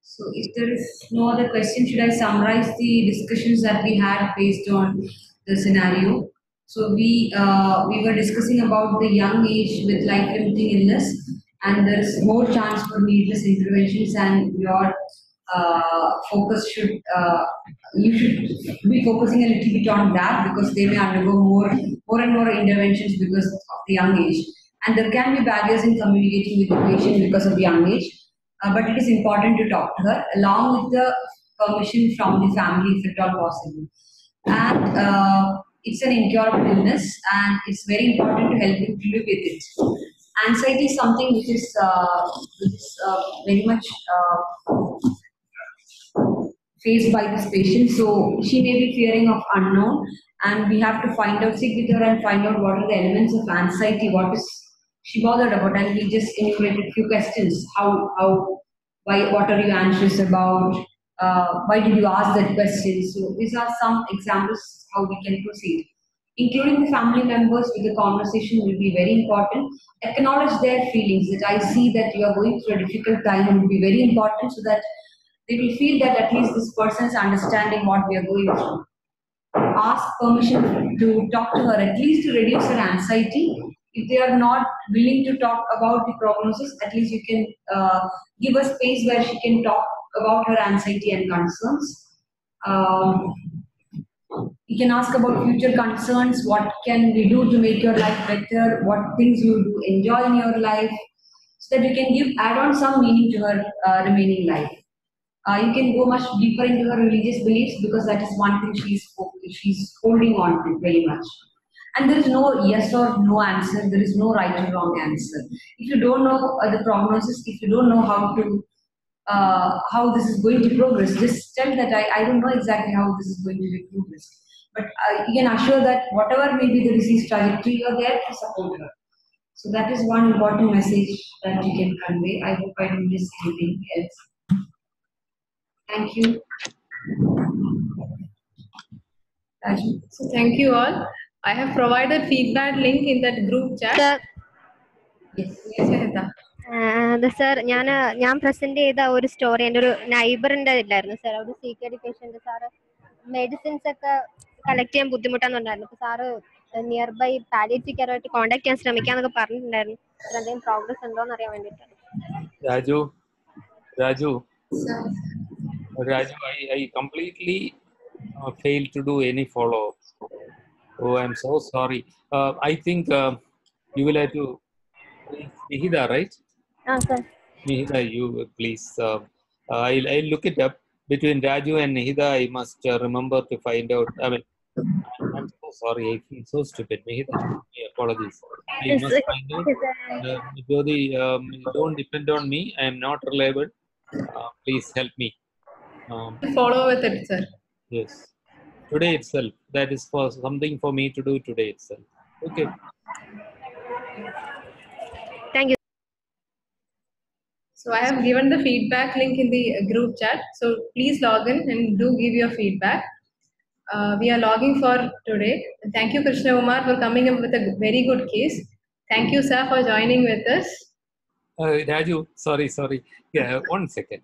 So if there is no other question, should I summarize the discussions that we had based on the scenario? So we were discussing about the young age with life-limiting illness, and there is more chance for needless interventions, and your focus should you should be focusing a little bit on that because they may undergo more and more interventions because of the young age, and there can be barriers in communicating with the patient because of the young age. But it is important to talk to her along with the permission from the family if at all possible. And it's an incurable illness, and it's very important to help them to live with it. Anxiety is something which is very much faced by this patient. So she may be fearing of unknown, and we have to sit with her and find out what are the elements of anxiety, what is she bothered about, and we just enumerated few questions. Why, what are you anxious about? Why did you ask that question? So these are some examples how we can proceed. Including the family members with the conversation will be very important. Acknowledge their feelings that I see that you are going through a difficult time will be very important so that they will feel that at least this person is understanding what we are going through. Ask permission to talk to her, at least to reduce her anxiety. If they are not willing to talk about the prognosis, at least you can give a space where she can talk about her anxiety and concerns. You can ask about future concerns, what can we do to make your life better, what things you do enjoy in your life, so that you can add on some meaning to her remaining life. You can go much deeper into her religious beliefs because that is one thing she's holding on to very much. And there is no yes or no answer. There is no right or wrong answer. If you don't know the prognosis, if you don't know how this is going to progress, just tell that I don't know exactly how this is going to be progressed. But you can assure that whatever may be the disease trajectory, you're there to support her. So that is one important message that you can convey. I hope I didn't miss anything else. Thank you. Raju. So thank you all. I have provided feedback link in that group chat. Sir, Yes. Yes, Sahita. അത് sir ഞാൻ present ചെയ്ത ഒരു story എൻ്റെ ഒരു നൈബറിന്റെ ഇല്ലായിരുന്നു sir. ഒരു CKD patient sir medicines ഒക്കെ collect ചെയ്യാൻ ബുദ്ധിമുട്ടാന്ന് പറഞ്ഞായിരുന്നു. അപ്പൊ sir nearby palliative care ആയിട്ട് കോൺടാക്ട് ചെയ്യാൻ ശ്രമിക്കാന്നൊക്കെ പറഞ്ഞിട്ടുണ്ടായിരുന്നു. സാർ എന്തെങ്കിലും പ്രോഗ്രസ് ഉണ്ടോ എന്ന് അറിയാൻ വേണ്ടിയിട്ടാണ്. Raju, I completely failed to do any follow-up. Oh, I'm so sorry. I think you will have to please, Nihida, right? Sir. Nihida, you please. I'll look it up. Between Raju and Nihida, I must remember to find out. I mean, I'm so sorry. I feel so stupid. Nihida, my apologies. I must find out. Jyoti, don't depend on me. I am not reliable. Please help me. Follow with it, sir. Yes. Today itself. That is for something for me to do today itself. Okay. Thank you. So I have given the feedback link in the group chat. So please log in and do give your feedback. We are logging for today. Thank you, Krishna Umar, for coming up with a very good case. Thank you, sir, for joining with us. Raju, sorry. Yeah, 1 second.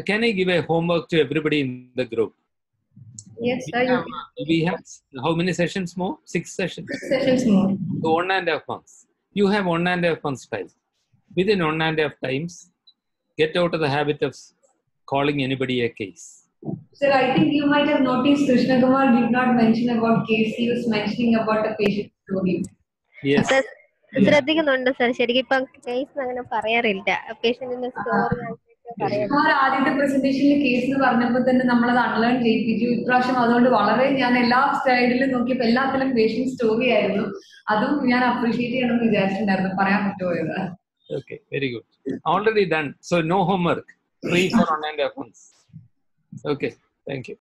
Can I give a homework to everybody in the group? Yes, sir. We have how many sessions more? 6 sessions. 6 sessions more. So 1.5 months. You have 1.5 months time. Within 1.5 times, get out of the habit of calling anybody a case. Sir, I think you might have noticed Krishna Kumar did not mention about case. He was mentioning about a patient story. Yes. ശ്രദ്ധിക്കുന്നുണ്ട് sir. ശരിക്കും ഇപ്പം case അങ്ങനെ പറയാറില്ല. പേഷ്യന്റിന്റെ story ആദ്യത്തെ പ്രസന്റേഷനിൽ case എന്ന് പറഞ്ഞപ്പോൾ തന്നെ നമ്മളത് അൺലേൺ ചെയ്യിപ്പിച്ചു. ഇപ്രാവശ്യം അതുകൊണ്ട് വളരെ ഞാൻ എല്ലാ സ്ലൈഡിലും നോക്കിയപ്പോൾ എല്ലാത്തിലും പേഷ്യന്റ് സ്റ്റോറി ആയിരുന്നു. അതും ഞാൻ അപ്രീഷിയേറ്റ് ചെയ്യണമെന്ന് വിചാരിച്ചിട്ടുണ്ടായിരുന്നു. പറയാൻ പറ്റുമോ? Okay, very good. Already done. So no homework. Free for 1.5 months. Okay, thank you.